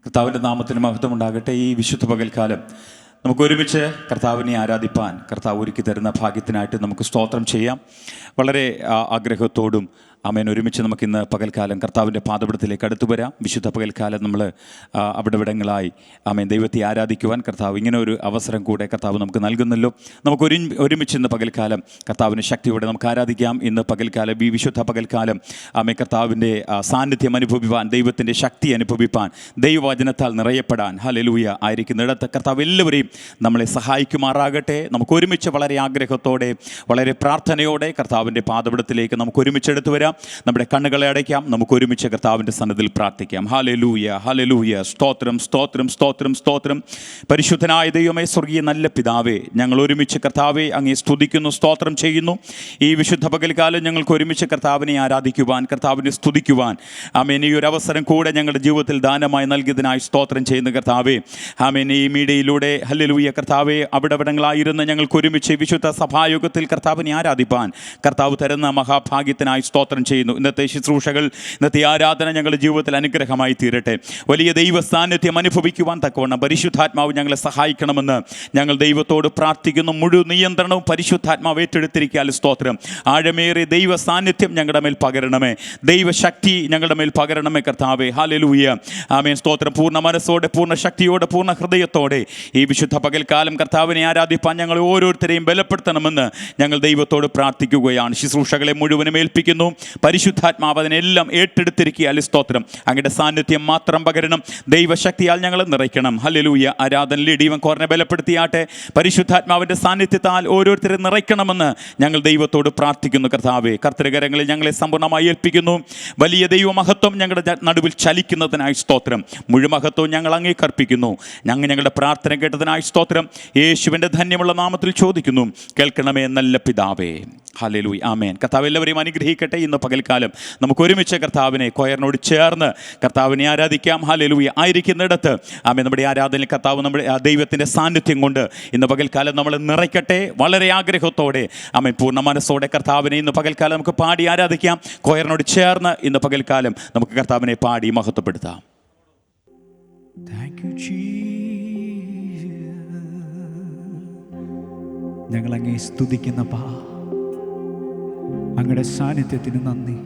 കർത്താവിൻ്റെ നാമത്തിന് മഹത്വം ഉണ്ടാകട്ടെ. ഈ വിശുദ്ധ പകൽക്കാലം നമുക്ക് ഒരുമിച്ച് കർത്താവിനെ ആരാധിപ്പാൻ കർത്താവ് ഒരുക്കി തരുന്ന ഭാഗ്യത്തിനായിട്ട് നമുക്ക് സ്തോത്രം ചെയ്യാം. വളരെ ആഗ്രഹത്തോടും ആമേൻ ഒരുമിച്ച് നമുക്കിന്ന് പകൽക്കാലം കർത്താവിൻ്റെ പാദപീഠത്തിലേക്ക് അടുത്തു വരാം. വിശുദ്ധ പകൽക്കാലം നമ്മൾ അവിടവിടങ്ങളായി ആമേൻ ദൈവത്തെ ആരാധിക്കുവാൻ കർത്താവ് ഇങ്ങനെ ഒരു അവസരം കൂടെ കർത്താവ് നമുക്ക് നൽകുന്നല്ലോ. നമുക്ക് ഒരുമിച്ച് ഇന്ന് പകൽക്കാലം കർത്താവിൻ്റെ ശക്തിയോടെ നമുക്ക് ആരാധിക്കാം. ഇന്ന് പകൽക്കാലം ഈ വിശുദ്ധ പകൽക്കാലം ആമേൻ കർത്താവിൻ്റെ സാന്നിധ്യം അനുഭവിപ്പാൻ, ദൈവത്തിൻ്റെ ശക്തി അനുഭവിപ്പാൻ, ദൈവവചനത്താൽ നിറയപ്പെടാൻ ഹല്ലേലൂയ ആയിരിക്കുന്നിടത്ത് കർത്താവ് എല്ലാവരെയും നമ്മളെ സഹായിക്കുമാറാകട്ടെ. നമുക്ക് ഒരുമിച്ച് വളരെ ആഗ്രഹത്തോടെ വളരെ പ്രാർത്ഥനയോടെ കർത്താവിൻ്റെ പാദപീഠത്തിലേക്ക് നമുക്ക് ഒരുമിച്ച് എടുത്തു വരാം. നമ്മുടെ കണ്ണുകളെ അടയ്ക്കാം. നമുക്ക് ഒരുമിച്ച് കർത്താവിൻ്റെ സന്നിധിയിൽ പ്രാർത്ഥിക്കാം. Hallelujah hallelujah. സ്തോത്രം സ്തോത്രം സ്തോത്രം സ്തോത്രം. പരിശുദ്ധനായ ദൈവമേ, സ്വർഗീയ നല്ല പിതാവേ, ഞങ്ങൾ ഒരുമിച്ച് കർത്താവെ അങ്ങേ സ്തുതിക്കുന്നു, സ്തോത്രം ചെയ്യുന്നു. ഈ വിശുദ്ധ പകൽക്കാലം ഞങ്ങൾക്ക് ഒരുമിച്ച് കർത്താവിനെ ആരാധിക്കുവാൻ, കർത്താവിനെ സ്തുതിക്കുവാൻ ആമേൻ ഈ ഒരു അവസരം കൂടെ ഞങ്ങളുടെ ജീവിതത്തിൽ ദാനമായി നൽകിയതിനായി സ്തോത്രം ചെയ്യുന്ന കർത്താവേ, ആമേൻ ഈ മീഡിയയിലൂടെ ഹല്ലേലൂയ കർത്താവെ അവിടവിടങ്ങളായിരുന്ന ഞങ്ങൾക്ക് ഒരുമിച്ച് വിശുദ്ധ സഭായോഗത്തിൽ കർത്താവിനെ ആരാധിപ്പാൻ കർത്താവ് തരുന്ന മഹാഭാഗ്യത്തിനായി സ്തോത്രം ചെയ്യുന്നു. ഇന്നത്തെ ശുശ്രൂഷകൾ, ഇന്നത്തെ ആരാധന ഞങ്ങളുടെ ജീവിതത്തിൽ അനുഗ്രഹമായി തീരട്ടെ. വലിയ ദൈവ സാന്നിധ്യം അനുഭവിക്കുവാൻ തക്കവണ്ണം പരിശുദ്ധാത്മാവ് ഞങ്ങളെ സഹായിക്കണമെന്ന് ഞങ്ങൾ ദൈവത്തോട് പ്രാർത്ഥിക്കുന്നു. മുഴുവൻ നിയന്ത്രണവും പരിശുദ്ധാത്മാവ് ഏറ്റെടുത്തിരിക്കാൻ സ്തോത്രം. ആഴമേറിയ ദൈവ സാന്നിധ്യം ഞങ്ങളുടെ മേൽ പകരണമേ, ദൈവശക്തി ഞങ്ങളുടെ മേൽ പകരണമേ കർത്താവേ. ഹല്ലേലൂയ ആമേൻ. സ്തോത്രം. പൂർണ്ണ മനസ്സോടെ, പൂർണ്ണ ശക്തിയോടെ, പൂർണ്ണ ഹൃദയത്തോടെ ഈ വിശുദ്ധ പകൽക്കാലം കർത്താവിനെ ആരാധിപ്പാൻ ഞങ്ങൾ ഓരോരുത്തരെയും ബലപ്പെടുത്തണമെന്ന് ഞങ്ങൾ ദൈവത്തോട് പ്രാർത്ഥിക്കുകയാണ്. ശുശ്രൂഷകളെ മുഴുവനും ഏൽപ്പിക്കുന്നു. പരിശുദ്ധാത്മാവ് അതിനെല്ലാം ഏറ്റെടുത്തിരിക്കുക. സ്തോത്രം. അങ്ങയുടെ സാന്നിധ്യം മാത്രം പകരണം. ദൈവശക്തിയാൽ ഞങ്ങൾ നിറയ്ക്കണം. ഹല്ലേലൂയ. ആരാധനയിൽ ഇടീവൻ കോർനെ ബലപ്പെടുത്തിയാട്ടെ. പരിശുദ്ധാത്മാവിൻ്റെ സാന്നിധ്യത്താൽ ഓരോരുത്തരെ നിറയ്ക്കണമെന്ന് ഞങ്ങൾ ദൈവത്തോട് പ്രാർത്ഥിക്കുന്നു. കർത്താവേ, കർത്തൃകരങ്ങളിൽ ഞങ്ങളെ സമ്പൂർണ്ണമായി ഏൽപ്പിക്കുന്നു. വലിയ ദൈവമഹത്വം ഞങ്ങളുടെ നടുവിൽ ചലിക്കുന്നതിനായി സ്തോത്രം. മുഴുമഹത്വവും ഞങ്ങൾ അംഗീകരിക്കുന്നു. ഞങ്ങളുടെ പ്രാർത്ഥന കേട്ടതിനായി സ്തോത്രം. യേശുവിൻ്റെ ധന്യമുള്ള നാമത്തിൽ ചോദിക്കുന്നു, കേൾക്കണമേ നല്ല പിതാവേ. ഹല്ലേലൂയ ആമേൻ. കർത്താവ് എല്ലാവരെയും അനുഗ്രഹിക്കട്ടെ. ഇന്ന് പകൽക്കാലം നമുക്ക് ഒരുമിച്ച് കർത്താവിനെ കൊയറിനോട് ചേർന്ന് കർത്താവിനെ ആരാധിക്കാം. ഹല്ലേലൂയ ആയിരിക്കുന്നിടത്ത് ആമേൻ നമ്മുടെ ആരാധനയിൽ കർത്താവ് നമ്മുടെ ദൈവത്തിൻ്റെ സാന്നിധ്യം കൊണ്ട് ഇന്ന് പകൽക്കാലം നമ്മൾ നിറയ്ക്കട്ടെ. വളരെ ആഗ്രഹത്തോടെ ആമേൻ പൂർണ്ണ മനസ്സോടെ കർത്താവിനെ ഇന്ന് പകൽക്കാലം നമുക്ക് പാടി ആരാധിക്കാം. കൊയറിനോട് ചേർന്ന് ഇന്ന് പകൽക്കാലം നമുക്ക് കർത്താവിനെ പാടി മഹത്വപ്പെടുത്താം. ഞങ്ങളങ്ങേ സ്തുതിക്കുന്നപ്പാ, അങ്ങയുടെ സാന്നിധ്യത്തിന് നന്ദി.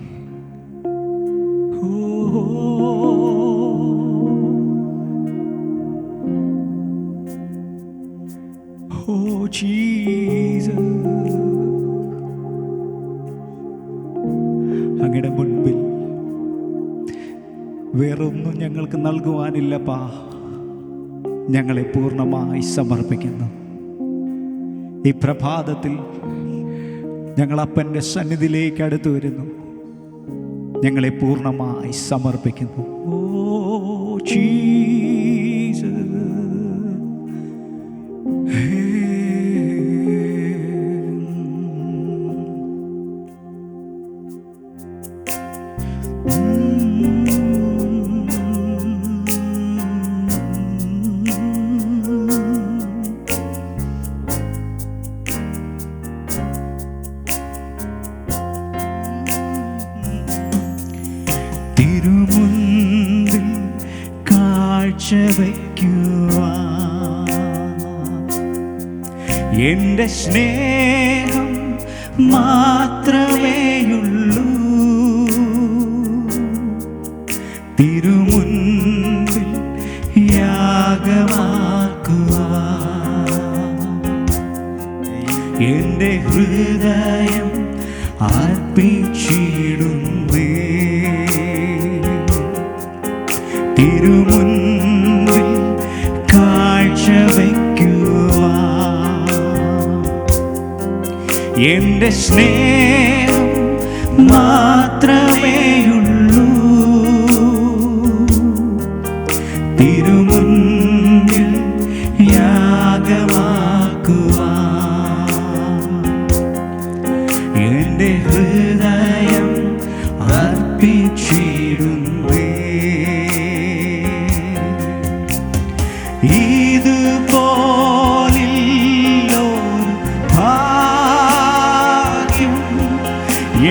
അങ്ങയുടെ മുൻപിൽ വേറൊന്നും ഞങ്ങൾക്ക് നൽകുവാനില്ലപ്പാ. ഞങ്ങളെ പൂർണ്ണമായി സമർപ്പിക്കുന്നു. ഈ പ്രഭാതത്തിൽ ഞങ്ങൾ അപ്പൻ്റെ സന്നിധിയിലേക്ക് അടുത്തു വരുന്നു. ഞങ്ങളെ പൂർണ്ണമായി സമർപ്പിക്കുന്നു. ഓ ജീസസ്, എന്റെ സ്നേഹം മാത്രമേയുള്ളൂ. തിരുമുൻപിൽ യാഗമാക്കുവാൻ എന്റെ ഹൃദയം അർപ്പിച്ചിടുന്നേ. തിരുമുൻപിൽ കാഴ്ചവെക്കുവാൻ എന്റെ സ്നേഹം മാത്രമേയുള്ളൂ. തിരുമുൻപിൽ യാഗമാക്കുവാൻ എന്റെ ഹൃദയം അർപ്പിച്ചിടുന്നേ.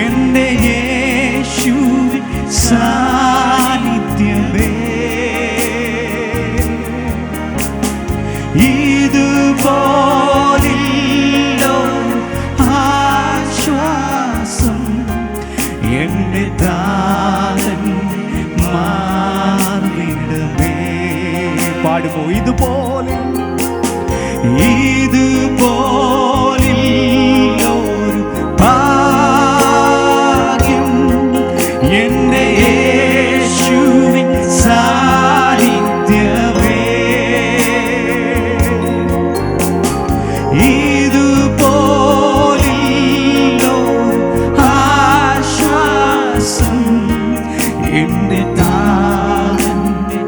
എന്റെ യേശുവിൻ സാന്നിധ്യമേ, ഇതുപോലില്ലോ ആശ്വാസം എന്റെ ദാസൻ മാർവിടമേ. പാടുമോ? ഇതുപോലെ ഇതുപോലില്ലോരു ഭാഗ്യം എന്റെ യേശുവിൻ സാന്നിധ്യമേ. ഇതുപോലില്ലോരു ആശ്വാസം എന്റെ ദാസന്റെ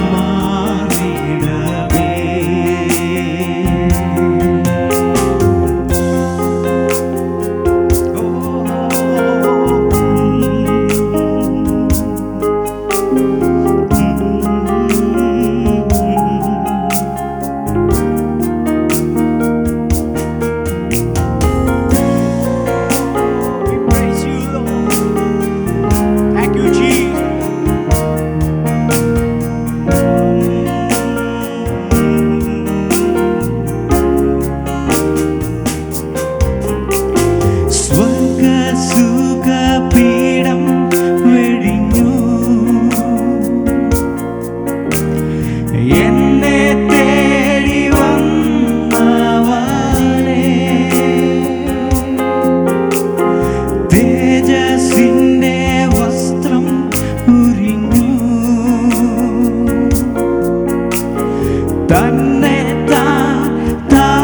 മാറിടമേ. സ്വർഗസുഖപീഠം വെടിഞ്ഞു എന്നെ തേടി വന്നവനെ. തേജസ്സിന്റെ വസ്ത്രം ഉരിഞ്ഞു തന്നെ താഴ്ത്തിയോനെ.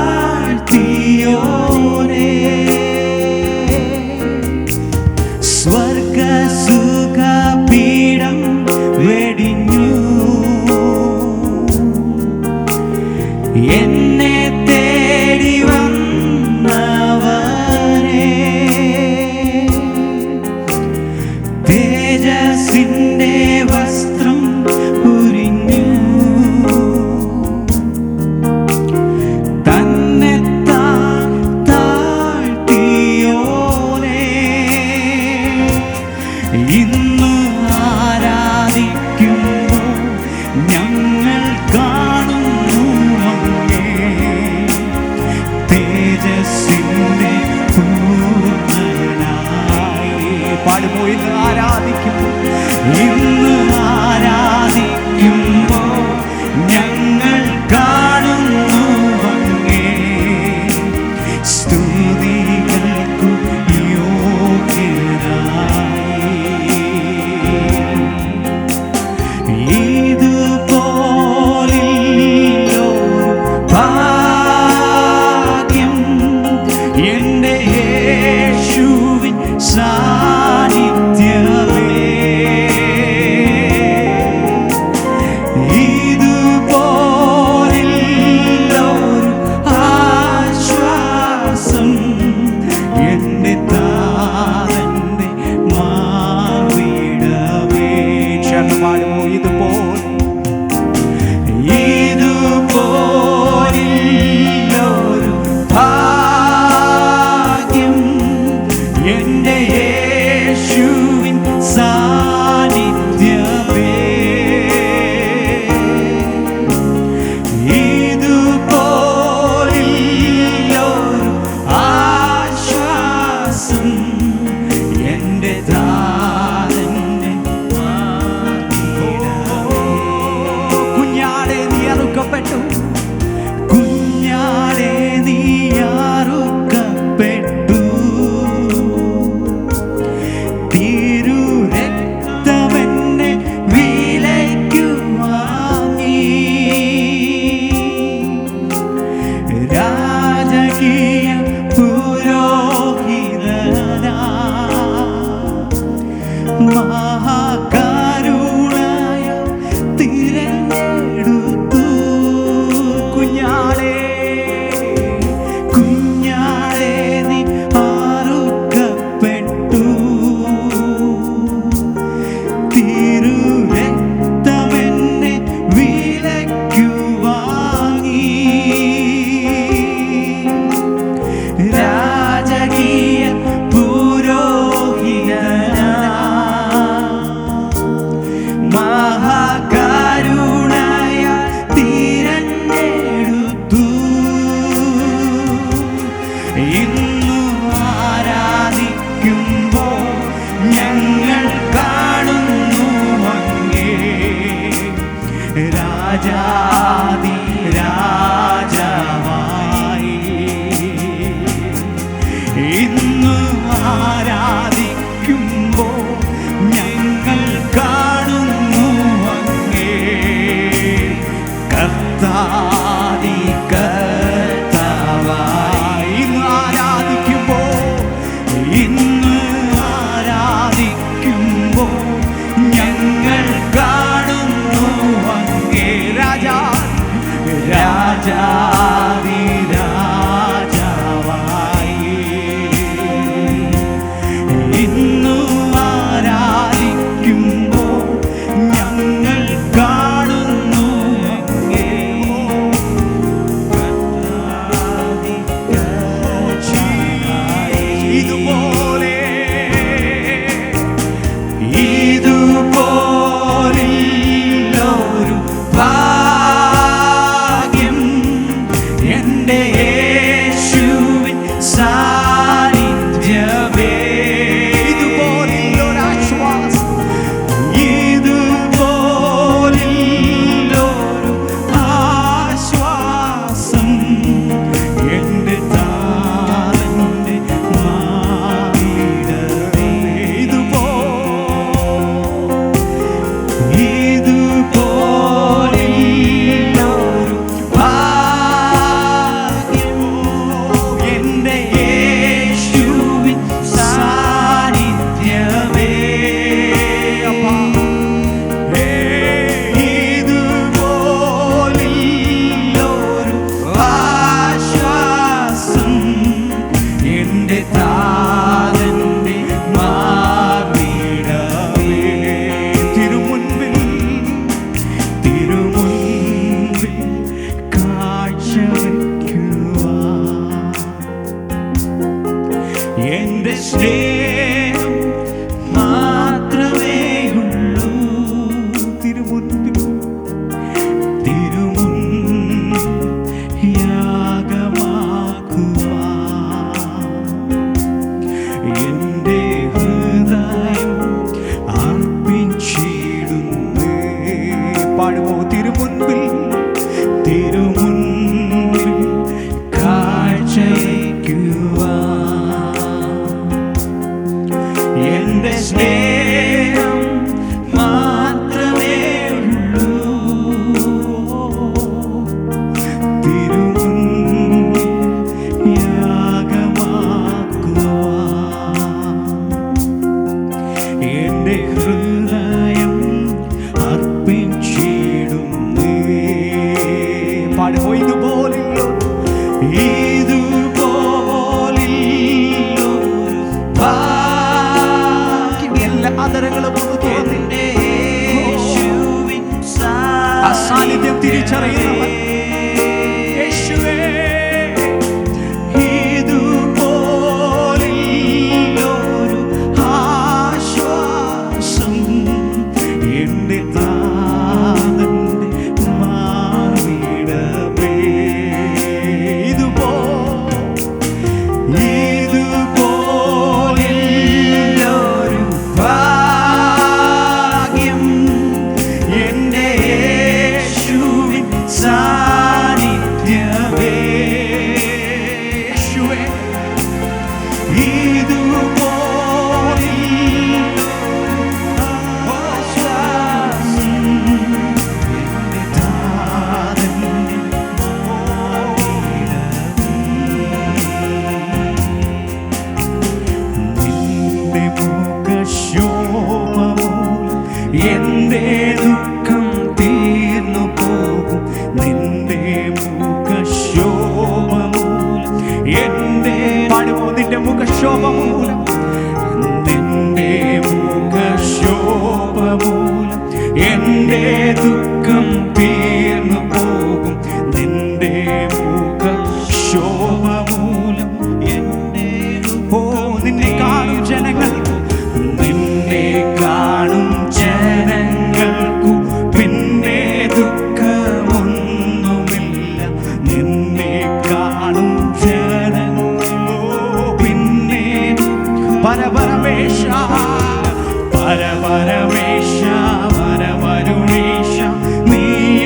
സ്വർഗസുഖപീഠം വെടിഞ്ഞു എന്നെ തേടി വന്നവനെ. തേജസ്സിന്റെ വസ്ത്രം ഉരിഞ്ഞു തന്നെ താഴ്ത്തിയോനെ. ഇന്ന് ആരാധിക്കുമ്പോൾ ഞങ്ങൾ കാണുന്നു അങ്ങേ. തേജസ്സിന്റെ പൂർണ്ണനായി. പാടുമോ? ഇന്ന് ആരാധിക്കുമ്പോൾ ഞങ്ങൾ കാണുന്നു അങ്ങേ. സ്തുതികൾക്കു യോഗ്യനായി. ഇതുപോലില്ലോരു ഭാഗ്യം എന്റെ യേശുവിൻ സാന്നിധ്യമേ. ഇതുപോലില്ലോരു ആശ്വാസം എന്റെ ദാസന്റെ മാർവിടമേ. ചേർന്ന് പാടുമോ? ഇതുപോലില്ലോരു ഭാഗ്യം എന്റെ യേശുവിൻ സാന്നിധ്യമേ. ഇതുപോലില്ലോരു ആശ്വാസം എന്റെ ദാസന്റെ മാർവിടമേ. കുഞ്ഞാടെ നീ അറുക്കപ്പെട്ടു, കുഞ്ഞാടെ നീ അറുക്കപ്പെട്ടു. തിരുരക്തമെന്നെ വിലയ്ക്കു വാങ്ങി. രാജകീയ പുരോഹിതനാ മഹാകരുണയ തിരഞ്ഞെടുത്തു. രാജാതി രാജാവായി ഇന്ന് ആരാധിക്കുമ്പോൾ ഞങ്ങൾ കാണുന്നു അങ്ങേ കർത്താതി കർത്താവായി. ഇന്ന് ആരാധിക്കുമ്പോൾ ഞങ്ങൾ കാണുന്നു അങ്ങേ രാജാതി രാജാവായി ഇന്നു ആരാധിക്കുമ്പോൾ ഞങ്ങൾ കാണുന്നു അങ്ങേ കർത്താതി കർത്താവായി. ഇതുപോലൊരു ഭാഗ്യം എൻ്റെ യേശുവിൻ സാന്നിധ്യമേ. ഇതുപോലൊരാശ്വാസം ഇതുപോലൊരു ആശ്വാസം എൻ്റെ താരൻ്റെ മാറിടവേ. ഇതുപോലൊരു ഭാഗ്യം എൻ്റെ യേശുവിൻ സാന്നിധ്യമേ. ഇതുപോലൊരു ആശ്വാസം എൻ്റെ താതൻ്റെ മാറിടവേ. തിരുമുൻപിൽ കാഴ്ചവയ്ക്കുവാൻ എൻ്റെ സ്നേഹം മാത്രമേയുള്ളൂ. തിരുമുൻപിൽ യാഗമാക്കുവാൻ എൻ്റെ ഹൃദയം അർപ്പിച്ചിടുന്നേ. പാടുമോ? തിരുമുൻപിൽ കാഴ്ചയ്ക്കുവാൻ എൻ്റെ സ്നേഹം മാത്രമേ ഉള്ളൂ. തിരുമുൻപിൽ യാഗമാക്കുവാൻ എൻ്റെ ഹൃദയം അർപ്പിച്ചിടുന്നേ. പാടുമോ? ഇതുപോലൊരു ഭാഗ്യം. എല്ലാ ആദരങ്ങളും എൻ്റെ യേശുവിൻ സാന്നിധ്യം തിരിച്ചറിയുന്നവൻ യേശുവേ. ഇതുപോലൊരു ആശ്വാസം എൻ്റെ താതൻ്റെ മാറിടവേ. ഇതുപോലൊരു ഭാഗ്യം എൻ്റെ യേശുവിൻ സാന്നിധ്യമേ. യേശുവേ, ഇതുപോലൊരു ആശ്വാസം എൻ്റെ താതൻ്റെ നിന്റെ മുഖശോഭമൂലം എൻ്റെ ദുഃഖം തീർന്നു പോകും. നിന്റെ മുഖശോഭമൂലം എൻ്റെ പാടുമോ? നിന്റെ മുഖശോഭമൂലം നിന്റെ മുഖശോഭമൂലം എൻ്റെ ദുഃഖം തീർന്നു പോകും. നിന്റെ മുഖശോഭമൂലം നിന്നെ കാണും ജനങ്ങൾക്കു പിന്നെ ദുഃഖമൊന്നുമില്ല. നിന്നെ കാണും ജനങ്ങൾക്കു പിന്നെ പരപരമേശ പരപരമേശ പരമരുണേശ നീയ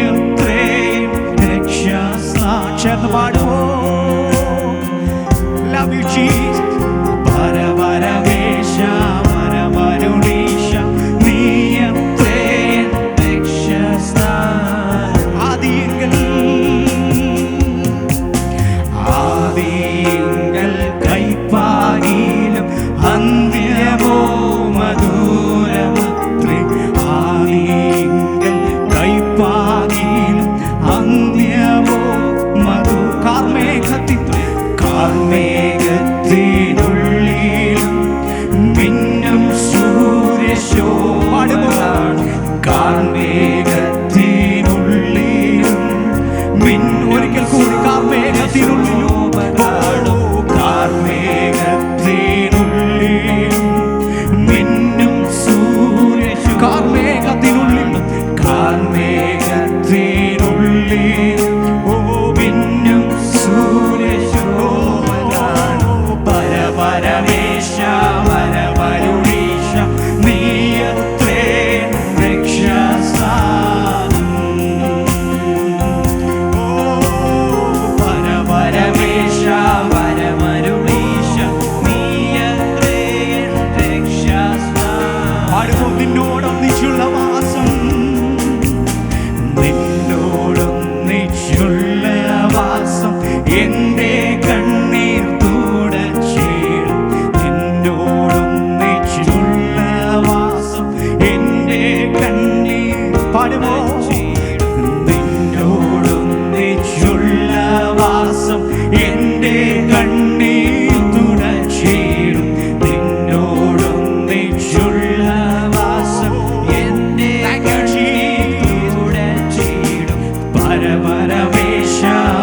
പരപരമേശ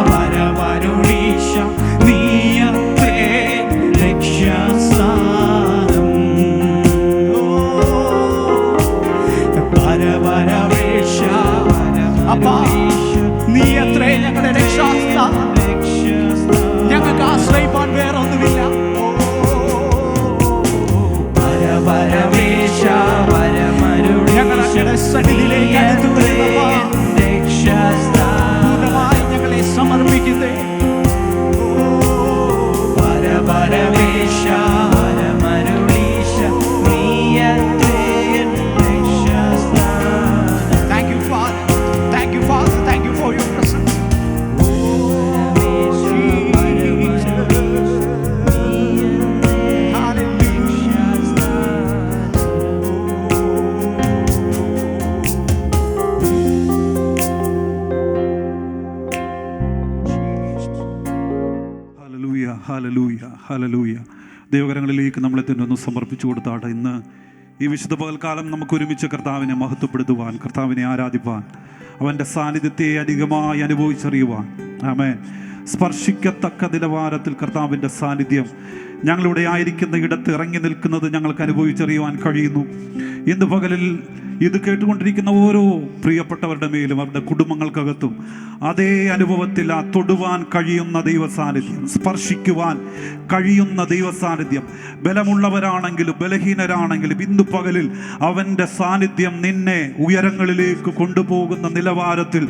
പരമരുളീശ നീയത്രേ രക്ഷാസ്ഥാനം. പരപരമേശ അപ്പാ നീയത്രേ ഞങ്ങളുടെ രക്ഷാസ്ഥാനം. ഞങ്ങൾക്ക് ആശ്രയിപ്പാൻ വേറൊന്നുമില്ല. പരപരമേശ പരമരുളീശ ഞങ്ങളുടെ സന്നിധിയിലേക്ക് അടുത്തു വരുന്നപ്പാ പൂർണ്ണമായി ഞങ്ങളെ സമർപ്പിക്കുന്നേ. പരപരമേശ പരമരുളീശ നീയത്രേ രക്ഷാസ്ഥാനം. Thank you, Father. Thank you, Father. Thank you for your presence. Hallelujah, hallelujah. ദൈവകരങ്ങളിലേക്ക് നമ്മളെ തന്നെ ഒന്ന് സമർപ്പിച്ചു കൊടുത്താട്ടെ. ഇന്ന് ഈ വിശുദ്ധ പകൽക്കാലം നമുക്ക് ഒരുമിച്ച് കർത്താവിനെ മഹത്വപ്പെടുത്തുവാൻ, കർത്താവിനെ ആരാധിപ്പാൻ, അവൻ്റെ സാന്നിധ്യത്തെ അധികമായി അനുഭവിച്ചറിയുവാൻ, ആമേൻ, സ്പർശിക്കത്തക്ക നിലവാരത്തിൽ കർത്താവിൻ്റെ സാന്നിധ്യം ഞങ്ങളിവിടെ ആയിരിക്കുന്ന ഇടത്ത് ഇറങ്ങി നിൽക്കുന്നത് ഞങ്ങൾക്ക് അനുഭവിച്ചറിയുവാൻ കഴിയുന്നു. ഇന്ന് പകലിൽ ഇത് കേട്ടുകൊണ്ടിരിക്കുന്ന ഓരോ പ്രിയപ്പെട്ടവരുടെ മേലും അവരുടെ കുടുംബങ്ങൾക്കകത്തും അതേ അനുഭവത്തിൽ ആ തൊടുവാൻ കഴിയുന്ന ദൈവസാന്നിധ്യം, സ്പർശിക്കുവാൻ കഴിയുന്ന ദൈവസാന്നിധ്യം, ബലമുള്ളവരാണെങ്കിലും ബലഹീനരാണെങ്കിലും ഇന്ന് പകലിൽ അവൻ്റെ സാന്നിധ്യം നിന്നെ ഉയരങ്ങളിലേക്ക് കൊണ്ടുപോകുന്ന നിലവാരത്തിൽ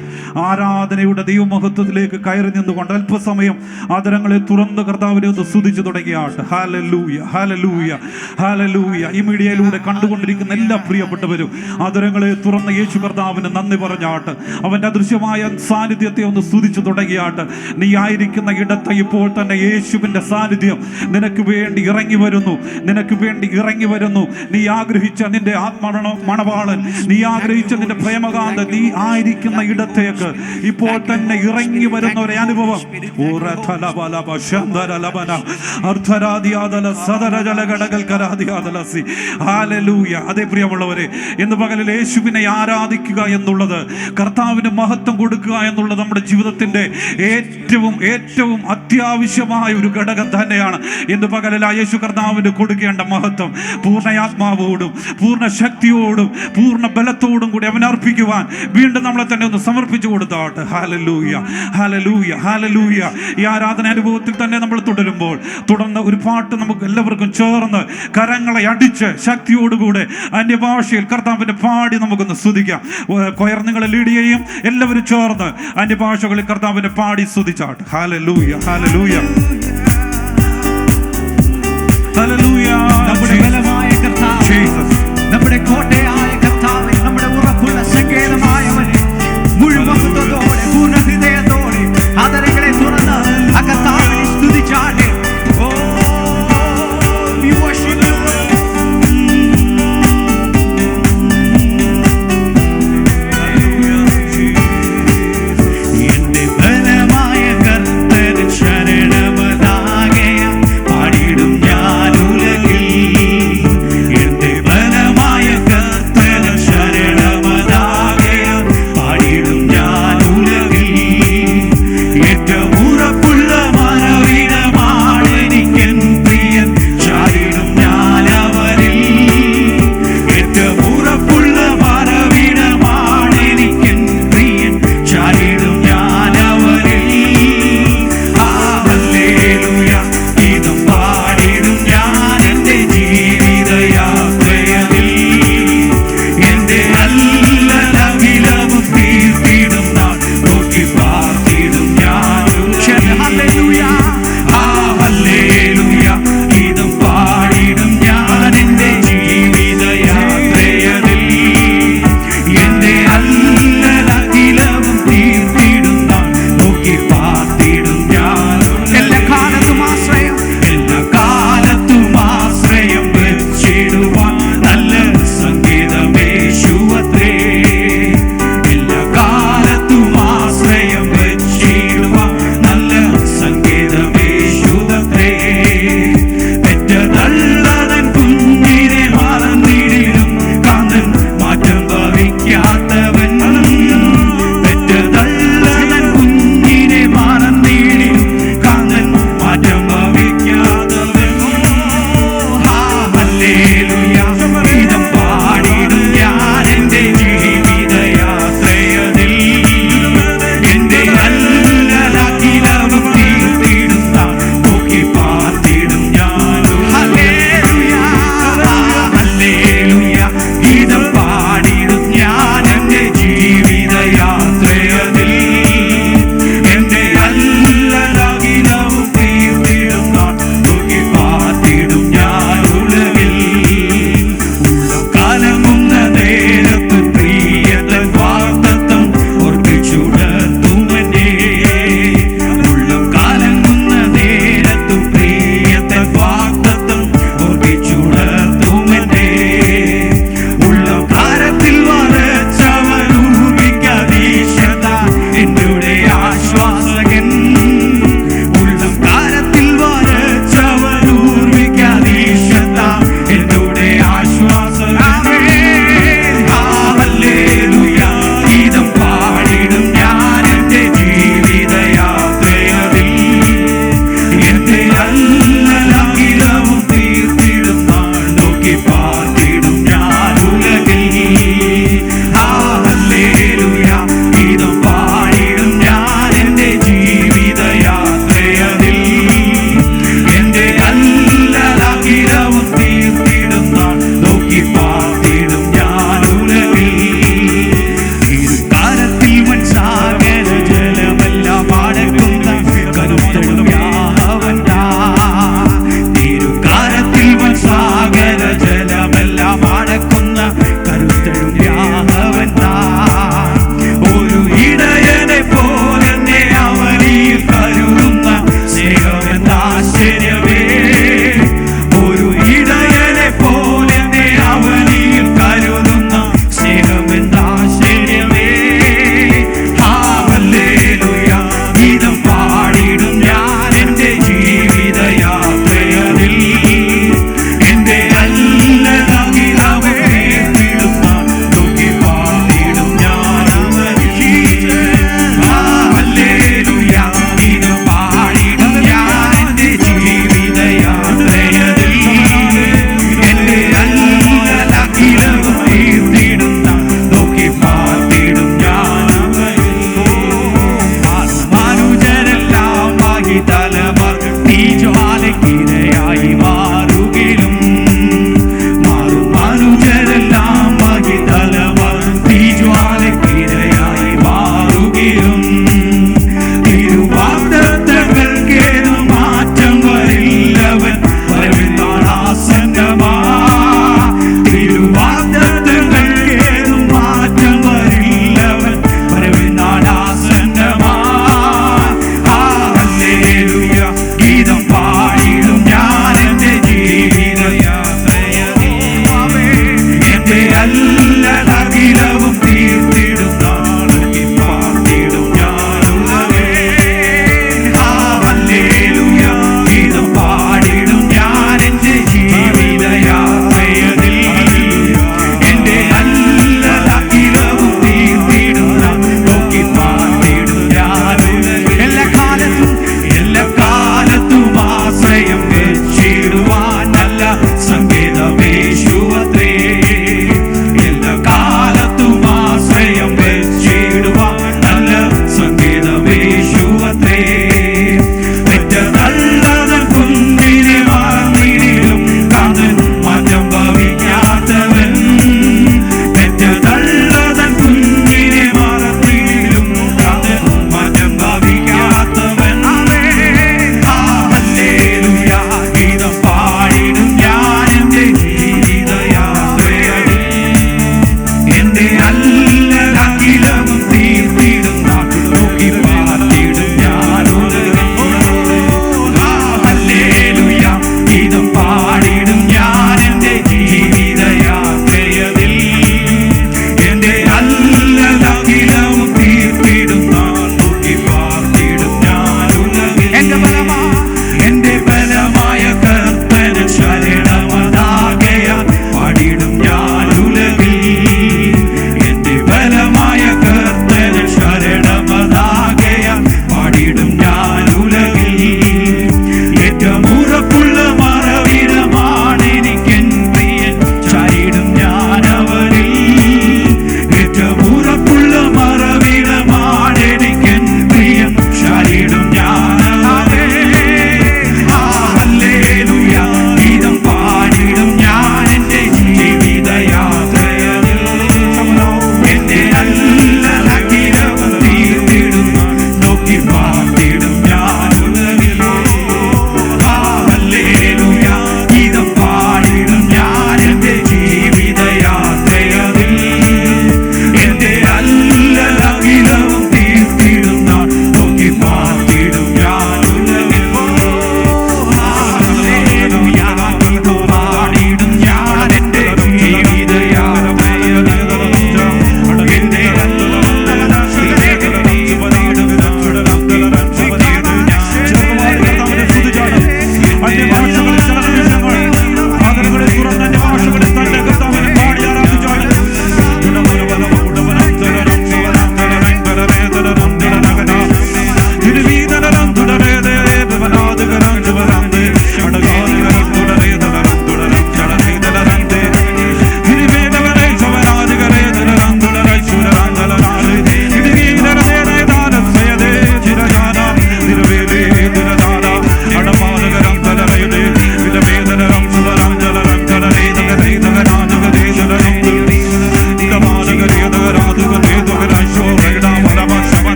ആരാധനയുടെ ദൈവമഹത്വത്തിലേക്ക് കയറി നിന്നുകൊണ്ട് അല്പസമയം ആദരങ്ങളെ തുറന്ന് കർത്താവിനെ ഒന്ന് സ്തുതിച്ചു തുടങ്ങിയാട്ട്. Hallelujah, hallelujah, hallelujah. ഈ മീഡിയയിലൂടെ കണ്ടുകൊണ്ടിരിക്കുന്ന എല്ലാ പ്രിയപ്പെട്ടവരും ആദരങ്ങളെ തുറന്ന് യേശു കർത്താവിന് നന്ദി പറഞ്ഞാട്ട്, അവൻ്റെ അദൃശ്യമായ സാന്നിധ്യത്തെ ഒന്ന് സ്തുതിച്ചു തുടങ്ങിയാട്ട്. നീ ആയിരിക്കുന്ന ഇടത്ത് ഇപ്പോൾ തന്നെ യേശുവിൻ്റെ സാന്നിധ്യം നിനക്ക് വേണ്ടി ഇറങ്ങി വരുന്നു, നിനക്ക് വേണ്ടി ഇറങ്ങി വരുന്നു. നീ ആഗ്രഹിച്ച നിന്റെ മണവാളൻ, നീ ആഗ്രഹിച്ച നിന്റെ പ്രേമകാന്തൻ നീ ആയിരിക്കുന്ന ഇടത്തേക്ക് ഇപ്പോൾ തന്നെ ഇറങ്ങി വരുന്ന ഒരു അനുഭവം. അതേ പ്രിയമുള്ളവരെ, ഇന്ന് പകലിൽ യേശുവിനെ ആരാധിക്കുക എന്നുള്ളത്, കർത്താവിന് മഹത്വം കൊടുക്കുക എന്നുള്ളത് നമ്മുടെ ജീവിതത്തിന്റെ ഏറ്റവും ഏറ്റവും അത്യാവശ്യമായ ഒരു ഘടകം തന്നെയാണ്. ഇന്ന് പകലിൽ ആ യേശു കർത്താവിന് കൊടുക്കേണ്ട മഹത്വം പൂർണ്ണയാത്മാവോടും പൂർണ്ണ ശക്തിയോടും പൂർണ്ണ ബലത്തോടും കൂടി അവൻ അർപ്പിക്കുവാൻ വീണ്ടും നമ്മളെ തന്നെ ഒന്ന് സമർപ്പിച്ചു കൊടുത്താട്ടെ. Hallelujah, hallelujah, hallelujah. ഈ ആരാധന അനുഭവത്തിൽ തന്നെ നമ്മൾ തുടരുമ്പോൾ തുടർന്ന് ഒരു പാട്ട് നമുക്ക് എല്ലാവർക്കും ചേർന്ന് കരങ്ങളെ അടിച്ച് ശക്തിയോടുകൂടെ അന്യഭാഷയിൽ കർത്താവിന്റെ പാടി നമുക്കൊന്ന് സ്തുതിക്കാം. കൊയർ നിങ്ങളെ ലീഡ് ചെയ്യും, എല്ലാവരും ചേർന്ന് അന്യഭാഷകളിൽ കർത്താവിനെ പാടി സ്തുതിച്ചാട്ടെ. Hallelujah, hallelujah, hallelujah. നമ്മുടെ ബലമായ കർത്താവ്, നമ്മുടെ കോട്ടയായ കർത്താവ്, നമ്മുടെ ഉറപ്പുള്ള സങ്കേതമായവനെ മുഴുവത്തോടെ പൂർണ്ണ ഹൃദയത്തോടെ ആദരങ്ങളെ തുറന്ന് ആ കർത്താവിനെ സ്തുതിച്ചാട്ടെ.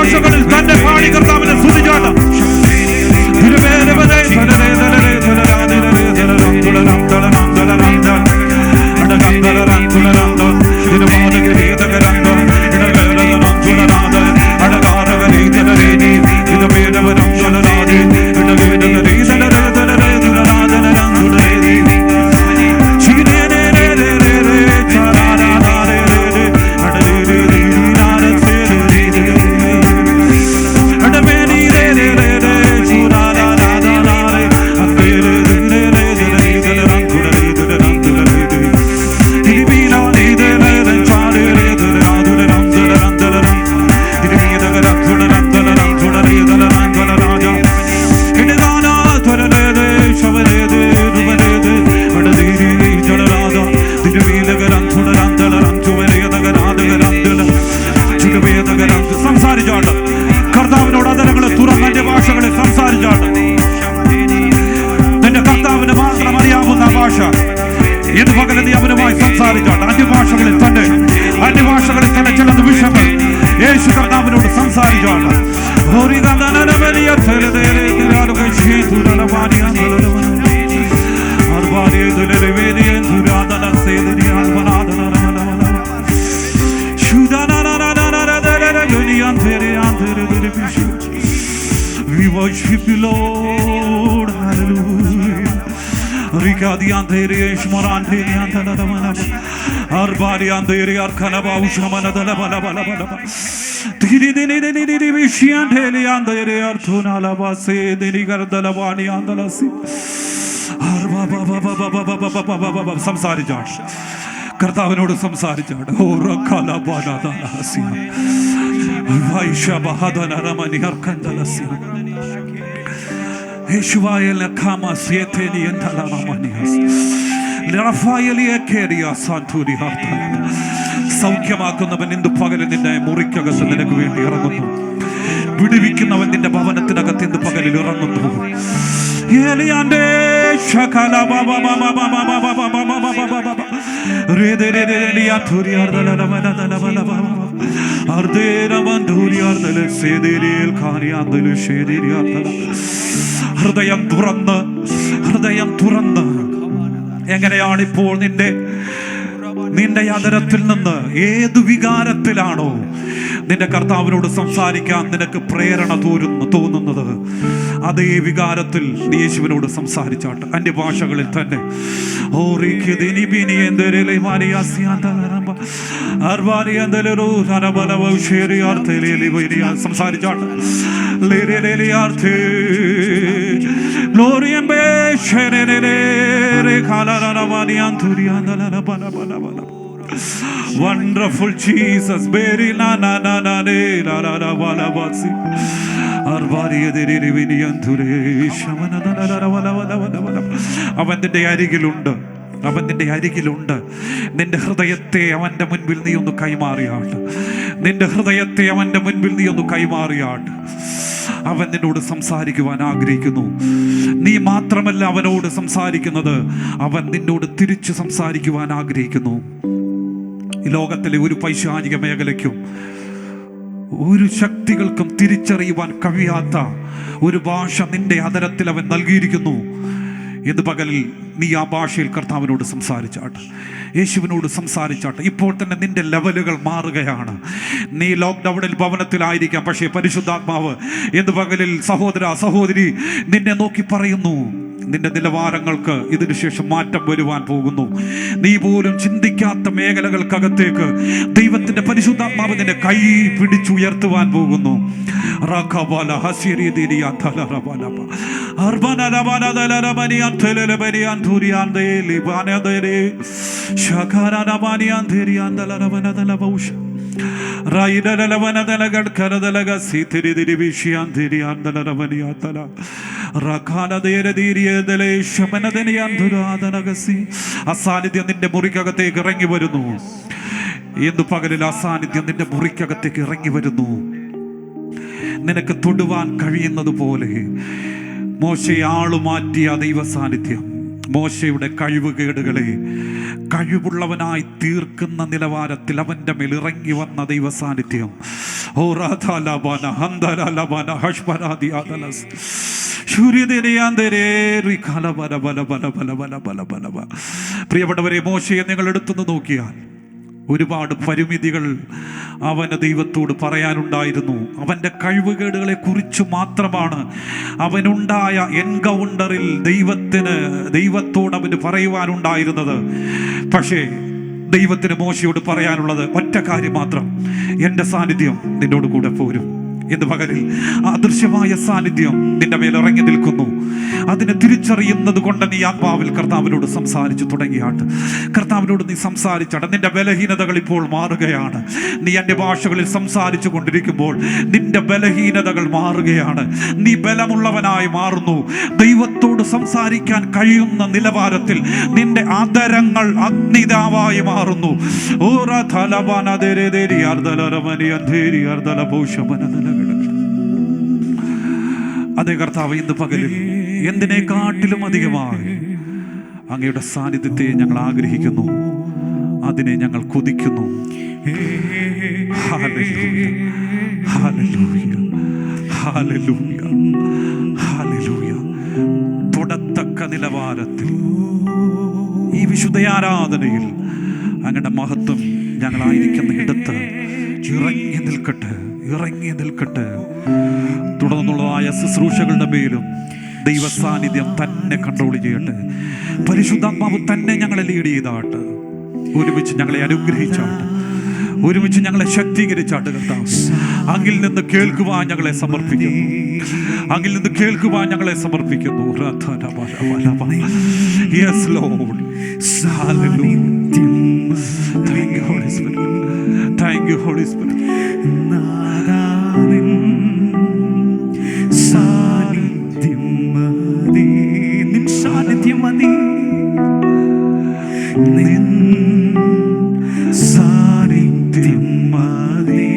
ഭാഷകളിൽ തന്നെ പാടി കർത്താവിനെ സ്തുതിച്ചാട്ട്. സംസാരിച്ചാട്ട് കർത്താവിനോട് അതരങ്ങളെ തുറന്ന് അന്യഭാഷകളെ സംസാരിച്ചാട്ട്. നിന്റെ കർത്താവിന് മാത്രം അറിയാവുന്ന ഭാഷ ഇത് പകൽ നീ അവനുമായി സംസാരിച്ചാട്ട്. അന്യഭാഷകളിൽ തന്നെ ചില നിമിഷങ്ങൾ യേശു കർത്താവിനോട് സംസാരിച്ചാട്ട്. We worship you, Lord. Hallelujah. Rikadi andere shmorante antala damana. Arbari andere arkanaba ushamana dalabala bala bala. Diri diri diri diri vishiante andere arthuna labase diri gardalabani andalasi. Arba ba ba ba ba ba ba ba ba ba ba. സംസാരിച്ചാട്ട് കർത്താവിനോട് സംസാരിച്ചാട്ട്. ഓ റഖലബാന ദാലസി. വൈഷബഹദനരമനി അർക്കന്തലസി. യേശുവായ കാമസ്യേതേനി എന്തലമനിയസ്. സൗഖ്യമാക്കുന്നവൻ ഇന്ന് പകലിൽ നിന്നെ മുറിക്കകത്ത് നിനക്ക് വേണ്ടി ഇറങ്ങുന്നു. വിടുവിക്കുന്നവൻ നിന്റെ ഭവനത്തിനകത്ത് ഇന്ന് പകലിൽ ഇറങ്ങുന്നു. ഹൃദയം തുറന്ന് എങ്ങനെയാണ് ഇപ്പോൾ നിന്റെ അതരത്തിൽ നിന്ന് ഏത് വികാരത്തിലാണോ നിന്റെ കർത്താവിനോട് സംസാരിക്കാൻ നിനക്ക് പ്രേരണ തോന്നുന്നത്, അതേ വികാരത്തിൽ നീ യേശുവിനോട് സംസാരിച്ചാട്ട്. അന്യഭാഷകളിൽ തന്നെ സംസാരിച്ചാട്ട്. Wonderful Jesus, Beri na na na na ne la la la wala basi. Arbari ederi rivini anture shamana na na na wala wala wala. അവന്റെ അരികിലുണ്ട്. നിന്റെ ഹൃദയത്തെ അവന്റെ മുൻപിൽ നീ ഒന്ന് കൈമാറിയാട്ട്. അവൻ നിന്നോട് സംസാരിക്കുവാൻ ആഗ്രഹിക്കുന്നു. നീ മാത്രമല്ല അവനോട് സംസാരിക്കുന്നത്, അവൻ നിന്നോട് തിരിച്ചു സംസാരിക്കുവാൻ ആഗ്രഹിക്കുന്നു. ഈ ലോകത്തിലെ ഒരു പൈശാചിക മേഖലയ്ക്കും ഒരു ശക്തികൾക്കും തിരിച്ചറിയുവാൻ കഴിയാത്ത ഒരു ഭാഷ നിന്റെ അതരത്തിൽ അവൻ നൽകിയിരിക്കുന്നു. ഇന്ന് പകലിൽ നീ ആ ഭാഷയിൽ കർത്താവിനോട് സംസാരിച്ചാട്ട്, യേശുവിനോട് സംസാരിച്ചാട്ട്. ഇപ്പോൾ തന്നെ നിന്റെ ലെവലുകൾ മാറുകയാണ്. നീ ലോക്ക്ഡൗണിൽ ഭവനത്തിലായിരിക്കാം, പക്ഷേ പരിശുദ്ധാത്മാവ് ഇന്ന് പകലിൽ സഹോദര സഹോദരി നിന്നെ നോക്കി പറയുന്നു, നിന്റെ നിലവാരങ്ങൾക്ക് ഇതിനു ശേഷം മാറ്റം വരുവാൻ പോകുന്നു. നീ പോലും ചിന്തിക്കാത്ത മേഖലകൾക്കകത്തേക്ക് ദൈവത്തിന്റെ പരിശുദ്ധാത്മാവ് നിന്നെ കൈ പിടിച്ചുയർത്തുവാൻ പോകുന്നു. അസാന്നിധ്യം നിന്റെ മുറിക്കകത്തേക്ക് ഇറങ്ങി വരുന്നു. ഇന്ന് പകലിൽ അസാന്നിധ്യം നിന്റെ മുറിക്കകത്തേക്ക് ഇറങ്ങി വരുന്നു. നിനക്ക് തൊടുവാൻ കഴിയുന്നത് പോലെ മോശയെ ആളുമാറ്റിയ ദൈവ സാന്നിധ്യം, മോശയുടെ കഴിവുകേടുകളെ കഴിവുള്ളവനായി തീർക്കുന്ന നിലവാരത്തിൽ അവൻ്റെ മേൽ ഇറങ്ങി വന്ന ദൈവ സാന്നിധ്യം. പ്രിയപ്പെട്ടവരെ, മോശയെ നിങ്ങൾ എടുത്തുനിന്ന് നോക്കിയാൽ ഒരുപാട് പരിമിതികൾ അവന് ദൈവത്തോട് പറയാനുണ്ടായിരുന്നു. അവൻ്റെ കഴിവുകേടുകളെ കുറിച്ച് മാത്രമാണ് അവനുണ്ടായ എൻകൗണ്ടറിൽ ദൈവത്തോട് അവന് പറയുവാനുണ്ടായിരുന്നത്. പക്ഷേ ദൈവത്തിന് മോശയോട് പറയാനുള്ളത് ഒറ്റ കാര്യം മാത്രം: എൻ്റെ സാന്നിധ്യം നിന്നോട് കൂടെ പോരും. ഇന്ന് പകലിൽ അദൃശ്യമായ സാന്നിധ്യം നിന്റെ മേൽ ഇറങ്ങി നിൽക്കുന്നു. അതിനെ തിരിച്ചറിയുന്നത് കൊണ്ട് നീ ആത്മാവിൽ കർത്താവിനോട് സംസാരിച്ചു തുടങ്ങിയാട്ട്. കർത്താവിനോട് നീ സംസാരിച്ചാട്ട് നിന്റെ ബലഹീനതകൾ ഇപ്പോൾ മാറുകയാണ്. നീ എൻ്റെ ഭാഷകളിൽ സംസാരിച്ചു കൊണ്ടിരിക്കുമ്പോൾ നിന്റെ ബലഹീനതകൾ മാറുകയാണ്. നീ ബലമുള്ളവനായി മാറുന്നു. ദൈവത്തോട് സംസാരിക്കാൻ കഴിയുന്ന നിലവാരത്തിൽ നിന്റെ ആദരങ്ങൾ അഗ്നിതാവായി മാറുന്നു. അതേ കർത്താവ്, ഇന്ന് പകലിൽ എന്തിനേക്കാട്ടിലും അധികമായി അങ്ങയുടെ സാന്നിധ്യത്തെ ഞങ്ങൾ ആഗ്രഹിക്കുന്നു. അതിനെ ഞങ്ങൾ കൊതിക്കുന്നു. Hallelujah, hallelujah, hallelujah, hallelujah. തൊടത്തക്ക നിലവാരത്തിൽ ഈ വിശുദ്ധയാരാധനയിൽ അങ്ങയുടെ മഹത്വം ഞങ്ങളായിരിക്കുന്ന ഇടത്ത് ഇറങ്ങി നിൽക്കട്ടെ, ഇറങ്ങി നിൽക്കട്ടെ. തുടർന്നുള്ളതായ ശുശ്രൂഷകളുടെ മേലും ദൈവ സാന്നിധ്യം തന്നെ കൺട്രോൾ ചെയ്യട്ടെ. പരിശുദ്ധാത്മാവ് തന്നെ ഞങ്ങളെ ലീഡ് ചെയ്താട്ട്. ഒരുമിച്ച് ഞങ്ങളെ അനുഗ്രഹിച്ചാട്ട്, ഒരുമിച്ച് ഞങ്ങളെ ശക്തീകരിച്ചാട്ട്. കർത്താവ്, അങ്ങിൽ നിന്ന് കേൾക്കുവാൻ ഞങ്ങളെ സമർപ്പിക്കുന്നു. അങ്ങിൽ നിന്ന് കേൾക്കുവാൻ ഞങ്ങളെ സമർപ്പിക്കുന്നു. Yes, Lord. Hallelujah. Thank you, Holy Spirit. Thank you, Holy Spirit. സാന്നിധ്യം മതി, നിൻ സാന്നിധ്യം മതി, നിൻ സാന്നിധ്യം മതി.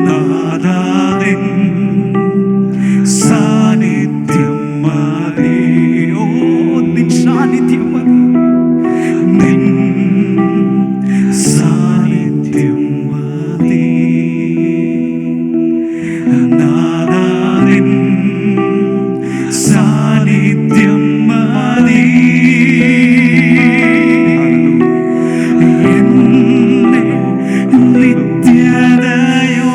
നാദാ, നിൻ സാന്നിധ്യം മതി. ഓ, നിൻ സാന്നിധ്യം മതി, നിൻ സാന്നിധ്യം മതി. നാദാ, നിൻ സാന്നിധ്യം മതി. എന്നെ നിത്യതയോ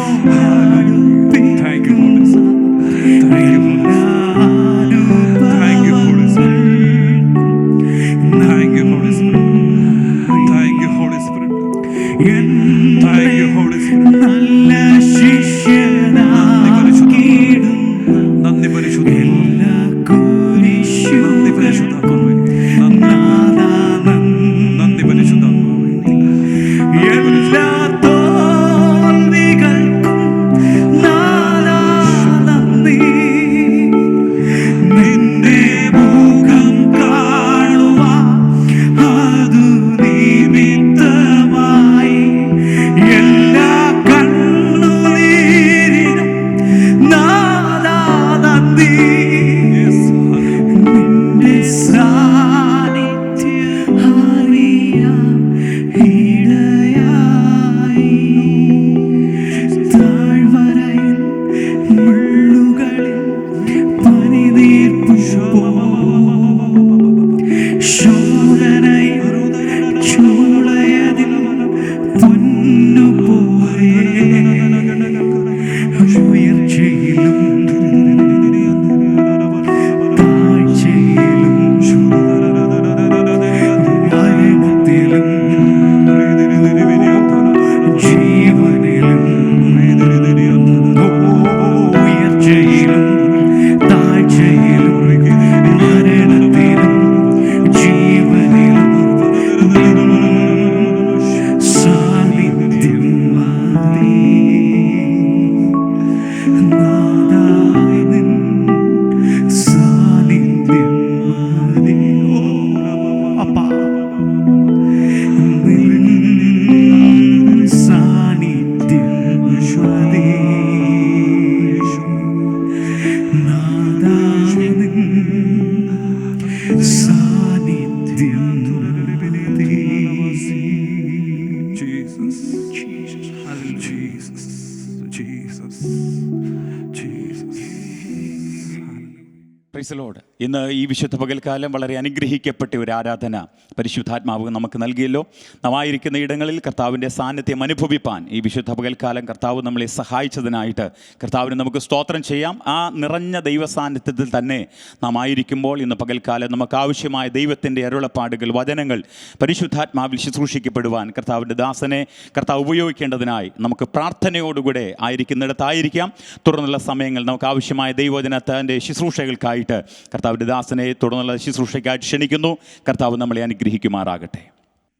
പ്രൈസ് ദി ലോർഡ്. ഇന്ന് ഈ വിശുദ്ധ പകൽക്കാലം വളരെ അനുഗ്രഹിക്കപ്പെട്ട ഒരു ആരാധന പരിശുദ്ധാത്മാവ് നമുക്ക് നൽകിയല്ലോ. നാം ആയിരിക്കുന്ന ഇടങ്ങളിൽ കർത്താവിൻ്റെ സാന്നിധ്യം അനുഭവിപ്പാൻ ഈ വിശുദ്ധ പകൽക്കാലം കർത്താവ് നമ്മളെ സഹായിച്ചതിനായിട്ട് കർത്താവിന് നമുക്ക് സ്തോത്രം ചെയ്യാം. ആ നിറഞ്ഞ ദൈവ സാന്നിധ്യത്തിൽ തന്നെ നാം ആയിരിക്കുമ്പോൾ ഇന്ന് പകൽക്കാലം നമുക്ക് ആവശ്യമായ ദൈവത്തിൻ്റെ അരുളപ്പാടുകൾ, വചനങ്ങൾ പരിശുദ്ധാത്മാവിൽ ശുശ്രൂഷിക്കപ്പെടുവാൻ കർത്താവിൻ്റെ ദാസനെ കർത്താവ് ഉപയോഗിക്കേണ്ടതിനായി നമുക്ക് പ്രാർത്ഥനയോടുകൂടെ ആയിരിക്കുന്നിടത്തായിരിക്കാം. തുടർന്നുള്ള സമയങ്ങൾ നമുക്ക് ആവശ്യമായ ദൈവവചനത്തിൻ്റെ ശുശ്രൂഷകൾക്കായിട്ട് കർത്താവിൻ്റെ ദാസനെ തുടർന്നുള്ള ശുശ്രൂഷയ്ക്കായിട്ട് ക്ഷണിക്കുന്നു. കർത്താവ് നമ്മളെ അനുഗ്രഹിക്കുമാറാകട്ടെ.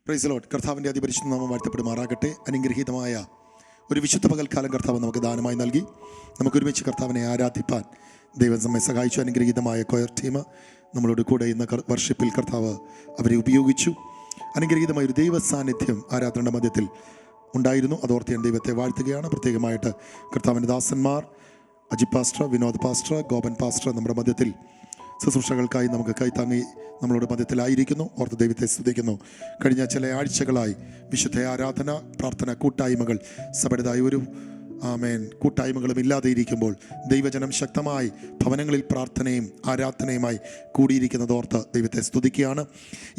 Praise the Lord. കർത്താവിൻ്റെ അതിപരിശുദ്ധ നാമം വാഴ്ത്തപ്പെടുമാറാകട്ടെ. അനുഗ്രഹീതമായ ഒരു വിശുദ്ധ പകൽക്കാലം കർത്താവ് നമുക്ക് ദാനമായി നൽകി. നമുക്കൊരുമിച്ച് കർത്താവിനെ ആരാധിപ്പാൻ ദൈവം നമ്മെ സഹായിച്ചു. അനുഗ്രഹീതമായ കൊയർ ടീം നമ്മളോട് കൂടെ ഇന്ന് വർഷിപ്പിൽ കർത്താവ് അവരെ ഉപയോഗിച്ചു. അനുഗ്രഹീതമായ ഒരു ദൈവ സാന്നിധ്യം ആരാധനയുടെ മധ്യത്തിൽ ഉണ്ടായിരുന്നു. അതോർത്ത് ഞാൻ ദൈവത്തെ വാഴ്ത്തുകയാണ്. പ്രത്യേകമായിട്ട് കർത്താവിൻ്റെ ദാസന്മാർ Aji pastor, Vinod pastor, Gopan pastor നമ്മുടെ മധ്യത്തിൽ ശുശ്രൂഷകൾക്കായി നമുക്ക് കൈത്താങ്ങി നമ്മളോട് മധ്യത്തിലായിരിക്കുന്നു. ഓർത്ത് ദൈവത്തെ സ്തുതിക്കുന്നു. കഴിഞ്ഞ ചില ആഴ്ചകളായി വിശുദ്ധ ആരാധന, പ്രാർത്ഥന കൂട്ടായ്മകൾ സഭയുടേതായ ഒരു കൂട്ടായ്മകളും ഇല്ലാതെ ഇരിക്കുമ്പോൾ ദൈവജനം ശക്തമായി ഭവനങ്ങളിൽ പ്രാർത്ഥനയും ആരാധനയുമായി കൂടിയിരിക്കുന്നത് ഓർത്ത് ദൈവത്തെ സ്തുതിക്കുകയാണ്.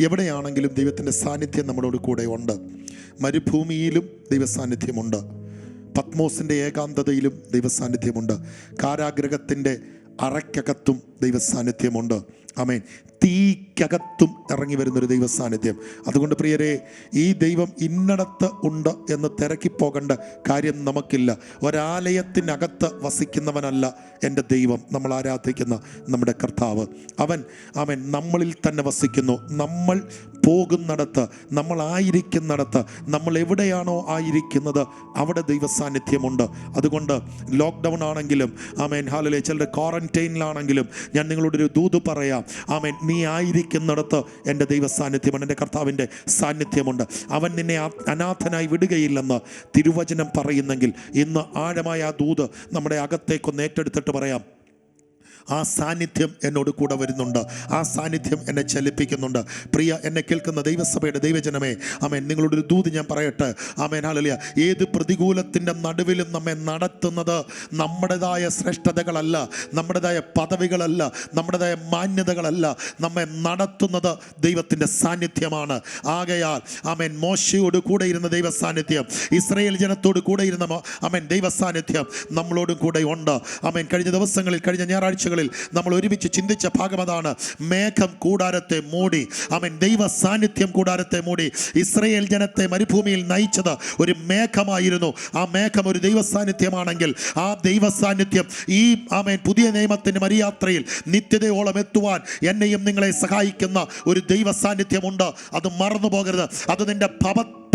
എവിടെയാണെങ്കിലും ദൈവത്തിൻ്റെ സാന്നിധ്യം നമ്മളോട് കൂടെ ഉണ്ട്. മരുഭൂമിയിലും ദൈവസാന്നിധ്യമുണ്ട്. പത്മോസിൻ്റെ ഏകാന്തതയിലും ദൈവസാന്നിധ്യമുണ്ട്. കാരാഗ്രഹത്തിൻ്റെ അറയ്ക്കകത്തും ദൈവസാന്നിധ്യമുണ്ട്. ആമേൻ. തീക്കകത്തും ഇറങ്ങി വരുന്നൊരു ദൈവസാന്നിധ്യം. അതുകൊണ്ട് പ്രിയരെ, ഈ ദൈവം ഇന്നടത്ത് ഉണ്ട് എന്ന് തിരക്കിപ്പോകേണ്ട കാര്യം നമുക്കില്ല. ഒരാലയത്തിനകത്ത് വസിക്കുന്നവനല്ല എൻ്റെ ദൈവം. നമ്മൾ ആരാധിക്കുന്ന നമ്മുടെ കർത്താവ്, അവൻ നമ്മളിൽ തന്നെ വസിക്കുന്നു. നമ്മൾ പോകുന്നിടത്ത്, നമ്മളായിരിക്കുന്നിടത്ത്, നമ്മൾ എവിടെയാണോ ആയിരിക്കുന്നത് അവിടെ ദൈവസാന്നിധ്യമുണ്ട്. അതുകൊണ്ട് ലോക്ക്ഡൗൺ ആണെങ്കിലും ഹല്ലേലൂയ, ചിലർ ക്വാറന്റൈനിലാണെങ്കിലും ഞാൻ നിങ്ങളോടൊരു ദൂത് പറയാം. നീ ആയിരിക്കുന്നിടത്ത് എൻ്റെ ദൈവ സാന്നിധ്യമുണ്ട്, എൻ്റെ കർത്താവിൻ്റെ സാന്നിധ്യമുണ്ട്. അവൻ നിന്നെ അനാഥനായി വിടുകയില്ലെന്ന് തിരുവചനം പറയുന്നെങ്കിൽ ഇന്ന് ആഴമായ ആ ദൂത് നമ്മുടെ അകത്തേക്കൊന്ന് ഏറ്റെടുത്തിട്ട് പറയാം. ആ സാന്നിധ്യം എന്നോട് കൂടെ വരുന്നുണ്ട്. ആ സാന്നിധ്യം എന്നെ ചലിപ്പിക്കുന്നുണ്ട്. പ്രിയ എന്നെ കേൾക്കുന്ന ദൈവസഭയുടെ ദൈവജനമേ, നിങ്ങളോടൊരു ദൂത് ഞാൻ പറയട്ടെ. ഹല്ലേലൂയ. ഏത് പ്രതികൂലത്തിൻ്റെ നടുവിലും നമ്മെ നടത്തുന്നത് നമ്മുടേതായ ശ്രേഷ്ഠതകളല്ല, നമ്മുടേതായ പദവികളല്ല, നമ്മുടേതായ മാന്യതകളല്ല. നമ്മെ നടത്തുന്നത് ദൈവത്തിൻ്റെ സാന്നിധ്യമാണ്. ആകയാൽ മോശയോട് കൂടെ ഇരുന്ന ദൈവ സാന്നിധ്യം, ഇസ്രായേൽ ജനത്തോട് കൂടെ ഇരുന്ന ദൈവ സാന്നിധ്യം നമ്മളോടും കൂടെ ഉണ്ട്. കഴിഞ്ഞ ദിവസങ്ങളിൽ, കഴിഞ്ഞ ഞായറാഴ്ചകൾ നമ്മൾ ഒരുമിച്ച് ചിന്തിച്ച ഭാഗം അതാണ്. മേഘം കൂടാരത്തെ മൂടി. ദൈവ സാന്നിധ്യം കൂടാരത്തെ മൂടി. ഇസ്രായേൽ ജനത്തെ മരുഭൂമിയിൽ നയിച്ചത് ഒരു മേഘമായിരുന്നു. ആ മേഘം ഒരു ദൈവ സാന്നിധ്യമാണെങ്കിൽ ആ ദൈവ സാന്നിധ്യം ഈ പുതിയ നിയമത്തിൻ്റെ മരിയാത്രയിൽ നിത്യതയോളം എത്തുവാൻ എന്നെയും നിങ്ങളെ സഹായിക്കുന്ന ഒരു ദൈവ സാന്നിധ്യമുണ്ട്. അത് മറന്നു പോകരുത്. അത് നിന്റെ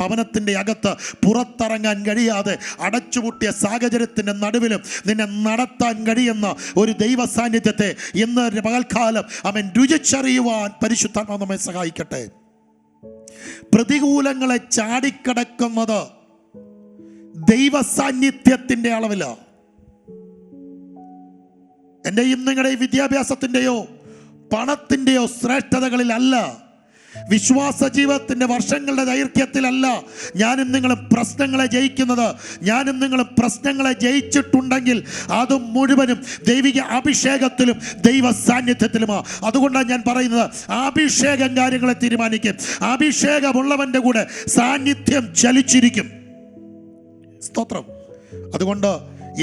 ഭവനത്തിൻ്റെ അകത്ത് പുറത്തിറങ്ങാൻ കഴിയാതെ അടച്ചുപൂട്ടിയ സാഹചര്യത്തിൻ്റെ നടുവിലും നിന്നെ നടത്താൻ കഴിയുന്ന ഒരു ദൈവ സാന്നിധ്യത്തെ ഇന്ന് പകൽക്കാലം രുചിച്ചറിയുവാൻ പരിശുദ്ധാത്മാവ് നമ്മെ സഹായിക്കട്ടെ. പ്രതികൂലങ്ങളെ ചാടിക്കടക്കുന്നത് ദൈവ സാന്നിധ്യത്തിൻ്റെ അളവിലാണ്. എൻ്റെയും നിങ്ങളുടെയും വിദ്യാഭ്യാസത്തിൻ്റെയോ പണത്തിൻ്റെയോ ശ്രേഷ്ഠതകളിലല്ല, വിശ്വാസ ജീവിതത്തിൻ്റെ വർഷങ്ങളുടെ ദൈർഘ്യത്തിലല്ല ഞാനും നിങ്ങളും പ്രശ്നങ്ങളെ ജയിക്കുന്നത്. ഞാനും നിങ്ങളും പ്രശ്നങ്ങളെ ജയിച്ചിട്ടുണ്ടെങ്കിൽ അത് മുഴുവനും ദൈവിക അഭിഷേകത്തിലും ദൈവ സാന്നിധ്യത്തിലുമാണ്. അതുകൊണ്ടാണ് ഞാൻ പറയുന്നത്, അഭിഷേകം കാര്യങ്ങളെ തീരുമാനിക്കും. അഭിഷേകമുള്ളവൻ്റെ കൂടെ സാന്നിധ്യം ചലിച്ചിരിക്കും. സ്തോത്രം. അതുകൊണ്ട്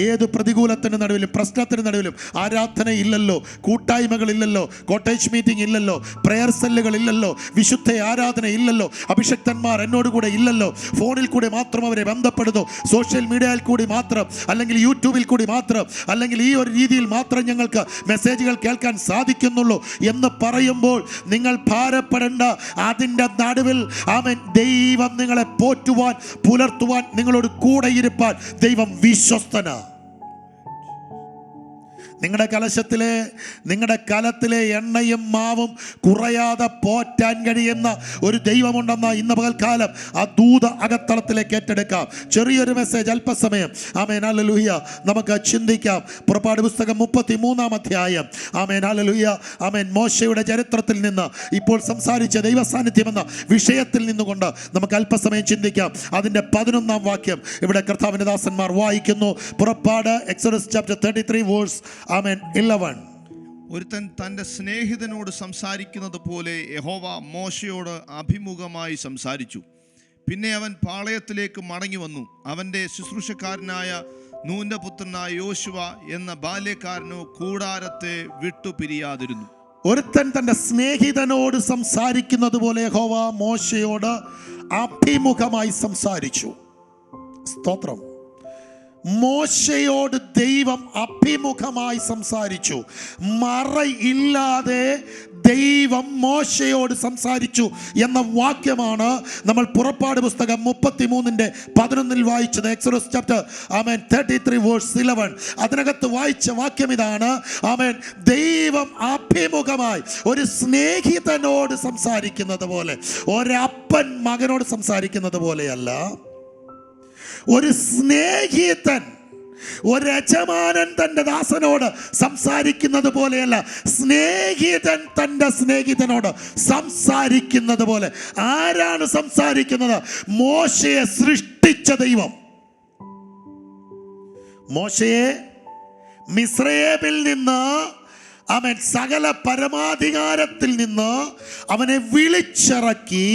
ഏത് പ്രതികൂലത്തിൻ്റെ നടുവിലും പ്രശ്നത്തിൻ്റെ നടുവിലും ആരാധന ഇല്ലല്ലോ, കൂട്ടായ്മകളില്ലല്ലോ, കോട്ടേജ് മീറ്റിംഗ് ഇല്ലല്ലോ, പ്രെയർ സെല്ലുകൾ ഇല്ലല്ലോ, വിശുദ്ധ ആരാധന ഇല്ലല്ലോ, അഭിഷക്തന്മാർ എന്നോട് കൂടെ ഇല്ലല്ലോ, ഫോണിൽ കൂടി മാത്രം അവരെ ബന്ധപ്പെടുന്നു, സോഷ്യൽ മീഡിയയിൽ കൂടി മാത്രം, അല്ലെങ്കിൽ യൂട്യൂബിൽ കൂടി മാത്രം, അല്ലെങ്കിൽ ഈ ഒരു രീതിയിൽ മാത്രം ഞങ്ങൾക്ക് മെസ്സേജുകൾ കേൾക്കാൻ സാധിക്കുന്നുള്ളൂ എന്ന് പറയുമ്പോൾ നിങ്ങൾ ഭാരപ്പെടേണ്ട. അതിൻ്റെ നടുവിൽ ദൈവം നിങ്ങളെ പോറ്റുവാൻ, പുലർത്തുവാൻ, നിങ്ങളോട് കൂടെ ഇരുപ്പാൻ ദൈവം വിശ്വസ്തനാ. നിങ്ങളുടെ കലത്തിലെ എണ്ണയും മാവും കുറയാതെ പോറ്റാൻ കഴിയുന്ന ഒരു ദൈവമുണ്ടെന്ന ഇന്ന് പകൽക്കാലം ആ ദൂത അകത്തളത്തിലേക്ക് ഏറ്റെടുക്കാം. ചെറിയൊരു മെസ്സേജ് അല്പസമയം ഹല്ലേലൂയ നമുക്ക് ചിന്തിക്കാം. പുറപ്പാട് പുസ്തകം 33-ാം അധ്യായം. ഹല്ലേലൂയ. മോശയുടെ ചരിത്രത്തിൽ നിന്ന് ഇപ്പോൾ സംസാരിച്ച ദൈവ സാന്നിധ്യം എന്ന വിഷയത്തിൽ നിന്നുകൊണ്ട് നമുക്ക് അല്പസമയം ചിന്തിക്കാം. അതിൻ്റെ 11-ാം വാക്യം ഇവിടെ കർത്താവിൻ്റെ ദാസന്മാർ വായിക്കുന്നു. പുറപ്പാട്, എക്സോഡസ് ചാപ്റ്റർ 33 വേഴ്സ് 11. ഒരുത്തൻ തൻ്റെ സ്നേഹിതനോട് സംസാരിക്കുന്നത് പോലെ യഹോവ മോശയോട് അഭിമുഖമായി സംസാരിച്ചു. പിന്നെ അവൻ പാളയത്തിലേക്ക് മടങ്ങി വന്നു. അവൻ്റെ ശുശ്രൂഷക്കാരനായ നൂന്റെ പുത്രനായ യോശുവ എന്ന ബാല്യക്കാരനോ കൂടാരത്തെ വിട്ടുപിരിയാതിരുന്നു. ഒരുത്തൻ തൻ്റെ സ്നേഹിതനോട് സംസാരിക്കുന്നത് പോലെ യഹോവ മോശയോട് അഭിമുഖമായി സംസാരിച്ചു. സ്തോത്രം. മോശയോട് ദൈവം അഭിമുഖമായി സംസാരിച്ചു. മറയില്ലാതെ ദൈവം മോശയോട് സംസാരിച്ചു എന്ന വാക്യമാണ് നമ്മൾ പുറപ്പാട് പുസ്തകം 33:11 വായിച്ചത്. Exodus chapter 33:11. അതിനകത്ത് വായിച്ച വാക്യം ഇതാണ്. ദൈവം അഭിമുഖമായി ഒരു സ്നേഹിതനോട് സംസാരിക്കുന്നത് പോലെ, ഒരപ്പൻ മകനോട് സംസാരിക്കുന്നത് പോലെയല്ല, ഒരു സ്നേഹിതൻ, ഒരു യജമാനൻ തൻ്റെ ദാസനോട് സംസാരിക്കുന്നത് പോലെയല്ല, സ്നേഹിതൻ തൻ്റെ സ്നേഹിതനോട് സംസാരിക്കുന്നത് പോലെ. ആരാണ് സംസാരിക്കുന്നത്? മോശയെ സൃഷ്ടിച്ച ദൈവം. മോശയെ മിസ്രയീമിൽ നിന്ന് സകല പരമാധികാരത്തിൽ നിന്ന് അവനെ വിളിച്ചിറക്കി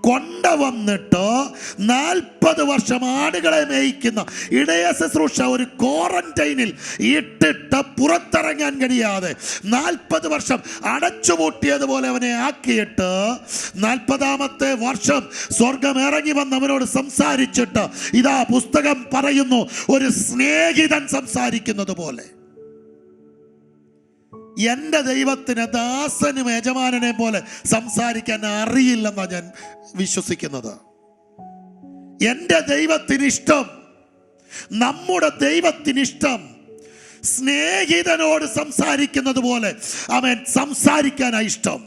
കൊണ്ടുവന്നിട്ട് 40 വർഷം ആടുകളെ മേയ്ക്കുന്ന ഇടയ ശുശ്രൂഷ ഒരു ക്വാറന്റൈനിൽ ഇട്ടിട്ട് പുറത്തിറങ്ങാൻ കഴിയാതെ 40 വർഷം അടച്ചുപൂട്ടിയതുപോലെ അവനെ ആക്കിയിട്ട് 40ാമത്തെ വർഷം സ്വർഗം ഇറങ്ങി വന്ന് അവനോട് സംസാരിച്ചിട്ട് ഇതാ പുസ്തകം പറയുന്നു, ഒരു സ്നേഹിതൻ സംസാരിക്കുന്നത് പോലെ. എൻ്റെ ദൈവത്തിന് ദാസനും യജമാനനെ പോലെ സംസാരിക്കാൻ അറിയില്ലെന്നാണ് ഞാൻ വിശ്വസിക്കുന്നത്. എൻ്റെ ദൈവത്തിനിഷ്ടം, നമ്മുടെ ദൈവത്തിനിഷ്ടം സ്നേഹിതനോട് സംസാരിക്കുന്നത് പോലെ അവൻ സംസാരിക്കാനാണ് ഇഷ്ടം.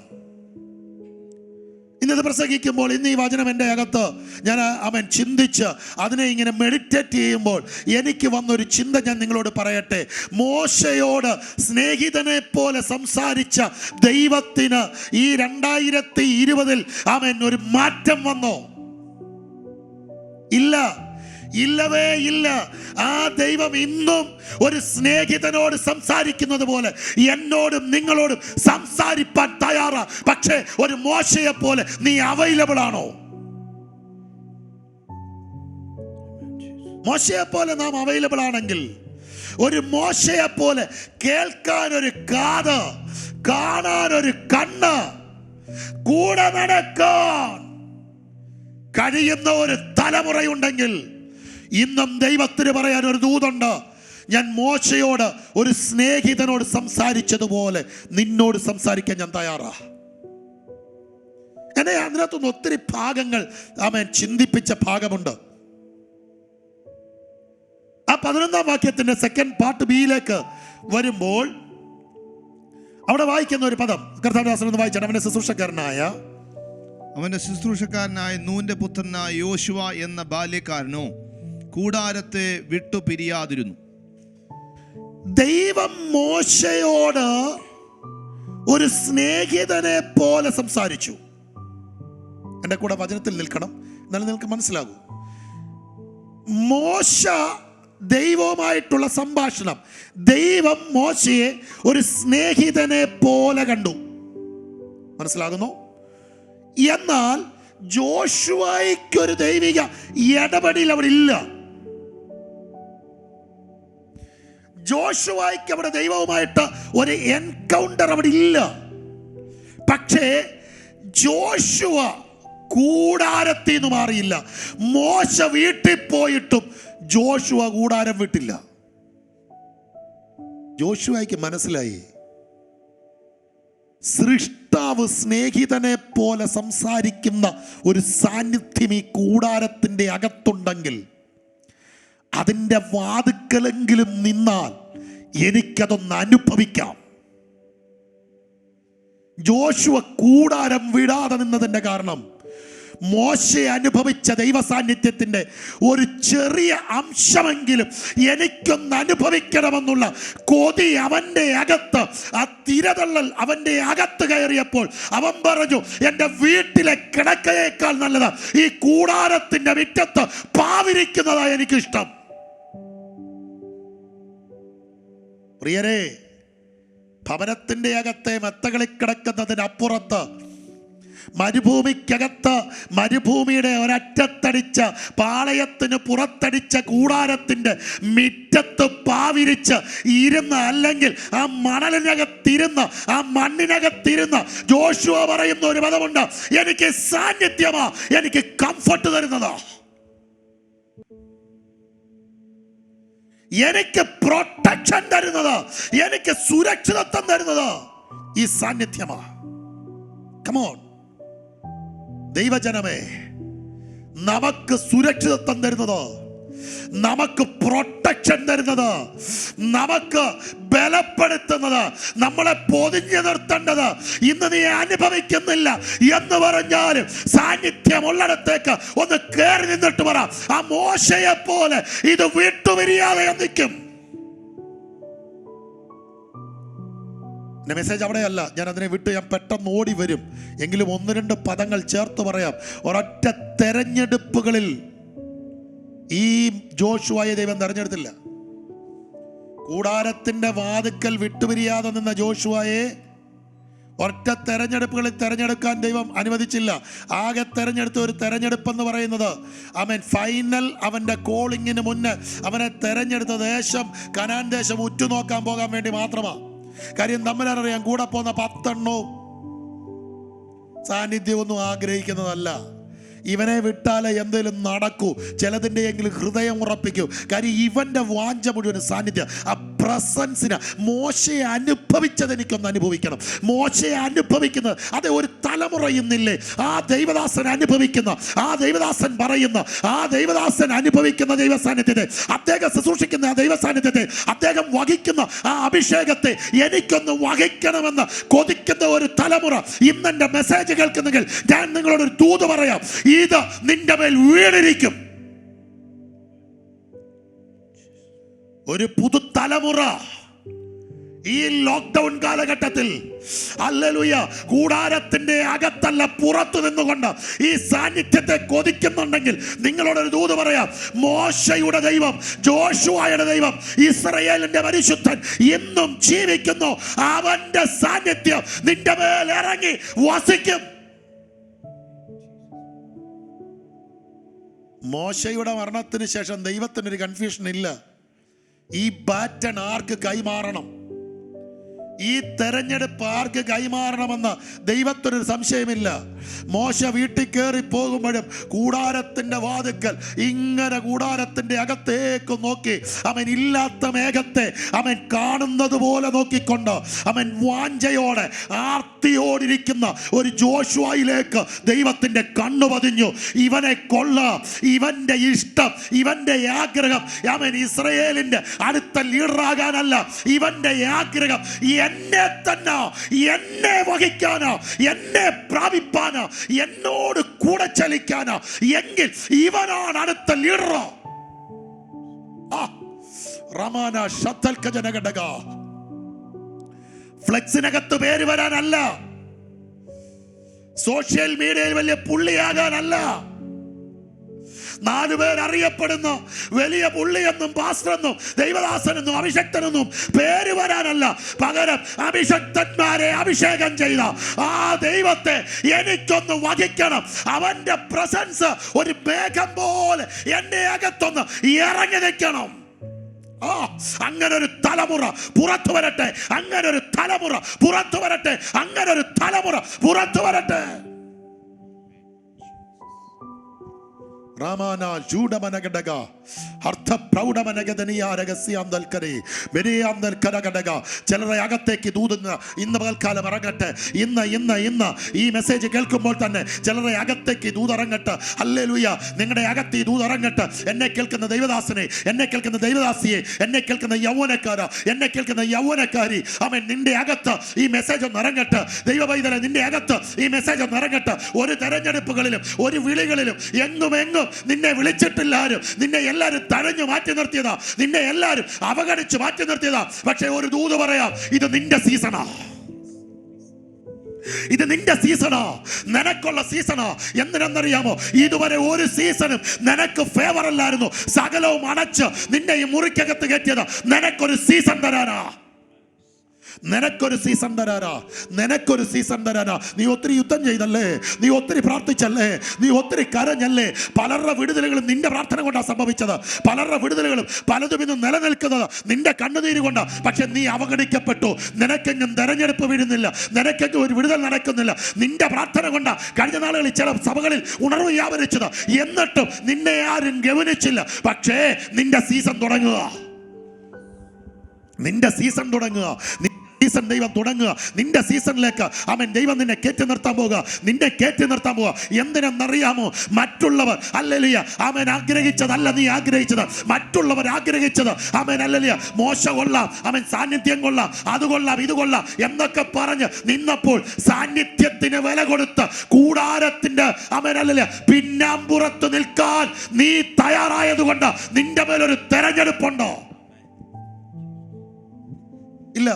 ഇന്നത് പ്രസംഗിക്കുമ്പോൾ ഇന്ന് ഈ വചനം എൻ്റെ അകത്ത് ഞാൻ ചിന്തിച്ച് അതിനെ ഇങ്ങനെ മെഡിറ്റേറ്റ് ചെയ്യുമ്പോൾ എനിക്ക് വന്നൊരു ചിന്ത ഞാൻ നിങ്ങളോട് പറയട്ടെ. മോശയോട് സ്നേഹിതനെ പോലെ സംസാരിച്ച ദൈവത്തിന് ഈ 2020 ഒരു മാറ്റം വന്നോ? ഇല്ല, ഇല്ലവേ ഇല്ല. ആ ദൈവം ഇന്നും ഒരു സ്നേഹിതനോട് സംസാരിക്കുന്നത് പോലെ എന്നോടും നിങ്ങളോടും സംസാരിപ്പാൻ തയ്യാറാ. പക്ഷേ ഒരു മോശയെ പോലെ നീ അവൈലബിൾ ആണോ? മോശയെ പോലെ നാം അവൈലബിൾ ആണെങ്കിൽ, ഒരു മോശയെ പോലെ കേൾക്കാൻ ഒരു കാത്, കാണാൻ ഒരു കണ്ണ്, കൂടെ നടക്കാൻ കഴിയുന്ന ഒരു തലമുറയുണ്ടെങ്കിൽ, ഇന്നും ദൈവത്തിന് പറയാൻ ഒരു ദൂതുണ്ട്. ഞാൻ മോശയോട് ഒരു സ്നേഹിതനോട് സംസാരിച്ചതുപോലെ നിന്നോട് സംസാരിക്കാൻ ഞാൻ തയ്യാറാ. എന്നെ അതിനകത്തുനിന്ന് ഒത്തിരി ഭാഗങ്ങൾ ചിന്തിപ്പിച്ച ഭാഗമുണ്ട്. ആ 11ാം വാക്യത്തിന്റെ സെക്കൻഡ് പാർട്ട് ബിയിലേക്ക് വരുമ്പോൾ അവിടെ വായിക്കുന്ന ഒരു പദം കർത്താവിനെ വായിച്ചാണ്. അവന്റെ ശുശ്രൂഷക്കാരനായ നൂന്റെ പുത്രനായ യോശുവ എന്ന ബാല്യക്കാരനോ കൂടാരത്തെ വിട്ടുപിരിയാതിരുന്നു. ദൈവം മോശയോട് ഒരു സ്നേഹിതനെ പോലെ സംസാരിച്ചു. എൻ്റെ കൂടെ വചനത്തിൽ നിൽക്കണം, എന്നാലും നിങ്ങൾക്ക് മനസ്സിലാകൂ. മോശ ദൈവവുമായിട്ടുള്ള സംഭാഷണം, ദൈവം മോശയെ ഒരു സ്നേഹിതനെ പോലെ കണ്ടു. മനസ്സിലാകുന്നു? എന്നാൽ ജോഷുവയ്ക്കൊരു ദൈവിക ഇടപെടൽ അവിടെ ഇല്ല. ജോഷുവയ്ക്ക് അവിടെ ദൈവവുമായിട്ട് ഒരു എൻകൗണ്ടർ അവിടെ ഇല്ല. പക്ഷേ ജോഷുവ കൂടാരത്തിൽ നിന്ന് മാറിയില്ല. മോശ വീട്ടിൽ പോയിട്ടും ജോഷുവ കൂടാരം വിട്ടില്ല. ജോഷുവയ്ക്ക് മനസ്സിലായി, സൃഷ്ടാവ് സ്നേഹിതനെ പോലെ സംസാരിക്കുന്ന ഒരു സാന്നിധ്യം ഈ കൂടാരത്തിൻ്റെ അകത്തുണ്ടെങ്കിൽ അതിൻ്റെ വാതുക്കലെങ്കിലും നിന്നാൽ എനിക്കതൊന്ന് അനുഭവിക്കാം. ജോഷുവ കൂടാരം വിടാതെ നിന്നതിൻ്റെ കാരണം മോശെ അനുഭവിച്ച ദൈവ സാന്നിധ്യത്തിൻ്റെ ഒരു ചെറിയ അംശമെങ്കിലും എനിക്കൊന്ന് അനുഭവിക്കണമെന്നുള്ള കൊതി അവൻ്റെ അകത്ത്, ആ തിരതള്ളൽ അവൻ്റെ അകത്ത് കയറിയപ്പോൾ അവൻ പറഞ്ഞു, എൻ്റെ വീട്ടിലെ കിടക്കയേക്കാൾ നല്ലത് ഈ കൂടാരത്തിൻ്റെ മുറ്റത്ത് പാവിരിക്കുന്നതാണ് എനിക്കിഷ്ടം. പ്രിയരേ, ഭവനത്തിൻ്റെ അകത്തെ മെത്തകളിൽ കിടക്കുന്നതിനപ്പുറത്ത് മരുഭൂമിക്കകത്ത് മരുഭൂമിയുടെ ഒരറ്റത്തടിച്ച പാളയത്തിന് പുറത്തടിച്ച കൂടാരത്തിൻ്റെ മിറ്റത്ത് പാവിരിച്ച് ഇരുന്ന്, അല്ലെങ്കിൽ ആ മണലിനകത്തിരുന്ന്, ആ മണ്ണിനകത്തിരുന്ന് ജോഷുവ പറയുന്ന ഒരു പദമുണ്ട്: എനിക്ക് സാന്നിധ്യമാ, എനിക്ക് കംഫർട്ട് തരുന്നതാ, എനിക്ക് പ്രൊട്ടക്ഷൻ തരുന്നത്, എനിക്ക് സുരക്ഷിതത്വം തരുന്നത് ഈ സാന്നിധ്യമാ. കമോൺ ദൈവജനമേ, നമുക്ക് സുരക്ഷിതത്വം തരുന്നത്, നമുക്ക് പ്രൊട്ടക്ഷൻ തരുന്നത്, നമുക്ക് ബലപ്പെടുത്തുന്നത്, നമ്മളെ പൊതിഞ്ഞു നിർത്തേണ്ടത് ഇന്ന് നീ അനുഭവിക്കുന്നില്ല എന്ന് പറഞ്ഞാലും സാന്നിധ്യമുള്ളിടത്തേക്ക് ഒന്ന് കയറി നിന്നിട്ട് പറ, ആ മോശയെ പോലെ ഇത് വിട്ടുപിരിയാതെ നിൽക്കും. എൻ്റെ മെസ്സേജ് അവിടെയല്ല, ഞാൻ അതിനെ വിട്ട് ഞാൻ പെട്ടെന്ന് ഓടി വരും. എങ്കിലും 1-2 പദങ്ങൾ ചേർത്ത് പറയാം. ഒരൊറ്റ തെരഞ്ഞെടുപ്പുകളിൽ ഈ ജോഷുവയെ ദൈവം തെരഞ്ഞെടുത്തില്ല. കൂടാരത്തിൻ്റെ വാതിക്കൽ വിട്ടുപിരിയാതെ നിന്ന ജോഷുവയെ ഒറ്റ തെരഞ്ഞെടുപ്പുകളിൽ തെരഞ്ഞെടുക്കാൻ ദൈവം അനുവദിച്ചില്ല. ആകെ തെരഞ്ഞെടുത്ത ഒരു തെരഞ്ഞെടുപ്പെന്ന് പറയുന്നത് ഫൈനൽ അവൻ്റെ കോളിങ്ങിന് മുന്നേ അവനെ തെരഞ്ഞെടുത്ത ദേശം കനാൻ ദേശം ഉറ്റുനോക്കാൻ പോകാൻ വേണ്ടി മാത്രമാണ്. കാര്യം തമ്മിലറിയാം, കൂടെ പോകുന്ന 10 എണ്ണവും സാന്നിധ്യമൊന്നും ആഗ്രഹിക്കുന്നതല്ല. ഇവനെ വിട്ടാലേ എന്തെങ്കിലും നടക്കൂ, ചിലതിൻ്റെ എങ്കിലും ഹൃദയം ഉറപ്പിക്കൂ. കാര്യം ഇവൻ്റെ വാഞ്ച മുഴുവൻ സാന്നിധ്യം, ആ പ്രസൻസിന്. മോശയെ അനുഭവിച്ചത് എനിക്കൊന്ന് അനുഭവിക്കണം. മോശയെ അനുഭവിക്കുന്നത് അത് ഒരു തലമുറ ഇന്നില്ലേ, ആ ദൈവദാസൻ അനുഭവിക്കുന്ന, ആ ദൈവദാസൻ പറയുന്ന, ആ ദൈവദാസൻ അനുഭവിക്കുന്ന ദൈവ സാന്നിധ്യത്തെ, അദ്ദേഹം ശുശ്രൂഷിക്കുന്ന ആ ദൈവ സാന്നിധ്യത്തെ, അദ്ദേഹം വഹിക്കുന്ന ആ അഭിഷേകത്തെ എനിക്കൊന്ന് വഹിക്കണമെന്ന് കൊതിക്കുന്ന ഒരു തലമുറ ഇന്നെൻ്റെ മെസ്സേജ് കേൾക്കുന്നെങ്കിൽ ഞാൻ നിങ്ങളോടൊരു ദൂത് പറയാം: ഇത് നിന്റെ മേൽ വീണിരിക്കും. ഒരു പുതുതലമുറ ഈ ലോക്ക്ഡൗൺ കാലഘട്ടത്തിൽ ഹല്ലേലൂയ കൂടാരത്തിന്റെ അകത്തല്ല പുറത്തു നിന്നുകൊണ്ട് ഈ സാന്നിധ്യത്തെ കൊതിക്കുന്നുണ്ടെങ്കിൽ നിങ്ങളോടൊരു ദൂത് പറയാം: മോശയുടെ ദൈവം, ജോഷുവയുടെ ദൈവം, ഇസ്രായേലിന്റെ പരിശുദ്ധൻ ഇന്നും ജീവിക്കുന്നു. അവന്റെ സാന്നിധ്യം നിന്റെ മേൽ ഇറങ്ങി വസിക്കും. മോശയുടെ മരണത്തിന് ശേഷം ദൈവത്തിനൊരു കൺഫ്യൂഷൻ ഇല്ല. ഈ ബാറ്റൺ ആർക്ക് കൈമാറണം, ഈ തെരഞ്ഞെടുപ്പ് ആർക്ക് കൈമാറണമെന്ന് ദൈവത്തിനൊരു സംശയമില്ല. മോശ വീട്ടിൽ കയറി പോകുമ്പോഴും കൂടാരത്തിൻ്റെ വാതിക്കൽ ഇങ്ങനെ കൂടാരത്തിൻ്റെ അകത്തേക്ക് നോക്കി അവൻ ഇല്ലാത്ത മേഘത്തെ അവൻ കാണുന്നത് പോലെ നോക്കിക്കൊണ്ട് അവൻ വാഞ്ചയോടെ ആർത്തിയോടിരിക്കുന്ന ഒരു ജോഷുവയിലേക്ക് ദൈവത്തിൻ്റെ കണ്ണു പതിഞ്ഞു. ഇവനെ കൊള്ളാം, ഇവൻ്റെ ഇഷ്ടം, ഇവൻ്റെ ആഗ്രഹം അവൻ ഇസ്രായേലിൻ്റെ അടുത്ത ലീഡറാകാനല്ല. ഇവൻ്റെ ആഗ്രഹം എന്നെ തന്നെ, എന്നെ വഹിക്കാനോ, എന്നെ പ്രാപിപ്പാനോ, എന്നോട് കൂടെ ചലിക്കാനോ. എങ്കിൽ ഇവനാണ് അടുത്ത ലീഡർ. റമാന ശതൽക്കജനഘടക ഫ്ലെക്സിനകത്ത് പേര് വരാനല്ല, സോഷ്യൽ മീഡിയയിൽ വലിയ പുള്ളിയാകാനല്ല, 4 പേർ അറിയപ്പെടുന്ന വലിയ പുള്ളിയെന്നും പാസ്റ്ററെന്നും ദൈവദാസനെന്നും അഭിഷക്തനെന്നും പേര് വരാനല്ല. പകരം അഭിഷക്തന്മാരെ അഭിഷേകം ചെയ്ത ആ ദൈവത്തെ എനിക്കൊന്ന് വഹിക്കണം. അവന്റെ പ്രസൻസ് ഒരു മേഘം പോലെ എന്റെ അകത്തൊന്ന് ഇറങ്ങി നിൽക്കണം. അങ്ങനെ ഒരു തലമുറ പുറത്തു വരട്ടെ, അങ്ങനെ ഒരു തലമുറ പുറത്തു വരട്ടെ, അങ്ങനെ ഒരു തലമുറ പുറത്തു വരട്ടെ. രാമാന ജൂഡമനഗഡഗ ചിലരെ അകത്തേക്ക് ദൂതുന്ന ഇന്ന് പകൽക്കാലം ഇറങ്ങട്ടെ. ഇന്ന് ഈ മെസ്സേജ് കേൾക്കുമ്പോൾ തന്നെ ചിലരെ അകത്തേക്ക് ദൂതിറങ്ങട്ടെ. ഹല്ലേലൂയ. നിങ്ങളുടെ അകത്ത് ഈ ദൂതിറങ്ങട്ടെ. എന്നെ കേൾക്കുന്ന ദൈവദാസനെ, എന്നെ കേൾക്കുന്ന ദൈവദാസിയെ, എന്നെ കേൾക്കുന്ന യൗവനക്കാര, എന്നെ കേൾക്കുന്ന യൗവനക്കാരി, അവൻ നിന്റെ അകത്ത് ഈ മെസ്സേജ് ഒന്ന് ഇറങ്ങട്ടെ. ദൈവവൈതല നിന്റെ അകത്ത് ഈ മെസ്സേജ് ഒന്ന് ഇറങ്ങട്ടെ. ഒരു തെരഞ്ഞെടുപ്പുകളിലും ഒരു വിളികളിലും എങ്ങും നിന്നെ വിളിച്ചിട്ടില്ല ആരും. നിന്നെ എല്ലാവരും തഴഞ്ഞു മാറ്റി നിർത്തിയതാ, നിന്നെ എല്ലാവരും അവഗണിച്ച് മാറ്റി നിർത്തിയതാ. പക്ഷെ ഒരു ദൂത് പറയാം: ഇത് നിന്റെ സീസണാ, ഇത് നിന്റെ സീസണാ, നിനക്കുള്ള സീസണാ. എന്തിനെന്നറിയാമോ? ഇതുവരെ ഒരു സീസണും നിനക്ക് ഫേവർ അല്ലായിരുന്നു. സകലവും അടച്ച് നിന്നെ ഈ മുറിക്കകത്ത് കയറ്റിയത് നിനക്കൊരു സീസൺ തരാനാ. നിനക്കൊരു സീസൺ തരാനാ, നിനക്കൊരു സീസൺ തരാനാ. നീ ഒത്തിരി യുദ്ധം ചെയ്തല്ലേ, നീ ഒത്തിരി പ്രാർത്ഥിച്ചല്ലേ, നീ ഒത്തിരി കരഞ്ഞല്ലേ. പലരുടെ വിടുതലുകളും നിന്റെ പ്രാർത്ഥന കൊണ്ടാണ് സംഭവിച്ചത്. പലരുടെ വിടുതലുകളും പലതും ഇന്ന് നിലനിൽക്കുന്നത് നിന്റെ കണ്ണുനീര് കൊണ്ടാണ്. പക്ഷെ നീ അവഗണിക്കപ്പെട്ടു. നിനക്കെങ്ങും തെരഞ്ഞെടുപ്പ് വീഴുന്നില്ല, നിനക്കെങ്ങും ഒരു വിടുതൽ നടക്കുന്നില്ല. നിന്റെ പ്രാർത്ഥന കൊണ്ടാണ് കഴിഞ്ഞ നാളുകളിൽ ചില സഭകളിൽ ഉണർവ് വ്യാപരിച്ചത്. എന്നിട്ടും നിന്നെ ആരും ഗവനിച്ചില്ല. പക്ഷേ നിന്റെ സീസൺ തുടങ്ങുക, നിന്റെ സീസൺ തുടങ്ങുക, സീസൺ ദൈവം തുടങ്ങുക. നിന്റെ സീസണിലേക്ക് അവൻ ദൈവം നിന്നെ കയറ്റി നിർത്താൻ പോകുക, നിന്നെ കയറ്റി നിർത്താൻ പോകുക. എന്തിനെന്നറിയാമോ? മറ്റുള്ളവർ അല്ലലിയ അവൻ ആഗ്രഹിച്ചതല്ല നീ ആഗ്രഹിച്ചത്, മറ്റുള്ളവർ ആഗ്രഹിച്ചത്. അവൻ അല്ലലിയ മോശ കൊള്ളാം, അവൻ സാന്നിധ്യം കൊള്ളാം, അത് കൊള്ളാം, ഇത് കൊള്ളാം എന്നൊക്കെ പറഞ്ഞ് നിന്നപ്പോൾ സാന്നിധ്യത്തിന് വില കൊടുത്ത് കൂടാരത്തിന്റെ അവൻ അല്ലലിയ പിന്നാമ്പുറത്ത് നിൽക്കാൻ നീ തയ്യാറായത് കൊണ്ട് നിന്റെ മേലൊരു തെരഞ്ഞെടുപ്പുണ്ടോ? ഇല്ല.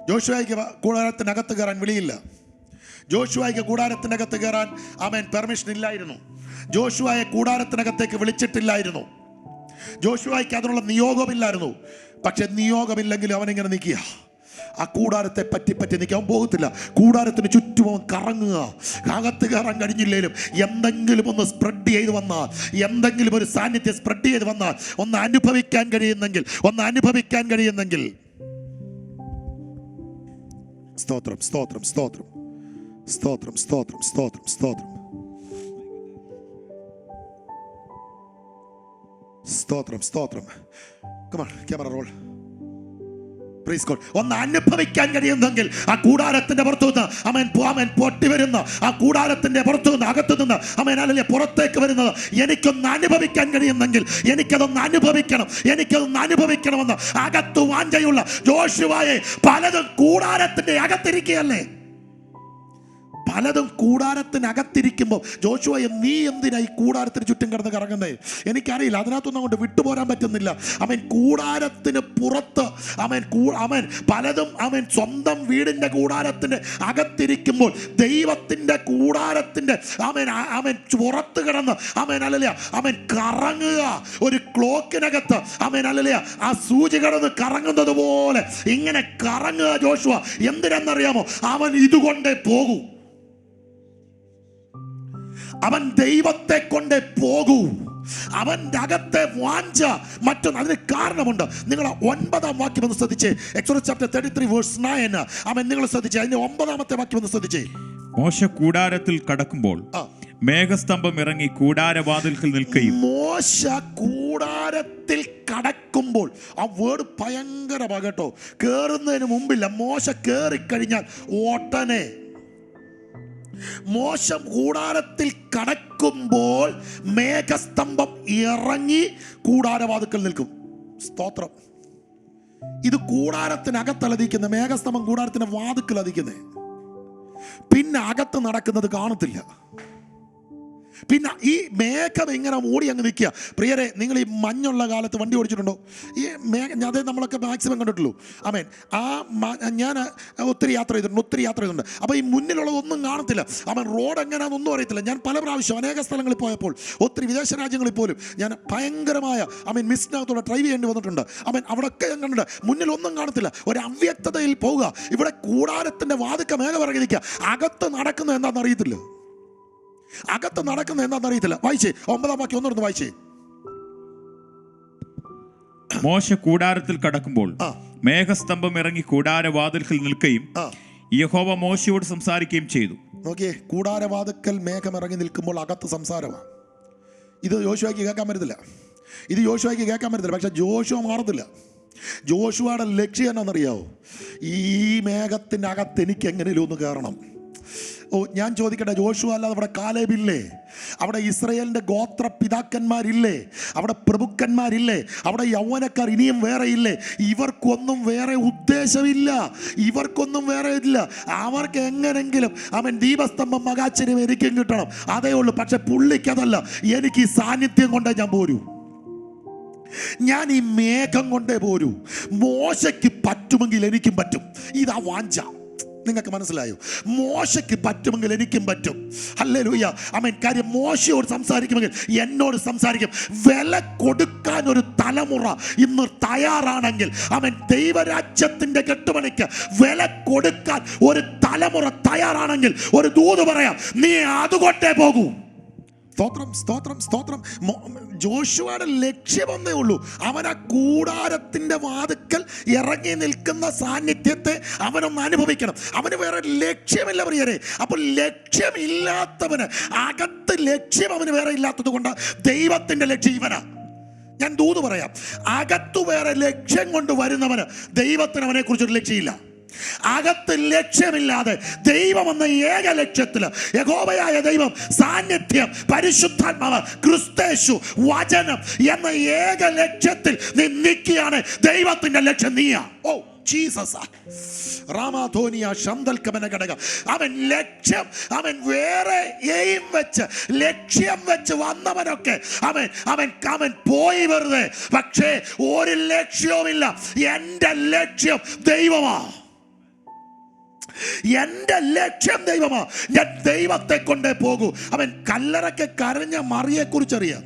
ജോഷുവയ്ക്ക് കൂടാരത്തിനകത്ത് കയറാൻ വിളിയില്ല. ജോഷുവയ്ക്ക് കൂടാരത്തിനകത്ത് കയറാൻ അവൻ പെർമിഷൻ ഇല്ലായിരുന്നു. ജോഷുവയെ കൂടാരത്തിനകത്തേക്ക് വിളിച്ചിട്ടില്ലായിരുന്നു. ജോഷുവയ്ക്ക് അതിനുള്ള നിയോഗമില്ലായിരുന്നു. പക്ഷെ നിയോഗമില്ലെങ്കിലും അവനിങ്ങനെ നിൽക്കുക, ആ കൂടാരത്തെ പറ്റി നിൽക്കുക. അവൻ പോകത്തില്ല. കൂടാരത്തിന് ചുറ്റും അവൻ കറങ്ങുക. അകത്ത് കയറാൻ കഴിഞ്ഞില്ലേലും എന്തെങ്കിലും ഒന്ന് സ്പ്രെഡ് ചെയ്ത് വന്നാൽ, എന്തെങ്കിലും ഒരു സാന്നിധ്യം സ്പ്രെഡ് ചെയ്ത് വന്നാൽ, ഒന്ന് അനുഭവിക്കാൻ കഴിയുന്നെങ്കിൽ സ്തോത്രം, സ്തോത്രം, സ്തോത്രം, സ്തോത്രം, സ്തോത്രം, സ്തോത്രം, സ്തോത്രം, സ്തോത്രം, സ്തോത്രം. Come on, camera roll. Praise God. ഒന്ന് അനുഭവിക്കാൻ കഴിയുന്നെങ്കിൽ ആ കൂടാരത്തിന്റെ പുറത്തുനിന്ന് അവൻ പൊട്ടി വരുന്ന ആ കൂടാരത്തിന്റെ പുറത്തുനിന്ന് അകത്തു നിന്ന് അവൻ അല്ലെങ്കിൽ പുറത്തേക്ക് വരുന്നത് എനിക്കൊന്ന് അനുഭവിക്കാൻ കഴിയുന്നെങ്കിൽ എനിക്കതൊന്ന് അനുഭവിക്കണമെന്ന് അകത്തു വാഞ്ചയുള്ള ജോഷുവയെ പലതും കൂടാരത്തിന്റെ അകത്തിരിക്കുകയല്ലേ. പലതും കൂടാരത്തിനകത്തിരിക്കുമ്പോൾ ജോഷുവയെ നീ എന്തിനാ ഈ കൂടാരത്തിന് ചുറ്റും കിടന്ന് കറങ്ങുന്നേ? എനിക്കറിയില്ല. അതിനകത്തൊന്നും അങ്ങോട്ട് വിട്ടുപോരാൻ പറ്റുന്നില്ല. അവൻ കൂടാരത്തിന് പുറത്ത് അവൻ പലതും സ്വന്തം വീടിന്റെ കൂടാരത്തിന്റെ അകത്തിരിക്കുമ്പോൾ ദൈവത്തിന്റെ കൂടാരത്തിന്റെ അവൻ പുറത്ത് കിടന്ന് അവൻ കറങ്ങുക. ഒരു ക്ലോക്കിനകത്ത് ആ സൂചി കിടന്ന് കറങ്ങുന്നത് പോലെ ഇങ്ങനെ കറങ്ങുക ജോഷുവ. എന്തിനെന്നറിയാമോ? അവൻ ഇതുകൊണ്ടേ പോകൂ. അവൻ ദൈവത്തെ കൊണ്ടേ പോകൂ. അവന്റെ അകത്തെ വാഞ്ച മറ്റൊന്ന്. അതിന് കാരണമുണ്ട്. നിങ്ങൾ 9-ാം വാക്യം ഒന്ന് ശ്രദ്ധിച്ചേ. എക്സോഡസ് ചാപ്റ്റർ 33 വേഴ്സ് 9 അവൻ നിങ്ങൾ ശ്രദ്ധിച്ചേ. അതിന്റെ 9-ാമത്തെ വാക്യം ഒന്ന് ശ്രദ്ധിച്ചേ. മോശ കൂടാരത്തിൽ കടക്കുമ്പോൾ മേഘസ്തംഭം ഇറങ്ങി കൂടാരവാതിൽക്കൽ നിൽക്കുകയും. മോശ കൂടാരത്തിൽ കടക്കുമ്പോൾ, ആ വേർഡ് ഭയങ്കരമാണ് കേട്ടോ. കേറുന്നതിന് മുമ്പില്ല, മോശ കേറിക്കഴിഞ്ഞാൽ ഉടനെ. മോശ കൂടാരത്തിൽ കടക്കുമ്പോൾ മേഘസ്തംഭം ഇറങ്ങി കൂടാരവാതിൽക്കൽ നിൽക്കും. സ്തോത്രം. ഇത് കൂടാരത്തിനകത്തലതിക്കുന്നത്, മേഘസ്തംഭം കൂടാരത്തിന്റെ വാതിൽക്കൽ അധിക്കുന്നത്. പിന്നെ അകത്ത് നടക്കുന്നത് കാണത്തില്ല. പിന്നെ ഈ മേഘം ഇങ്ങനെ മൂടി അങ്ങ് നിൽക്കുക. പ്രിയരെ, നിങ്ങൾ ഈ മഞ്ഞുള്ള കാലത്ത് വണ്ടി ഓടിച്ചിട്ടുണ്ടോ? ഈ അതേ നമ്മളൊക്കെ മാക്സിമം കണ്ടിട്ടുള്ളൂ. ഞാൻ ഒത്തിരി യാത്ര ചെയ്തിട്ടുണ്ട്. അപ്പോൾ ഈ മുന്നിലുള്ളതൊന്നും കാണത്തില്ല. റോഡ് എങ്ങനെയാണെന്നൊന്നും അറിയത്തില്ല. ഞാൻ പല പ്രാവശ്യം അനേക സ്ഥലങ്ങളിൽ പോയപ്പോൾ, ഒത്തിരി വിദേശ രാജ്യങ്ങളിൽ പോലും ഞാൻ ഭയങ്കരമായ മിസ്സിനകത്തൂടെ ഡ്രൈവ് ചെയ്യേണ്ടി വന്നിട്ടുണ്ട്. അവിടെയൊക്കെ ഞാൻ കണ്ടിട്ടുണ്ട്, മുന്നിലൊന്നും കാണത്തില്ല. ഒരു അവ്യക്തതയിൽ പോവുക. ഇവിടെ കൂടാരത്തിൻ്റെ വാതിൽക്ക മേഘം ഇറങ്ങി നിൽക്കുക. അകത്ത് നടക്കുന്നത് എന്താണെന്ന് അറിയത്തില്ല. വായിച്ചേ 9-ാം വാക്യം ഒന്നുകൂടെ വായിച്ചേ. മോശ കൂടാരത്തിൽ കടക്കുമ്പോൾ മേഘസ്തംഭം ഇറങ്ങി കൂടാരവാതിൽക്കൽ നിൽക്കുകയും യഹോവ മോശയോട് സംസാരിക്കുകയും ചെയ്തു. നോക്കിയേ, കൂടാരവാതിൽക്കൽ മേഘം ഇറങ്ങി നിൽക്കുമ്പോൾ അകത്ത് സംസാരമാണ്. ഇത് യോശുവയ്ക്ക് കേൾക്കാൻ പറ്റത്തില്ല. പക്ഷെ ജോഷുവ മാറത്തില്ല. ജോഷുവയുടെ ലക്ഷ്യം എന്നാണെന്നറിയാവോ? ഈ മേഘത്തിൻ്റെ അകത്ത് എനിക്ക് എങ്ങനെയും ഒന്ന് കയറണം. ഞാൻ ചോദിക്കട്ടെ, ജോഷുവ അല്ലാതെ അവിടെ കാലേബില്ലേ? അവിടെ ഇസ്രയേലിൻ്റെ ഗോത്ര പിതാക്കന്മാരില്ലേ? അവിടെ പ്രഭുക്കന്മാരില്ലേ? അവിടെ യൗവനക്കാർ ഇനിയും വേറെ ഇല്ലേ? ഇവർക്കൊന്നും വേറെ ഉദ്ദേശമില്ല. അവർക്ക് എങ്ങനെങ്കിലും ദീപസ്തംഭം മകാശ്ചര്യം എനിക്കും കിട്ടണം, അതേ ഉള്ളൂ. പക്ഷെ പുള്ളിക്കതല്ല. എനിക്ക് ഈ സാന്നിധ്യം കൊണ്ടേ ഞാൻ പോരൂ. ഞാൻ ഈ മേഘം കൊണ്ടേ പോരൂ. മോശയ്ക്ക് പറ്റുമെങ്കിൽ എനിക്കും പറ്റും. ഇതാ വാഞ്ച. നിങ്ങൾക്ക് മനസ്സിലായോ? മോശയ്ക്ക് പറ്റുമെങ്കിൽ എനിക്കും പറ്റും. ഹല്ലേലൂയ, ആമേൻ. കാര്യം മോശയോട് സംസാരിക്കുമെങ്കിൽ എന്നോട് സംസാരിക്കും. വില കൊടുക്കാൻ ഒരു തലമുറ ഇന്ന് തയ്യാറാണെങ്കിൽ, ആമേൻ, ദൈവരാജ്യത്തിന്റെ കെട്ടുപണിക്ക് വില കൊടുക്കാൻ ഒരു തലമുറ തയ്യാറാണെങ്കിൽ ഒരു ദൂത് പറയാം, നീ അതുകൊണ്ടേ പോകൂ. സ്തോത്രം, സ്തോത്രം, സ്തോത്രം. ജോഷുവയുടെ ലക്ഷ്യം ഒന്നേ ഉള്ളൂ. അവൻ ആ കൂടാരത്തിന്റെ വാതിക്കൽ ഇറങ്ങി നിൽക്കുന്ന സാന്നിധ്യത്തെ അവനൊന്ന് അനുഭവിക്കണം. അവന് വേറെ ലക്ഷ്യമില്ല പ്രിയരെ. അപ്പോൾ ലക്ഷ്യമില്ലാത്തവന്, അകത്ത് ലക്ഷ്യം അവന് വേറെ ഇല്ലാത്തത് കൊണ്ട് ദൈവത്തിന്റെ ലക്ഷ്യം ഇവനാ. ഞാൻ ദൂത് പറയാം, അകത്തു വേറെ ലക്ഷ്യം കൊണ്ട് വരുന്നവന് ദൈവത്തിന് അവനെ കുറിച്ചൊരു ലക്ഷ്യമില്ല. അകത്ത് ലക്ഷ്യമില്ലാതെ ദൈവം എന്ന ഏക ലക്ഷ്യത്തിൽ, യഹോവയായ ദൈവം, സാന്നിധ്യം, പരിശുദ്ധാത്മാവ്, ക്രിസ്തേശു, വചനം എന്ന ഏക ലക്ഷ്യത്തിൽ നീ നിൽക്കുകയാണ്. ദൈവത്തിന്റെ ലക്ഷ്യം നീയാ. ഓ ജീസസ്, റാമാധോനിയ ശന്തൽക്കമന ഘടകം. അവൻ ലക്ഷ്യം, അവൻ വേറെ എയിം വെച്ച്, ലക്ഷ്യം വെച്ച് വന്നവനൊക്കെ അവൻ അവൻ അവൻ പോയി വെറുതെ. പക്ഷേ ഒരു ലക്ഷ്യവുമില്ല. എൻ്റെ ലക്ഷ്യം ദൈവമാ. എൻ്റെ ലക്ഷ്യം ദൈവമാ. ഞാൻ ദൈവത്തെ കൊണ്ടേ പോകൂ. അവൻ കല്ലറയ്ക്ക് കരഞ്ഞ മറിയെ കുറിച്ചറിയാം.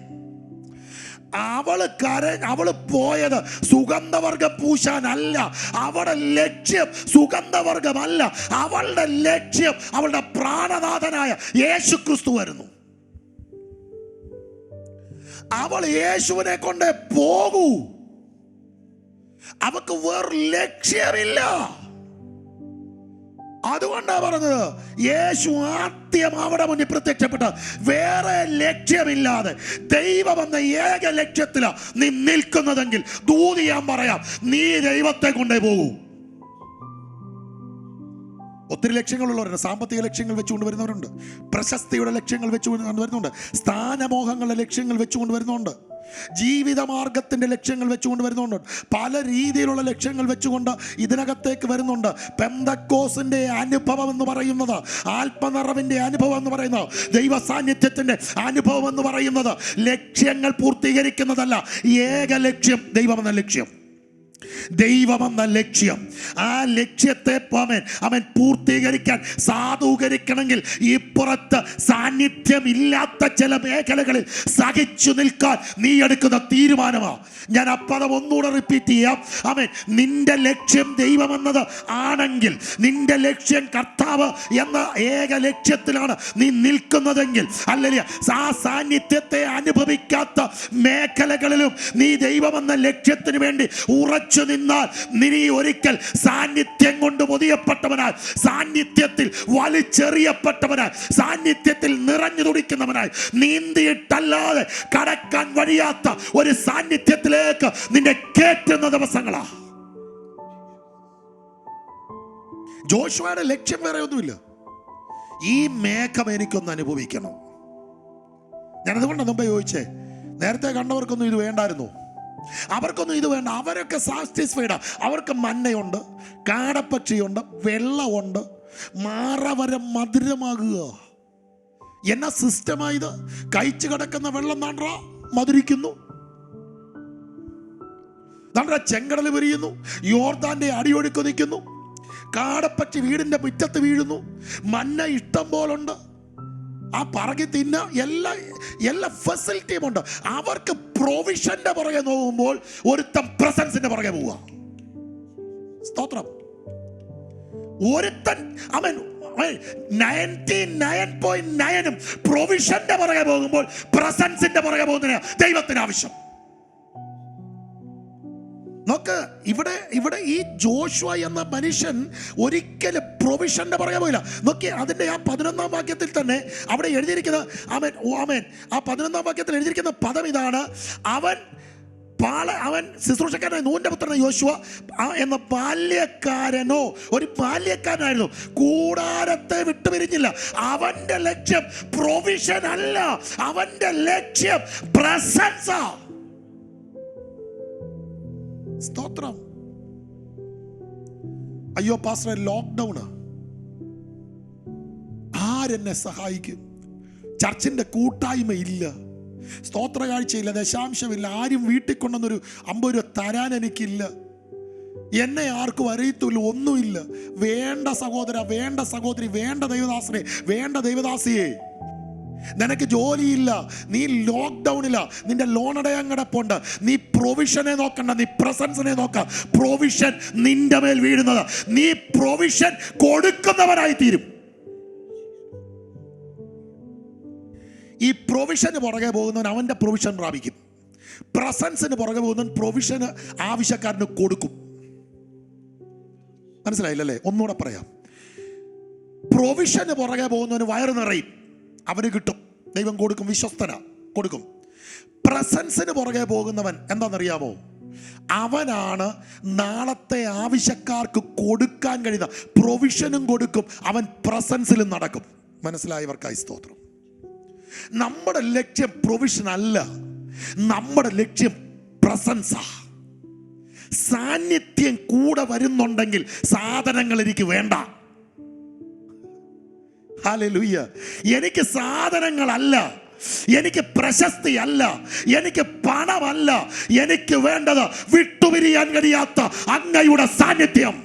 അവള് പോയത് സുഗന്ധവർഗം പൂശാനല്ല. അവളുടെ ലക്ഷ്യം സുഗന്ധവർഗമല്ല. അവളുടെ ലക്ഷ്യം അവളുടെ പ്രാണനാഥനായ യേശു ക്രിസ്തു വരുന്നു. അവൾ യേശുവിനെ കൊണ്ടേ പോകൂ. അവക്ക് വേറെ ലക്ഷ്യമില്ല. അതുകൊണ്ടാണ് പറഞ്ഞത്, യേശു ആദ്യം അവിടെ മുന്നിൽ പ്രത്യക്ഷപ്പെട്ട വേറെ ലക്ഷ്യമില്ലാതെ ദൈവം എന്ന ഏക ലക്ഷ്യത്തിലാണ് നീ നിൽക്കുന്നതെങ്കിൽ ദൂത് ഞാൻ പറയാം, നീ ദൈവത്തെ കൊണ്ടേ പോകൂ. ഒത്തിരി ലക്ഷ്യങ്ങളുള്ളവരുണ്ട്. സാമ്പത്തിക ലക്ഷ്യങ്ങൾ വെച്ചുകൊണ്ട് വരുന്നവരുണ്ട്, പ്രശസ്തിയുടെ ലക്ഷ്യങ്ങൾ വെച്ചുകൊണ്ട് വരുന്നുണ്ട്, സ്ഥാനമോഹങ്ങളുടെ ലക്ഷ്യങ്ങൾ വെച്ചുകൊണ്ട് വരുന്നുണ്ട്, ജീവിത മാർഗത്തിൻ്റെ ലക്ഷ്യങ്ങൾ വെച്ചുകൊണ്ട് വരുന്നുണ്ട്, പല രീതിയിലുള്ള ലക്ഷ്യങ്ങൾ വെച്ചുകൊണ്ട് ഇതിനകത്തേക്ക് വരുന്നുണ്ട്. പെന്തക്കോസിൻ്റെ അനുഭവം എന്ന് പറയുന്നത്, ആത്മനിറവിൻ്റെ അനുഭവം എന്ന് പറയുന്നത്, ദൈവ സാന്നിധ്യത്തിൻ്റെ അനുഭവം എന്ന് പറയുന്നത് ലക്ഷ്യങ്ങൾ പൂർത്തീകരിക്കുന്നതല്ല. ഏക ലക്ഷ്യം ദൈവമെന്ന ലക്ഷ്യം, ദൈവമെന്ന ലക്ഷ്യം. ആ ലക്ഷ്യത്തെ അവൻ പൂർത്തീകരിക്കാൻ, സാധൂകരിക്കണമെങ്കിൽ ഇപ്പുറത്ത് സാന്നിധ്യമില്ലാത്ത ചില മേഖലകളിൽ സഹിച്ചു നിൽക്കാൻ നീ എടുക്കുന്ന തീരുമാനമാണ്. ഞാൻ ആ പദം ഒന്നുകൂടെ റിപ്പീറ്റ് ചെയ്യാം. അവൻ നിന്റെ ലക്ഷ്യം ദൈവമെന്നത് ആണെങ്കിൽ, നിന്റെ ലക്ഷ്യം കർത്താവ് എന്ന ഏക ലക്ഷ്യത്തിലാണ് നീ നിൽക്കുന്നതെങ്കിൽ, അല്ലെങ്കിൽ ആ സാന്നിധ്യത്തെ അനുഭവിക്കാത്ത മേഖലകളിലും നീ ദൈവമെന്ന ലക്ഷ്യത്തിന് വേണ്ടി ഉറച്ചു നിന്നാൽ നീ ഒരിക്കൽ സാന്നിധ്യം കൊണ്ട് പൊതിയപ്പെട്ടവനായി, സാന്നിധ്യത്തിൽ വലിച്ചെറിയപ്പെട്ടവനായി, സാന്നിധ്യത്തിൽ നിറഞ്ഞു തുടിക്കുന്നവനായി, നീന്തിയിട്ടല്ലാതെ കടക്കാൻ വഴിയാത്ത ഒരു സാന്നിധ്യത്തിലേക്ക് നിന്നെ കേറ്റുന്ന ദിവസങ്ങളാ. ജോഷുവയുടെ ലക്ഷ്യം വേറെ ഒന്നുമില്ല. ഈ മേഘം എനിക്കൊന്ന് അനുഭവിക്കണം. ഞാനതുകൊണ്ടാണ് മുമ്പേ ചോദിച്ചേ, നേരത്തെ കണ്ടവർക്കൊന്നും ഇത് വേണ്ടായിരുന്നു. അവർക്കൊന്നും ഇത് വേണ്ട. അവരൊക്കെ സാറ്റിസ്ഫൈഡാ. അവർക്ക് മന്നയുണ്ട്, കാടപ്പക്ഷിയുണ്ട്, വെള്ളമുണ്ട്, മാറവരം മധുരമാകുക. എന്നാ സിസ്റ്റമായത്? കഴിച്ചു കിടക്കുന്ന വെള്ളം താണ്ടാ മധുരിക്കുന്നു, താണ്ടാ ചെങ്കടൽ വിരിയുന്നു, യോർദാന്റെ അടിയൊഴുക്ക് നിൽക്കുന്നു, കാടപ്പക്ഷി വീടിന്റെ മുറ്റത്ത് വീഴുന്നു, മന്ന ഇഷ്ടം പോലുണ്ട്, ആ പറകി തിന്ന എല്ലാ ഫെസിലിറ്റിയും ഉണ്ട്. അവർക്ക് പ്രൊവിഷന്റെ പുറകെ നോക്കുമ്പോൾ ഒരുത്തം പ്രസൻസിന്റെ പുറകെ പോവുക. സ്തോത്രം. ഒരുത്തൻ അവൻ 99.9 പ്രൊവിഷന്റെ പുറകെ പോകുമ്പോൾ പ്രസൻസിന്റെ പുറകെ പോകുന്നതിന് ദൈവത്തിന് ആവശ്യം. നോക്ക്, ഇവിടെ ഈ ജോഷുവ എന്ന മനുഷ്യൻ ഒരിക്കലും പ്രൊവിഷന്റെ പുറകെ പോയില്ല. നോക്കി, അതിൻ്റെ ആ 11-ാം വാക്യത്തിൽ തന്നെ അവിടെ എഴുതിയിരിക്കുന്ന ആമേൻ ആ 11-ാം വാക്യത്തിൽ എഴുതിയിരിക്കുന്ന പദം ഇതാണ്: അവൻ ശുശ്രൂഷക്കാരനായ നൂന്റെ പുത്രനായ യോശുവ എന്ന ഒരു ബാല്യക്കാരനായിരുന്നു. കൂടാരത്തെ വിട്ടുപിരിഞ്ഞില്ല. അവന്റെ ലക്ഷ്യം പ്രൊവിഷൻ അല്ല, അവന്റെ ലക്ഷ്യം പ്രസൻസാ. സ്തോത്രം. അയ്യോ പാസ്റ്ററെ, ലോക്ക്ഡൗണ്, ആരെന്നെ സഹായിക്കും? ചർച്ചിന്റെ കൂട്ടായ്മ ഇല്ല, സ്തോത്ര കാഴ്ചയില്ല, ദശാംശമില്ല, ആരും വീട്ടിൽ കൊണ്ടുവന്നൊരു 50 രൂപ തരാൻ എനിക്കില്ല. എന്നെ ആർക്കും അറിയത്തില്ല, ഒന്നുമില്ല. വേണ്ട സഹോദര, വേണ്ട സഹോദരി, വേണ്ട ദൈവദാസനെ, വേണ്ട ദൈവദാസിയെ, നിനക്ക് ജോലിയില്ല, നീ ലോക്ക്ഡൗണില, നിന്റെ ലോൺ അടയാൻ കിടപ്പുണ്ട്, നീ പ്രൊവിഷനെ നോക്കണ്ട, നീ പ്രസൻസിനെ നോക്ക. പ്രൊവിഷൻ നിന്റെ മേൽ വീഴുന്നത്, നീ പ്രൊവിഷൻ കൊടുക്കുന്നവരായി തീരും. ഈ പ്രൊവിഷന് പുറകെ പോകുന്നവൻ അവൻ്റെ പ്രൊവിഷൻ പ്രാപിക്കും. പ്രസൻസിന് പുറകെ പോകുന്നവൻ പ്രൊവിഷന് ആവശ്യക്കാരന് കൊടുക്കും. മനസ്സിലായില്ലല്ലേ? ഒന്നുകൂടെ പറയാം. പ്രൊവിഷന് പുറകെ പോകുന്നവന് വയറ് നിറയും, അവന് കിട്ടും, ദൈവം കൊടുക്കും, വിശ്വസ്തന കൊടുക്കും. പ്രസൻസിന് പുറകെ പോകുന്നവൻ എന്താണെന്നറിയാമോ? അവനാണ് നാളത്തെ ആവശ്യക്കാർക്ക് കൊടുക്കാൻ കഴിയുന്ന പ്രൊവിഷനും കൊടുക്കും, അവൻ പ്രസൻസിലും നടക്കും. മനസ്സിലായവർക്കായി സ്തോത്രം. നമ്മുടെ ലക്ഷ്യം പ്രൊവിഷൻ അല്ല, നമ്മുടെ ലക്ഷ്യം പ്രസൻസാ. സാന്നിധ്യം കൂടെ വരുന്നുണ്ടെങ്കിൽ സാധനങ്ങൾ എനിക്ക് വേണ്ട. ഹല്ലേലൂയ. എനിക്ക് സാധനങ്ങളല്ല, എനിക്ക് പ്രശസ്തി അല്ല, എനിക്ക് പണമല്ല, എനിക്ക് വേണ്ടത് വിട്ടുപിരിയാൻ കഴിയാത്ത അങ്ങയുടെ സാന്നിധ്യം.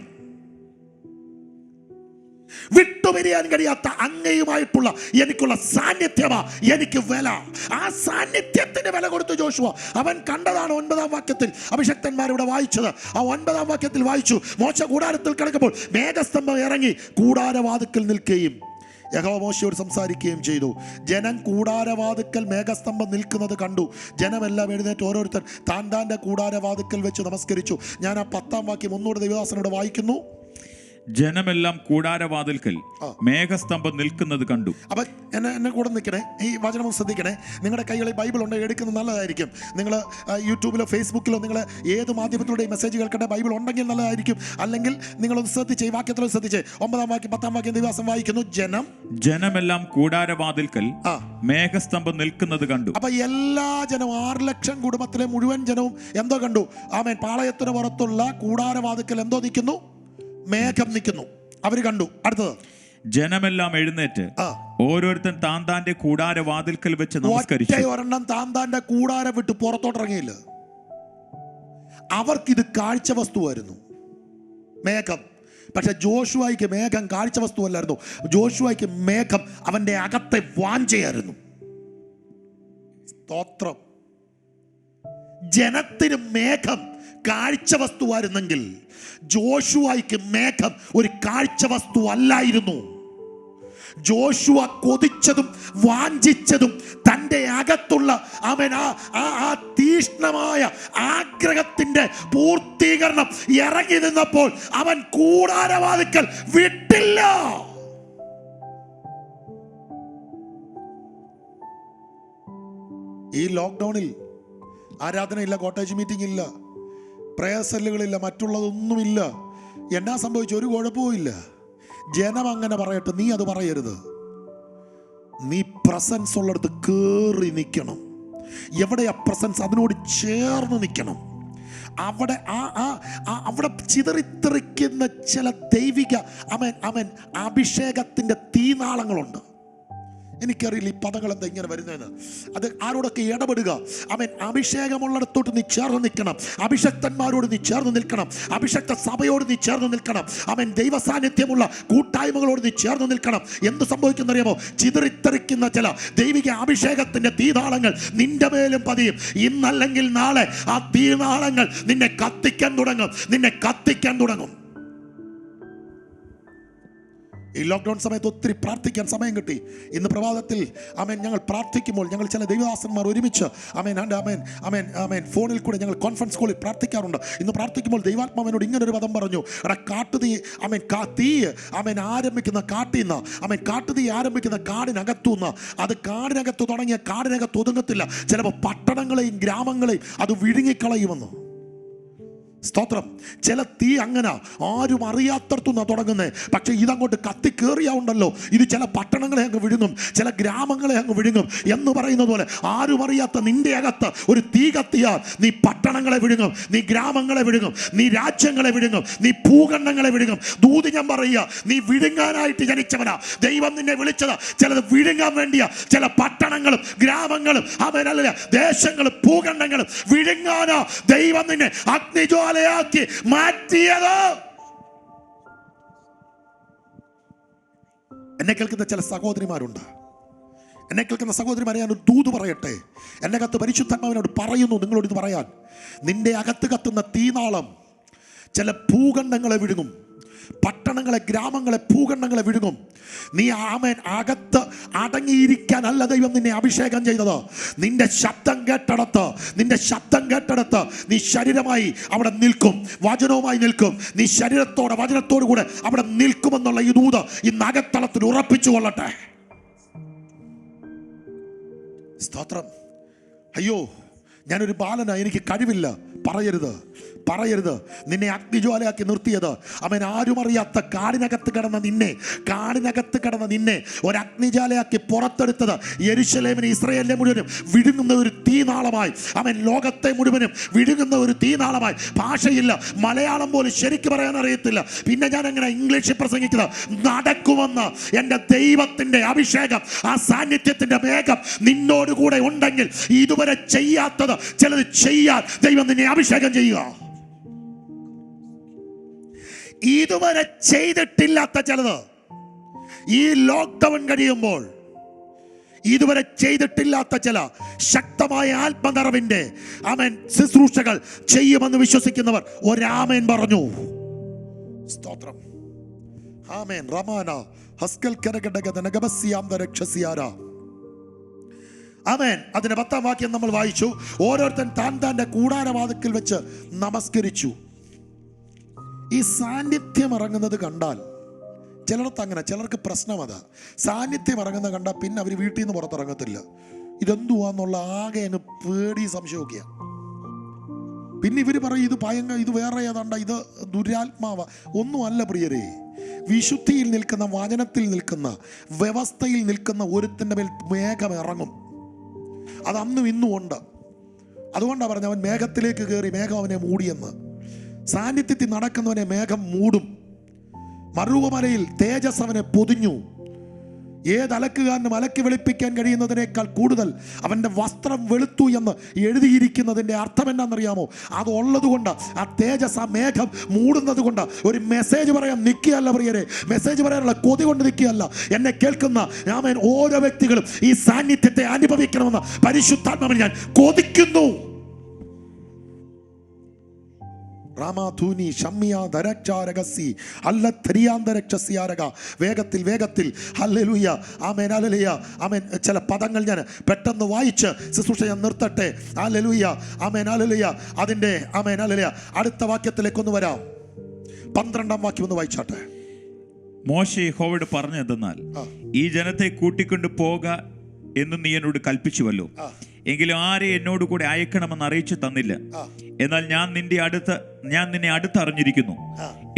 വിട്ടുപിരിയാൻ കഴിയാത്ത അങ്ങയുമായിട്ടുള്ള എനിക്കുള്ള സാന്നിധ്യമാ എനിക്ക് വില. ആ സാന്നിധ്യത്തിന് വില കൊടുത്തു ജോഷുവ. അവൻ കണ്ടതാണ് 9-ാം വാക്യത്തിൽ അഭിഷക്തന്മാരിവിടെ വായിച്ചത്. ആ 9-ാം വാക്യത്തിൽ വായിച്ചു, മോശ കൂടാരത്തിൽ കിടക്കുമ്പോൾ മേഘസ്തംഭം ഇറങ്ങി കൂടാരവാതിക്കൽ നിൽക്കുകയും യഹോവ മോശയോട് സംസാരിക്കുകയും ചെയ്തു. ജനം കൂടാരവാതിക്കൽ മേഘസ്തംഭം നിൽക്കുന്നത് കണ്ടു. ജനമെല്ലാം എഴുന്നേറ്റ് ഓരോരുത്തർ താൻ്റെ കൂടാരവാതിക്കൽ വെച്ച് നമസ്കരിച്ചു. ഞാൻ ആ 10-ാം വാക്യം ഒന്നുകൂടെ ദൈവദാസനോട് വായിക്കുന്നു. ജനമെല്ലാം കൂടാരവാതിൽക്കൽ മേഘസ്തംഭം നിൽക്കുന്നത് കണ്ടു. അപ്പം എന്നെ കൂടെ നിൽക്കണേ, ഈ വചനം ശ്രദ്ധിക്കണേ. നിങ്ങളുടെ കൈകളിൽ ബൈബിൾ ഉണ്ടെങ്കിൽ എടുക്കുന്നത് നല്ലതായിരിക്കും. നിങ്ങൾ യൂട്യൂബിലോ ഫേസ്ബുക്കിലോ നിങ്ങൾ ഏത് മാധ്യമത്തിലൂടെ മെസ്സേജ് കേൾക്കേണ്ട ബൈബിൾ ഉണ്ടെങ്കിൽ നല്ലതായിരിക്കും. അല്ലെങ്കിൽ നിങ്ങളൊന്ന് ശ്രദ്ധിച്ചേ, ഈ വാക്യത്തിലോ ശ്രദ്ധിച്ചേ. 9-ാം വാക്യം 10-ാം വാക്യം ദിവസം വായിക്കുന്നു. ജനമെല്ലാം കൂടാരവാതിൽക്കൽ മേഘസ്തംഭം നിൽക്കുന്നത് കണ്ടു. അപ്പൊ എല്ലാ ജനവും 6 ലക്ഷം കുടുംബത്തിലെ മുഴുവൻ ജനവും എന്തോ കണ്ടു? ആമേൻ. പാളയത്തിന് പുറത്തുള്ള കൂടാരവാതിക്കൽ എന്തോ നിൽക്കുന്നു? മേഘം നിൽക്കുന്നു. അവര് കണ്ടു. അടുത്തത്, ജനമെല്ലാം എഴുന്നേറ്റ് ഓരോരുത്തൻ താൻ്റെ കൂടാരവാതിൽക്കൽ വെച്ച് നമസ്കരിച്ചു. ഒരെണ്ണം താൻ്റെ കൂടാരം വിട്ട് പുറത്തോട്ടിറങ്ങിയില്ല. അവർക്കിത് കാഴ്ച വസ്തുവായിരുന്നു മേഘം. പക്ഷെ ജോഷുവായിക്ക് മേഘം കാഴ്ച വസ്തുവല്ലായിരുന്നു. ജോഷുവായിക്ക് മേഘം അവന്റെ അകത്തെ വാഞ്ചയായിരുന്നു. സ്തോത്രം. ജനത്തിന് മേഘം കാഴ്ച വസ്തുവായിരുന്നെങ്കിൽ ജോഷുവായിക്ക് മേഘം ഒരു കാഴ്ച വസ്തു അല്ലായിരുന്നു. ജോഷുവ കൊതിച്ചതും വാഞ്ചിച്ചതും തൻ്റെ അകത്തുള്ള അവൻ ആ തീഷ്ണമായ ആഗ്രഹത്തിന്റെ പൂർത്തീകരണം ഇറങ്ങി നിന്നപ്പോൾ അവൻ കൂടാരവാതിക്കൽ വിട്ടില്ല. ഈ ലോക്ക്ഡൗണിൽ ആരാധനയില്ല, കോട്ടേജ് മീറ്റിംഗ് ഇല്ല, പ്രയർ സെല്ലുകളില്ല, മറ്റുള്ളതൊന്നുമില്ല. എന്നാ സംഭവിച്ചു? ഒരു കുഴപ്പവും ഇല്ല. ജനം അങ്ങനെ പറയട്ടെ, നീ അത് പറയരുത്. നീ പ്രസൻസ് ഉള്ളിടത്ത് കയറി നിൽക്കണം. എവിടെയാ പ്രസൻസ്, അതിനോട് ചേർന്ന് നിൽക്കണം. അവിടെ അവിടെ ചിതറിത്തെറിക്കുന്ന ചില ദൈവിക അഭിഷേകത്തിന്റെ തീനാളങ്ങളുണ്ട്. എനിക്കറിയില്ല ഈ പദങ്ങൾ എന്താ ഇങ്ങനെ വരുന്നതെന്ന്. അത് ആരോടൊക്കെ ഇടപെടുക. അഭിഷേകമുള്ളിടത്തോട്ട് നീ ചേർന്ന് നിൽക്കണം. അഭിഷക്തന്മാരോട് നീ ചേർന്ന് നിൽക്കണം. അഭിഷക്ത സഭയോട് നീ ചേർന്ന് നിൽക്കണം. ദൈവ സാന്നിധ്യമുള്ള കൂട്ടായ്മകളോട് നീ ചേർന്ന് നിൽക്കണം. എന്ത് സംഭവിക്കുന്നറിയാമോ? ചിതറിത്തെറിക്കുന്ന ചില ദൈവിക അഭിഷേകത്തിന്റെ തീനാളങ്ങൾ നിന്റെ മേലും പതിയും. ഇന്നല്ലെങ്കിൽ നാളെ ആ തീനാളങ്ങൾ നിന്നെ കത്തിക്കാൻ തുടങ്ങും. ഈ ലോക്ക്ഡൗൺ സമയത്ത് ഒത്തിരി പ്രാർത്ഥിക്കാൻ സമയം കിട്ടി. ഇന്ന് പ്രഭാതത്തിൽ ഞങ്ങൾ പ്രാർത്ഥിക്കുമ്പോൾ ഞങ്ങൾ ചില ദൈവദാസന്മാർ ഒരുമിച്ച് ഫോണിൽ കൂടെ ഞങ്ങൾ കോൺഫറൻസ് കോളിൽ പ്രാർത്ഥിക്കാറുണ്ട്. ഇന്ന് പ്രാർത്ഥിക്കുമ്പോൾ ദൈവാത്മാവിനോട് ഇങ്ങനൊരു പദം പറഞ്ഞു. കാട്ടുതീ ആരംഭിക്കുന്ന കാട്ടുതീ ആരംഭിക്കുന്ന കാടിനകത്തുനിന്ന് അത് കാടിനകത്ത് തുടങ്ങിയ കാടിനകത്ത് ഒതുങ്ങത്തില്ല. ചിലപ്പോൾ പട്ടണങ്ങളെയും ഗ്രാമങ്ങളെയും അത് വിഴുങ്ങിക്കളയുമെന്ന്. സ്തോത്രം. ചില തീ അങ്ങനെ ആരും അറിയാത്തടത്തുനിന്നാണ് തുടങ്ങുന്നത്. പക്ഷെ ഇതങ്ങോട്ട് കത്തിക്കേറിയാവുണ്ടല്ലോ, ഇത് ചില പട്ടണങ്ങളെ അങ്ങ് വിഴുങ്ങും, ചില ഗ്രാമങ്ങളെ അങ്ങ് വിഴുങ്ങും എന്ന് പറയുന്നത് പോലെ ആരും അറിയാത്ത നിന്റെ അകത്ത് ഒരു തീ തീ കത്തിയാൽ നീ പട്ടണങ്ങളെ വിഴുങ്ങും, നീ ഗ്രാമങ്ങളെ വിഴുങ്ങും, നീ രാജ്യങ്ങളെ വിഴുങ്ങും, നീ ഭൂഖണ്ഡങ്ങളെ വിഴുങ്ങും. ദൂത് ഞാൻ പറയുക, നീ വിഴുങ്ങാനായിട്ട് ജനിച്ചവനാ. ദൈവം നിന്നെ വിളിച്ചത് ചിലത് വിഴുങ്ങാൻ വേണ്ടിയാ. ചില പട്ടണങ്ങളും ഗ്രാമങ്ങളും അവനല്ല ദേശങ്ങളും ഭൂഖണ്ഡങ്ങളും വിഴുങ്ങാനാ ദൈവം നിന്നെ അഗ്നിജ്വാലയാക്കി മാറ്റിയത്. എന്നെ കേൾക്കുന്ന ചില സഹോദരിമാരുണ്ട്. എന്നെ കേൾക്കുന്ന സഹോദരിമാരെ ഞാൻ ഒരു ദൂത് പറയട്ടെ. എൻ്റെ അകത്ത് പരിശുദ്ധാത്മാവിനോട് പറയുന്നു നിങ്ങളോട് ഇത് പറയാൻ. നിന്റെ അകത്ത് കത്തുന്ന തീനാളം ചില ഭൂഖണ്ഡങ്ങളെ വിഴുങ്ങും, പട്ടണങ്ങളെ ഗ്രാമങ്ങളെ ഭൂഖണ്ഡങ്ങളെ വിഴുങ്ങും. നീ ആമേൻ അകത്ത് അടങ്ങിയിരിക്കാനല്ല ദൈവം നിന്നെ അഭിഷേകം ചെയ്തത്. നിന്റെ ശബ്ദം കേട്ടെടുത്ത് നീ ശരീരമായി അവിടെ നിൽക്കും, വചനവുമായി നിൽക്കും. നീ ശരീരത്തോടെ വചനത്തോടു കൂടെ അവിടെ നിൽക്കുമെന്നുള്ള ഈ ദൂത് ഇന്ന് അകത്തളത്തിൽ ഉറപ്പിച്ചു കൊള്ളട്ടെ. സ്തോത്രം. അയ്യോ ഞാനൊരു ബാലനാ, എനിക്ക് കഴിവില്ല പറയരുത്. നിന്നെ അഗ്നിജ്വാലയാക്കി നിർത്തിയത് അവൻ ആരും അറിയാത്ത കാടിനകത്ത് കിടന്ന നിന്നെ ഒരു അഗ്നിജ്വാലയാക്കി പുറത്തെടുത്തത് യെരൂശലേമിനെ ഇസ്രായേലിനെ മുഴുവനും വിഴുങ്ങുന്ന ഒരു തീനാളമായി, അവൻ ലോകത്തെ മുഴുവനും വിഴുങ്ങുന്ന ഒരു തീനാളമായി. ഭാഷയില്ല, മലയാളം പോലും ശരിക്ക് പറയാൻ അറിയത്തില്ല, പിന്നെ ഞാൻ എങ്ങനെ ഇംഗ്ലീഷിൽ പ്രസംഗിക്കുന്നത്? നടക്കുമെന്ന് എൻ്റെ ദൈവത്തിൻ്റെ അഭിഷേകം, ആ സാന്നിധ്യത്തിൻ്റെ മേഘം നിന്നോടുകൂടെ ഉണ്ടെങ്കിൽ ഇതുവരെ ചെയ്യാത്തത് ചിലത് ചെയ്യാൻ ദൈവം നിന്നെ അഭിഷേകം ചെയ്യുക. ഇതുവരെ ചെയ്തിട്ടില്ലാത്ത ചിലത് ഈ ലോക്ക്ഡൗൺ കഴിയുമ്പോൾ ഇതുവരെ ചെയ്തിട്ടില്ലാത്ത ചില ശക്തമായ ആത്മനിറവിന്റെ ആമേൻ ശുശ്രൂഷകൾ ചെയ്യുമെന്ന് വിശ്വസിക്കുന്നവർ ഒരാമേൻ പറഞ്ഞു. സ്തോത്രം. ആമേൻ. റമാന ഹസ്കൽ കരകടഗദനഗബസിയാംദരക്ഷസിയാര. ആമേൻ. അതിന്റെ 10ാം വാക്യം നമ്മൾ വായിച്ചു. ഓരോരുത്തൻ താൻ്റെ കൂടാരവാതിക്കൽ വെച്ച് നമസ്കരിച്ചു. ഈ സാന്നിധ്യം ഇറങ്ങുന്നത് കണ്ടാൽ ചിലർക്ക് അങ്ങനെ, ചിലർക്ക് പ്രശ്നം അതാ. സാന്നിധ്യം ഇറങ്ങുന്നത് കണ്ടാൽ പിന്നെ അവർ വീട്ടിൽ നിന്ന് പുറത്തിറങ്ങത്തില്ല. ഇതെന്തുവാന്നുള്ള ആകെ അങ്ങ് പേടി സംശയമൊക്കെയാണ്. പിന്നെ ഇവർ പറയും ഇത് ഭയങ്കര, ഇത് വേറെ ഏതാണ്ട, ഇത് ദുരാത്മാവ. ഒന്നുമല്ല പ്രിയരെ. വിശുദ്ധിയിൽ നിൽക്കുന്ന, വചനത്തിൽ നിൽക്കുന്ന, വ്യവസ്ഥയിൽ നിൽക്കുന്ന ഒരുത്തിൻ്റെ മേൽ മേഘം ഇറങ്ങും. അത് അന്നും ഇന്നും ഉണ്ട്. അതുകൊണ്ടാണ് പറഞ്ഞത് അവൻ മേഘത്തിലേക്ക് കയറി മേഘം അവനെ മൂടിയെന്ന്. സാന്നിധ്യത്തിൽ നടക്കുന്നവനെ മേഘം മൂടും. മറുമലയിൽ തേജസ് അവനെ പൊതിഞ്ഞു. ഏത് അലക്കുകാരനും അലക്കി വെളുപ്പിക്കാൻ കഴിയുന്നതിനേക്കാൾ കൂടുതൽ അവൻ്റെ വസ്ത്രം വെളുത്തു എന്ന് എഴുതിയിരിക്കുന്നതിൻ്റെ അർത്ഥം എന്നാണെന്നറിയാമോ? അതുള്ളത് കൊണ്ട്, ആ തേജസ്, ആ മേഘം മൂടുന്നത് കൊണ്ട് ഒരു മെസ്സേജ് പറയാൻ നിൽക്കുകയല്ല പ്രിയരെ. മെസ്സേജ് പറയാനുള്ള കൊതി കൊണ്ട് നിൽക്കുകയല്ല. എന്നെ കേൾക്കുന്ന ആമേൻ ഓരോ വ്യക്തികളും ഈ സാന്നിധ്യത്തെ അനുഭവിക്കണമെന്ന് പരിശുദ്ധാത്മാവിനെ ഞാൻ കൊതിക്കുന്നു. വേഗത്തിൽ ഹല്ലേലൂയ, ആമേൻ, ഹല്ലേലൂയ, ആമേൻ. ചില പദങ്ങൾ ഞാൻ പെട്ടെന്ന് വായിച്ച് ശുശ്രൂഷ ഞാൻ നിർത്തട്ടെ. ഹല്ലേലൂയ, ആമേൻ, ഹല്ലേലൂയ. അതിൻ്റെ ആമേൻ, ഹല്ലേലൂയ, അടുത്ത വാക്യത്തിലേക്കൊന്ന് വരാം. 12ാം വാക്യം ഒന്ന് വായിച്ചാട്ടെ. മോശെ യഹോവയോട് പറഞ്ഞതെന്നാൽ, ഈ ജനത്തെ കൂട്ടിക്കൊണ്ട് പോക എന്ന് നീ എന്നോട് കൽപ്പിച്ചുവല്ലോ, എങ്കിലും ആരെ എന്നോട് കൂടെ അയക്കണമെന്ന് അറിയിച്ചു തന്നില്ല. എന്നാൽ ഞാൻ നിന്നെ അടുത്തറിഞ്ഞിരിക്കുന്നു,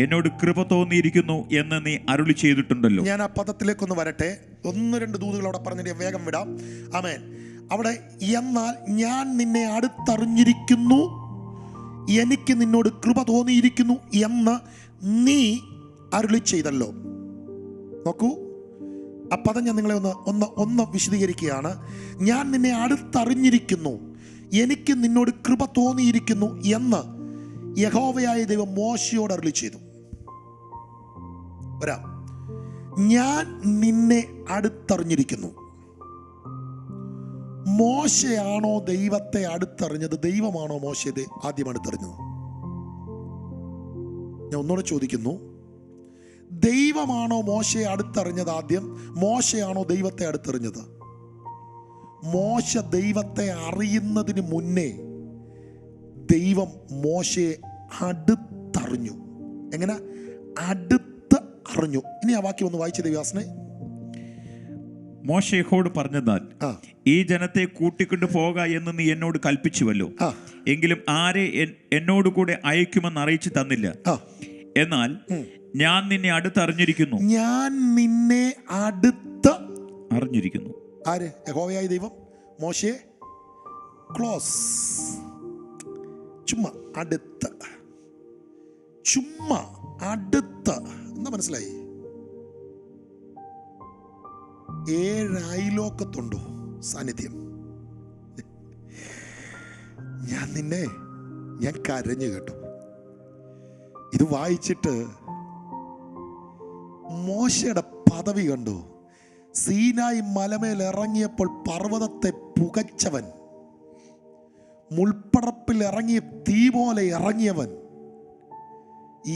എന്നോട് കൃപ തോന്നിയിരിക്കുന്നു എന്ന് നീ അരുളി ചെയ്തിട്ടുണ്ടല്ലോ. ഞാൻ ആ പദത്തിലേക്കൊന്ന് വരട്ടെ. 1-2 ദൂതുകൾ അവിടെ പറഞ്ഞിട്ട് വേഗം വിടാം. ആമേൻ. അവിടെ എന്നാൽ ഞാൻ നിന്നെ അടുത്തറിഞ്ഞിരിക്കുന്നു, എനിക്ക് നിന്നോട് കൃപ തോന്നിയിരിക്കുന്നു എന്ന് നീ അരുളി ചെയ്തല്ലോ. നോക്കൂ, ആ പദം ഞാൻ നിങ്ങളെ ഒന്ന് വിശദീകരിക്കുകയാണ്. ഞാൻ നിന്നെ അടുത്തറിഞ്ഞിരിക്കുന്നു, എനിക്ക് നിന്നോട് കൃപ തോന്നിയിരിക്കുന്നു എന്ന് യഹോവയായ ദൈവം മോശയോട് അരുളി ചെയ്തു. വരാം. ഞാൻ നിന്നെ അടുത്തറിഞ്ഞിരിക്കുന്നു. മോശയാണോ ദൈവത്തെ അടുത്തറിഞ്ഞത്? ദൈവമാണോ മോശയെ ആദ്യം അടുത്തറിഞ്ഞത്? ഞാൻ ഒന്നുകൂടെ ചോദിക്കുന്നു, ദൈവമാണോ മോശയെ അടുത്തറിഞ്ഞത് ആദ്യം? മോശയാണോ ദൈവത്തെ അടുത്തറിഞ്ഞത്? മോശ ദൈവത്തെ അറിയുന്നതിന് മുന്നേ ദൈവം മോശയെ അടുത്തറിഞ്ഞു. എങ്ങനെ? അടുത്ത് അറിഞ്ഞു. ഇനി ആ വാക്യം ഒന്ന് വായിച്ച ദൈവദാസനെ. മോശെ യഹോവയോട് പറഞ്ഞതാൽ, ഈ ജനത്തെ കൂട്ടിക്കൊണ്ട് പോക എന്ന് നീ എന്നോട് കൽപ്പിച്ചുവല്ലോ, എങ്കിലും ആരെ എന്നോട് കൂടെ അയക്കുമെന്ന് അറിയിച്ചു തന്നില്ല. എന്നാൽ ഞാൻ നിന്നെ അടുത്തറിഞ്ഞിരിക്കുന്നു. ഞാൻ നിന്നെ അടുത്ത് അറിഞ്ഞിരിക്കുന്നു. ആര്? യഹോവയായ ദൈവം മോശയെ ക്ലോസ്, ചുമ്മാ അടുത്ത്, ചുമ്മാ അടുത്ത്. എന്താ മനസ്സിലായി? 7 അയലോക്കത്തുണ്ടോ സാന്നിധ്യം? ഞാൻ കരഞ്ഞു കേട്ടോ. ഇത് വായിച്ചിട്ട് മോശയുടെ പദവി കണ്ടു. സീനായി മലമേൽ ഇറങ്ങിയപ്പോൾ പർവ്വതത്തെ പുകച്ചവൻ, മുൾപ്പടപ്പിൽ ഇറങ്ങി തീ പോലെ ഇറങ്ങിയവൻ,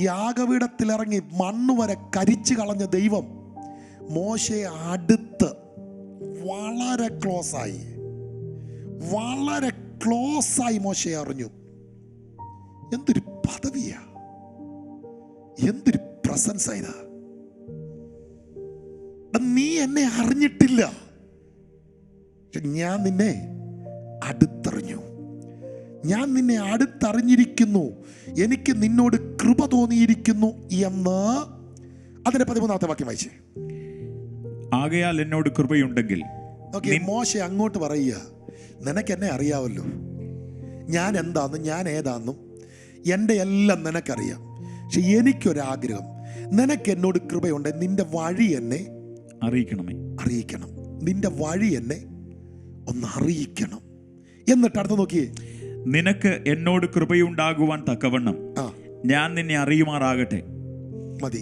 യാഗപീഠത്തിൽ ഇറങ്ങി മണ്ണുവരെ കരിച്ചു കളഞ്ഞ ദൈവം മോശയെ അടുത്ത് വളരെ ക്ലോസായി മോശയെ അറിഞ്ഞു. എന്തൊരു പദവിയാ, എന്തൊരു പ്രസൻസ് ആയതാ. നീ എന്നെ അറിഞ്ഞിട്ടില്ല, ഞാൻ നിന്നെ അടുത്തറിഞ്ഞു. ഞാൻ നിന്നെ അടുത്തറിഞ്ഞിരിക്കുന്നു, എനിക്ക് നിന്നോട് കൃപ തോന്നിയിരിക്കുന്നു എന്ന്. അതിന്റെ 13ാമത്തെ വാക്യം വായിച്ചേ. ആകയാൽ എന്നോട് കൃപയുണ്ടെങ്കിൽ. മോശ അങ്ങോട്ട് പറയുക, നിനക്ക് എന്നെ അറിയാവല്ലോ, ഞാൻ എന്താന്നും ഞാൻ ഏതാന്നും എൻ്റെ എല്ലാം നിനക്കറിയാം. പക്ഷെ എനിക്കൊരാഗ്രഹം, നിനക്ക് എന്നോട് കൃപയുണ്ട്, നിന്റെ വഴി എന്നെ അറിയിക്കണം. നിന്റെ വഴി എന്നെ ഒന്ന് അറിയിക്കണം. എന്നിട്ട് അടുത്ത് നോക്കിയേ, നിനക്ക് എന്നോട് കൃപയുണ്ടാകുവാൻ തക്കവണ്ണം ഞാൻ നിന്നെ അറിയുമാറാകട്ടെ. മതി.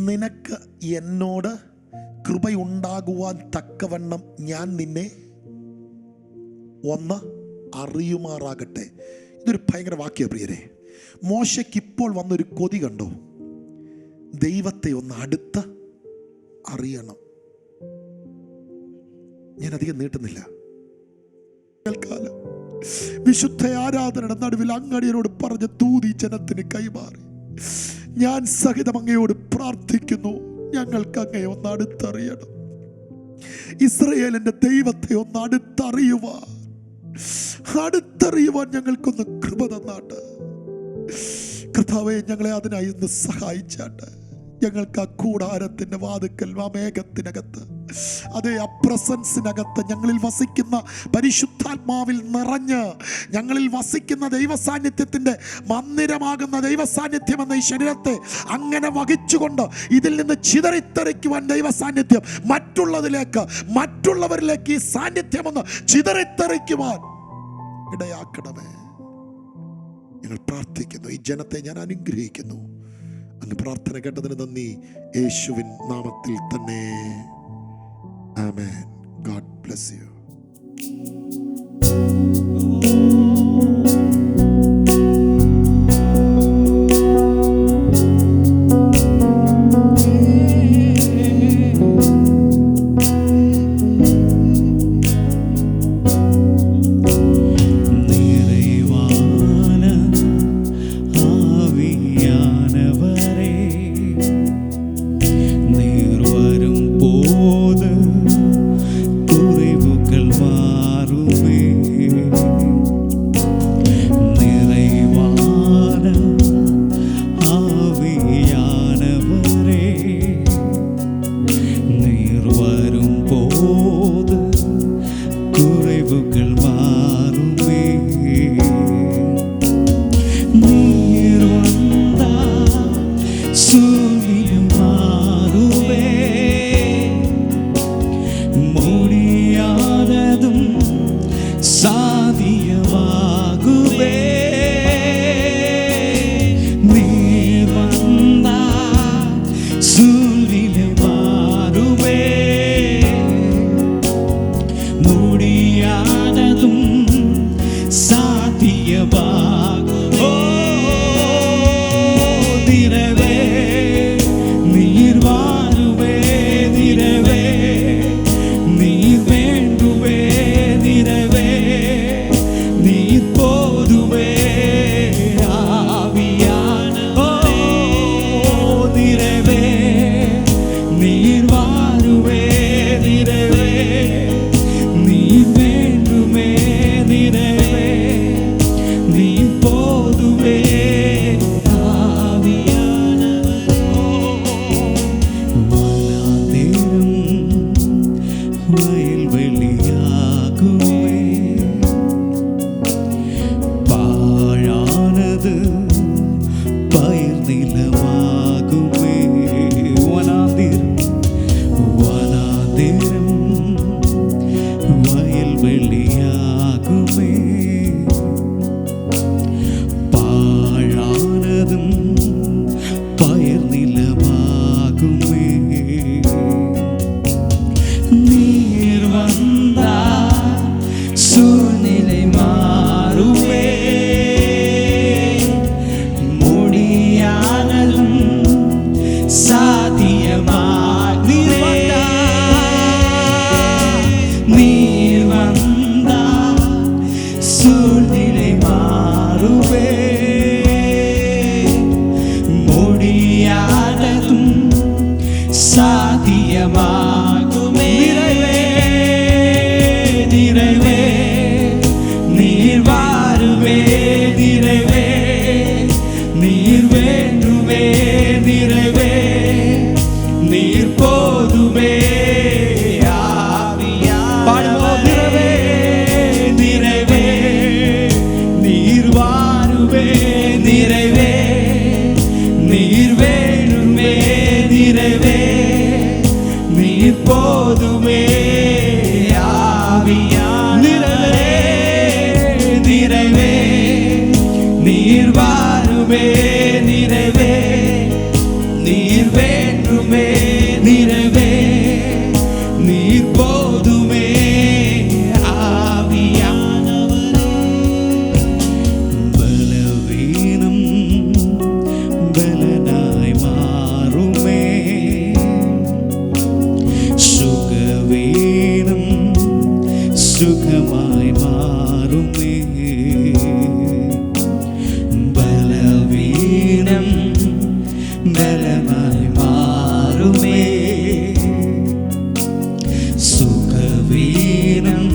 നിനക്ക് എന്നോട് കൃപയുണ്ടാകുവാൻ തക്കവണ്ണം ഞാൻ നിന്നെ ഒന്ന് അറിയുമാറാകട്ടെ. ഇതൊരു ഭയങ്കര വാക്യ പ്രിയരെ. മോശയ്ക്ക് ഇപ്പോൾ വന്നൊരു കൊതി കണ്ടോ? ദൈവത്തെ ഒന്ന് അടുത്ത് അറിയണം. ഞാൻ അധികം നീട്ടുന്നില്ല. വിശുദ്ധ ആരാധനയുടെ നടുവിൽ അങ്ങടിയനോട് പറഞ്ഞ തൂതി ജനത്തിന് കൈമാറി. ഞാൻ സഹിതം അങ്ങയോട് പ്രാർത്ഥിക്കുന്നു, ഞങ്ങൾക്ക് അങ്ങയെ ഒന്ന് അടുത്തറിയണം. ഇസ്രായേലിന്റെ ദൈവത്തെ ഒന്ന് അടുത്തറിയുവാൻ ഞങ്ങൾക്കൊന്ന് കൃപ തന്നാട്ട്. കർത്താവേ, ഞങ്ങളെ അതിനായി ഒന്ന് സഹായിച്ചാട്ട്. ഞങ്ങൾക്ക് ആ കൂടാരത്തിന്റെ വാതിക്കൽ, ആ മേഘത്തിനകത്ത്, അതേ ആ പ്രസൻസിനകത്ത് ഞങ്ങളിൽ വസിക്കുന്ന പരിശുദ്ധാത്മാവിൽ നിറഞ്ഞ് ഞങ്ങളിൽ വസിക്കുന്ന ദൈവസാന്നിധ്യത്തിന്റെ മന്ദിരമാകുന്ന ദൈവസാന്നിധ്യം എന്ന ഈ ശരീരത്തെ അങ്ങനെ വഹിച്ചുകൊണ്ട് ഇതിൽ നിന്ന് ചിതറിത്തെറിക്കുവാൻ ദൈവസാന്നിധ്യം മറ്റുള്ളവരിലേക്ക് ഈ സാന്നിധ്യം ഒന്ന് ചിതറിത്തെറിക്കുവാൻ ഇടയാക്കണമേ. ഞങ്ങൾ പ്രാർത്ഥിക്കുന്നു. ഈ ജനത്തെ ഞാൻ അനുഗ്രഹിക്കുന്നു. അങ്ങ് പ്രാർത്ഥന കേട്ടതിന് നന്ദി, യേശുവിൻ നാമത്തിൽ തന്നെ. ആമേൻ. God bless you. குறைவுகள் சாத்தியமாகுமே. நிறைவே நீர் வாருமே, நிறைவே நீர் வேண்டுமே, நிறைவே நீர் போதுமே. பாடுவோம். நிறைவே நிறைவே நீர் வாருமே, நிறைவே நீர் வேண்டுமே, நிறைவே நீர் போதுமே. ஆவியானவரே நிறைவே நீர் வாருமே, நிறைவே நீர் வேண்டுமே, நிறைவே நீர் போதுமே. ஆவியானவரே பலவீனம் பலனாய் மாறுமே, சுகவீனம் சுகமாய் மாறுமே. பலவீனம் பலனாய் மாறுமே, சுகவீனம்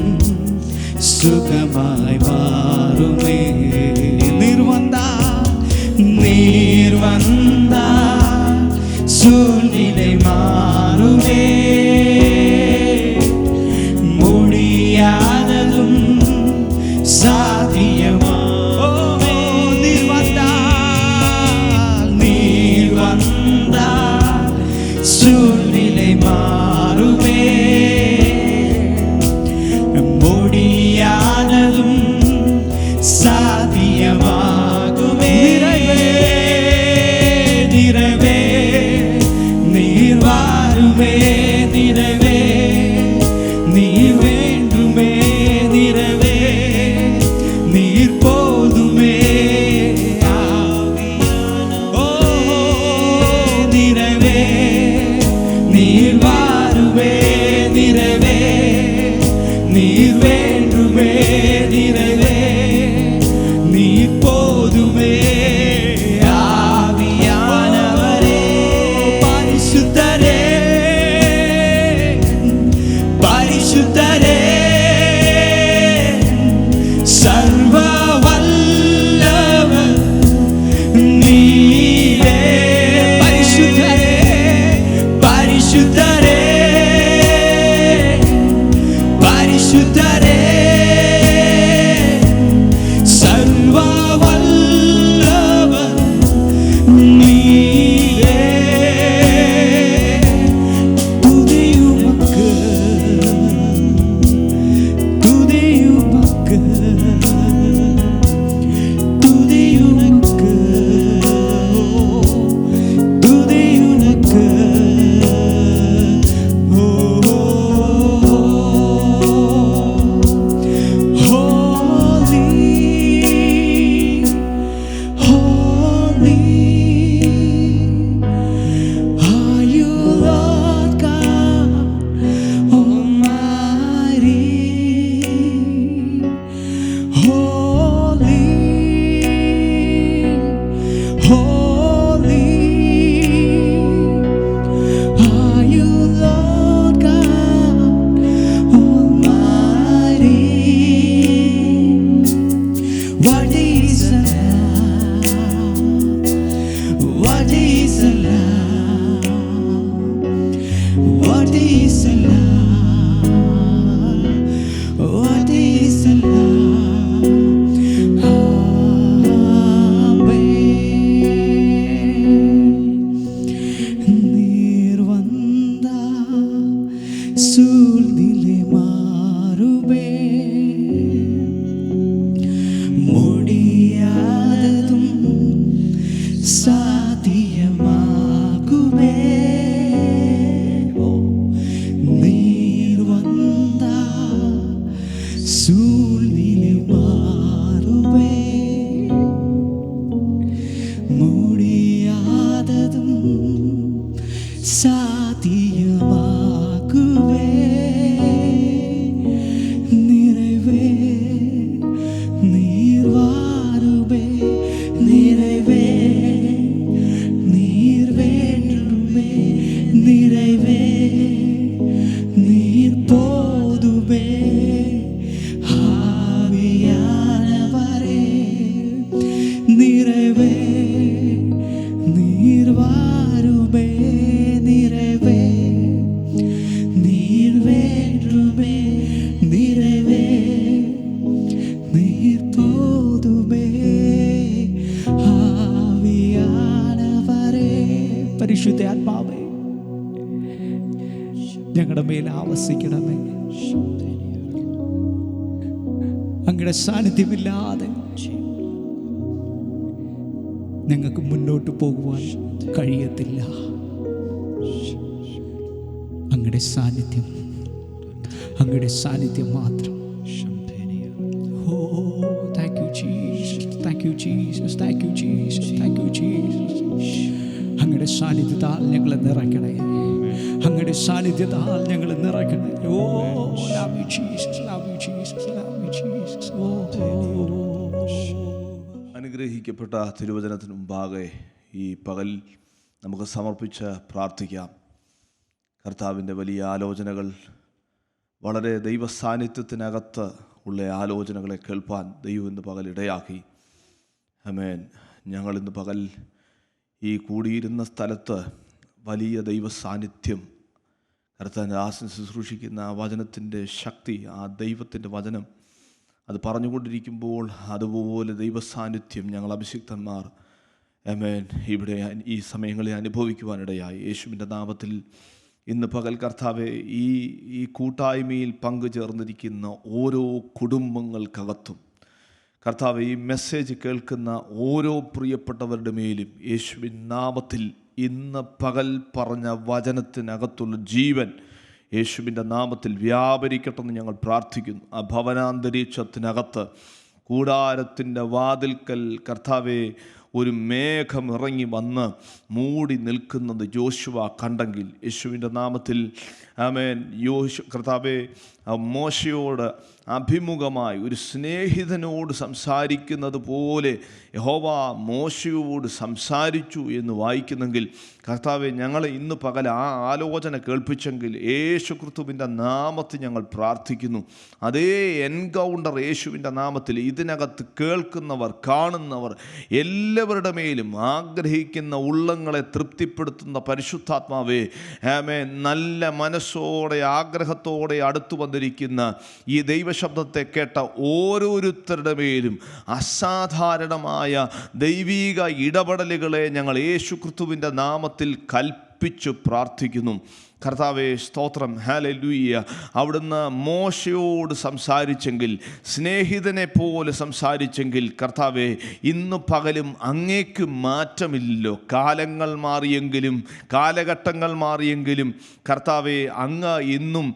சுகமாய் மாறுமே. நீர் வந்தா சூழ்நிலை மாறுமே, முடியாததும் சாத்தியமாகுமே. நீர் வந்தா சூழ்நிலை மாறுமே, முடியாததும் சாத்தியமாகுமே. நிறைவே நீர் வாருமே, நிறைவே நீர் வேண்டுமே, நிறைவே நீர் போதுமே. ஓ நிறைவே நீர் வாருமே, நிறைவே நீர் வேண்டுமே, நிறைவே நீர் போதுமே. ஆவியானவரே பரிசுத்தரே பரிசுத்தரே சர்வ வல்லவர் நீரே. பரிசுத்தரே பரிசுத்தரே பரிசுத்தரே சர்வ வல்லவர் நீரே. துதியுமக்கு துதியுமக்கு துதியுமக்கு துதியுமக்கு. What is a love? What is a love? What is a love? What is a love? நீர் வந்தா சூழ்நிலை மாறுமே, முடியாததும் சாத்தியமாகுமே. நீர் வந்தா சூழ்நிலை மாறுமே, முடியாததும் சாத்தியமாகுமே. நிறைவே நீர் வாருமே, நிறைவே நீர் வேண்டுமே, நிறைவே പരിശുദ്ധാത്മാവേ ഞങ്ങളുടെ മേൽ ആവസിക്കണമേ. അങ്ങയുടെ സാന്നിധ്യമില്ലാതെ ഞങ്ങൾക്ക് മുന്നോട്ട് പോകുവാൻ കഴിയത്തില്ല. അങ്ങയുടെ സാന്നിധ്യം, അങ്ങയുടെ സാന്നിധ്യം മാത്രം. Oh thank you Jesus, thank you Jesus, thank you Jesus, thank you Jesus. അങ്ങയുടെ സാന്നിധ്യത്താൽ ഞങ്ങളെ നിറയ്ക്കണേ, അങ്ങയുടെ സാന്നിധ്യത്താൽ ഞങ്ങളെ നിറയ്ക്കണേ. Oh love you Jesus, love you Jesus, love you Jesus. Oh അനുഗ്രഹിക്കപ്പെട്ട തിരുവചനത്തിന് മുമ്പാകെ ഈ പകൽ നമുക്ക് സമർപ്പിച്ച് പ്രാർത്ഥിക്കാം. കർത്താവിൻ്റെ വലിയ ആലോചനകൾ, വളരെ ദൈവ സാന്നിധ്യത്തിനകത്ത് ഉള്ള ആലോചനകളെ കേൾപ്പാൻ ദൈവം ഇന്ന് പകൽ ഇടയാക്കി. ആമേൻ. ഞങ്ങളിന്ന് പകൽ ഈ കൂടിയിരുന്ന സ്ഥലത്ത് വലിയ ദൈവ സാന്നിധ്യം, കർത്താവിൻ്റെ ദാസൻ ശുശ്രൂഷിക്കുന്ന ആ വചനത്തിൻ്റെ ശക്തി, ആ ദൈവത്തിൻ്റെ വചനം അത് പറഞ്ഞുകൊണ്ടിരിക്കുമ്പോൾ അതുപോലെ ദൈവ സാന്നിധ്യം ഞങ്ങൾ അഭിഷിക്തന്മാർ ആമേൻ ഇവിടെ ഈ സമയങ്ങളിൽ അനുഭവിക്കുവാനിടയായി. യേശുവിൻ്റെ നാമത്തിൽ ഇന്ന് പകൽ കർത്താവെ ഈ കൂട്ടായ്മയിൽ പങ്കുചേർന്നിരിക്കുന്ന ഓരോ കുടുംബങ്ങൾക്കകത്തും കർത്താവെ ഈ മെസ്സേജ് കേൾക്കുന്ന ഓരോ പ്രിയപ്പെട്ടവരുടെ മേലും യേശുവിൻ നാമത്തിൽ ഇന്ന് പകൽ പറഞ്ഞ വചനത്തിനകത്തുള്ള ജീവൻ യേശുവിൻ്റെ നാമത്തിൽ വ്യാപരിക്കട്ടെന്ന് ഞങ്ങൾ പ്രാർത്ഥിക്കുന്നു. ആ ഭവനാന്തരീക്ഷത്തിനകത്ത് കൂടാരത്തിൻ്റെ വാതിൽക്കൽ കർത്താവെ ഒരു മേഘം ഇറങ്ങി വന്ന് മൂടി നിൽക്കുന്നത് യോശുവ കണ്ടെങ്കിൽ യേശുവിൻ്റെ നാമത്തിൽ ആമേൻ. കർത്താവെ മോശയോട് അഭിമുഖമായി ഒരു സ്നേഹിതനോട് സംസാരിക്കുന്നത് പോലെ യഹോവ മോശയോട് സംസാരിച്ചു എന്ന് വായിക്കുന്നെങ്കിൽ കർത്താവെ ഞങ്ങളെ ഇന്ന് പകൽ ആ ആലോചന കേൾപ്പിച്ചെങ്കിൽ യേശു ക്രിസ്തുവിൻ്റെ നാമത്തിൽ ഞങ്ങൾ പ്രാർത്ഥിക്കുന്നു. അതേ എൻകൗണ്ടർ യേശുവിൻ്റെ നാമത്തിൽ ഇതിനകത്ത് കേൾക്കുന്നവർ, കാണുന്നവർ എല്ലാവരുടെ മേലും ആഗ്രഹിക്കുന്ന ഉള്ളങ്ങളെ തൃപ്തിപ്പെടുത്തുന്ന പരിശുദ്ധാത്മാവേ ആമേൻ. നല്ല മനസ്സോടെ ആഗ്രഹത്തോടെ അടുത്തു വന്നിരിക്കുന്ന ഈ ദൈവശബ്ദത്തെ കേട്ട ഓരോരുത്തരുടെ മേലും അസാധാരണമായ ദൈവീക ഇടപെടലുകളെ ഞങ്ങൾ യേശു ക്രിസ്തുവിൻ്റെ നാമത്തിൽ കൽപ്പിച്ചു പ്രാർത്ഥിക്കുന്നു. കർത്താവേ സ്തോത്രം, ഹല്ലേലൂയ. അവിടുന്ന് മോശയോട് സംസാരിച്ചെങ്കിൽ, സ്നേഹിതനെ പോലെ സംസാരിച്ചെങ്കിൽ കർത്താവേ ഇന്ന് പകലും അങ്ങേക്ക് മാറ്റമില്ലല്ലോ. കാലങ്ങൾ മാറിയെങ്കിലും, കാലഘട്ടങ്ങൾ മാറിയെങ്കിലും കർത്താവേ അങ്ങ് ഇന്നും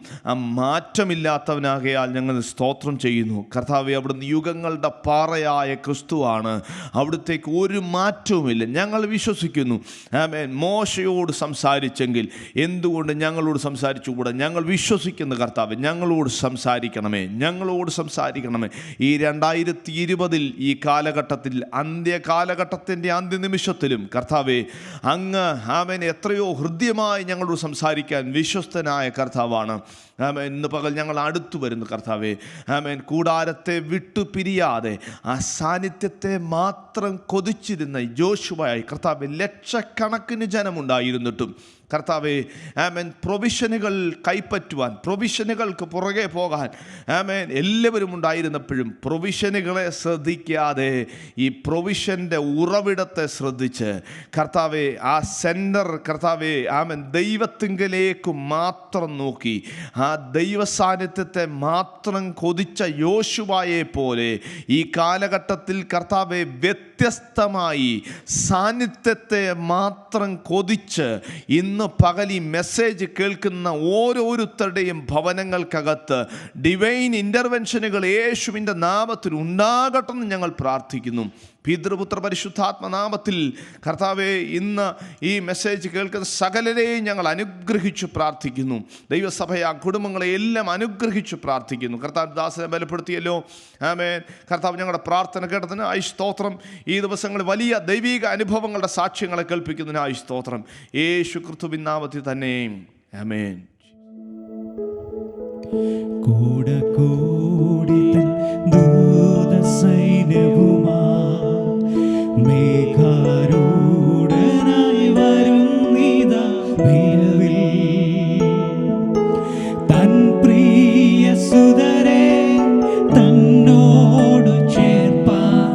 മാറ്റമില്ലാത്തവനാകയാൽ ഞങ്ങൾ സ്തോത്രം ചെയ്യുന്നു. കർത്താവേ അവിടുന്ന് യുഗങ്ങളുടെ പാറയായ ക്രിസ്തുവാണ്, അവിടുത്തേക്ക് ഒരു മാറ്റവുമില്ല. ഞങ്ങൾ വിശ്വസിക്കുന്നു ആമേൻ. മോശയോട് സംസാരിച്ചെങ്കിൽ എന്തുകൊണ്ട് ഞങ്ങളോട് സംസാരിച്ചുകൂടാ? ഞങ്ങൾ വിശ്വസിക്കുന്ന കർത്താവ് ഞങ്ങളോട് സംസാരിക്കണമേ, ഞങ്ങളോട് സംസാരിക്കണമേ. ഈ 2020 ഈ കാലഘട്ടത്തിൽ, അന്ത്യകാലഘട്ടത്തിൻ്റെ അന്ത്യനിമിഷത്തിലും കർത്താവേ അങ്ങ് ആമേൻ എത്രയോ ഹൃദ്യമായി ഞങ്ങളോട് സംസാരിക്കാൻ വിശ്വസ്തനായ കർത്താവാണ്. ആമേൻ. ഇന്ന് പകൽ ഞങ്ങൾ അടുത്തു വരുന്നു കർത്താവേ ആമേൻ. കൂടാരത്തെ വിട്ടു പിരിയാതെ ആ സാന്നിധ്യത്തെ മാത്രം കൊതിച്ചിരുന്ന യോശുവയായി കർത്താവേ ലക്ഷക്കണക്കിന് ജനമുണ്ടായിരുന്നിട്ടും കർത്താവേ ആമേൻ പ്രൊവിഷനുകൾ കൈപ്പറ്റുവാൻ, പ്രൊവിഷനുകൾക്ക് പുറകെ പോകാൻ ആമേൻ എല്ലാവരും ഉണ്ടായിരുന്നപ്പോഴും പ്രൊവിഷനുകളെ ശ്രദ്ധിക്കാതെ ഈ പ്രൊവിഷൻ്റെ ഉറവിടത്തെ ശ്രദ്ധിച്ച് കർത്താവേ ആ സെൻറ്റർ കർത്താവേ ആമേൻ ദൈവത്തിങ്കലേക്ക് മാത്രം നോക്കി ആ ദൈവ സാന്നിധ്യത്തെ മാത്രം കൊതിച്ച യോശുവയെ പോലെ ഈ കാലഘട്ടത്തിൽ കർത്താവേ വ്യത്യസ്തമായി സാന്നിധ്യത്തെ മാത്രം കൊതിച്ച് ഇന്ന് പകൽ ഈ മെസ്സേജ് കേൾക്കുന്ന ഓരോരുത്തരുടെയും ഭവനങ്ങൾക്കകത്ത് ഡിവൈൻ ഇൻ്റർവെൻഷനുകൾ യേശുവിൻ്റെ നാമത്തിൽ ഉണ്ടാകട്ടെന്ന് ഞങ്ങൾ പ്രാർത്ഥിക്കുന്നു. പിതൃപുത്ര പരിശുദ്ധാത്മനാമത്തിൽ കർത്താവെ ഇന്ന് ഈ മെസ്സേജ് കേൾക്കുന്ന സകലരെയും ഞങ്ങൾ അനുഗ്രഹിച്ചു പ്രാർത്ഥിക്കുന്നു. ദൈവസഭയെ ആ കുടുംബങ്ങളെ എല്ലാം അനുഗ്രഹിച്ചു പ്രാർത്ഥിക്കുന്നു. കർത്താവ് ദാസനെ ബലപ്പെടുത്തിയല്ലോ ആമേൻ. കർത്താവ് ഞങ്ങളുടെ പ്രാർത്ഥന കേട്ടതിന് ആയി സ്തോത്രം. ഈ ദിവസങ്ങളിൽ വലിയ ദൈവിക അനുഭവങ്ങളുടെ സാക്ഷ്യങ്ങളെ കേൾപ്പിക്കുന്നതിനായി സ്തോത്രം. യേശു ക്രിസ്തുവിൻ നാമത്തിൽ തന്നെ ആമേൻ. മേഘാരൂഢനായി വരുന്നിതാ ഭൈരവിൽ തൻ പ്രിയ സുതരെ തന്നോടു ചേർപ്പാൻ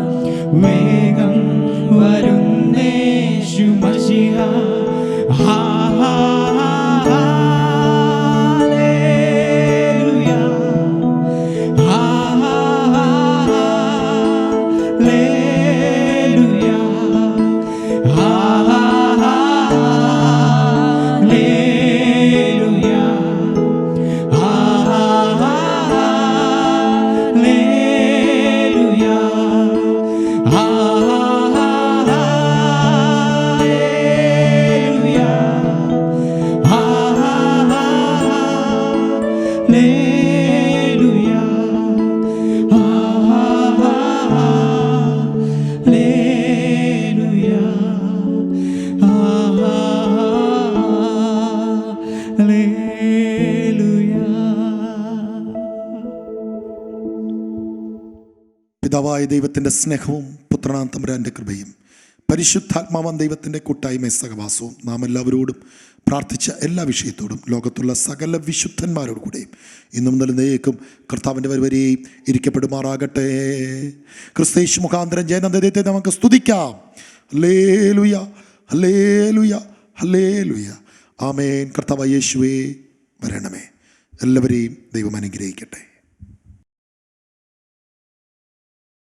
വേഗം വരുന്നേശു മശിഹ പിതാവായ ദൈവത്തിൻ്റെ സ്നേഹവും പുത്രനാം തമ്പുരാൻ്റെ കൃപയും പരിശുദ്ധാത്മാവാൻ ദൈവത്തിൻ്റെ കൂട്ടായ്മ സഹവാസവും നാം എല്ലാവരോടും പ്രാർത്ഥിച്ച എല്ലാ വിഷയത്തോടും ലോകത്തുള്ള സകല വിശുദ്ധന്മാരോട് കൂടെയും ഇന്നും നിലനിൽക്കും കർത്താവിൻ്റെ വരവരെയും ഇരിക്കപ്പെടുമാറാകട്ടെ. ക്രിസ്തയേശു മുഖാന്തരം ജയനന്ദത്തെ നമുക്ക് സ്തുതിക്കാം. Hallelujah, hallelujah, hallelujah. ആമേൻ. കർത്താവായ യേശുവേ വരണമേ. എല്ലാവരെയും ദൈവം അനുഗ്രഹിക്കട്ടെ.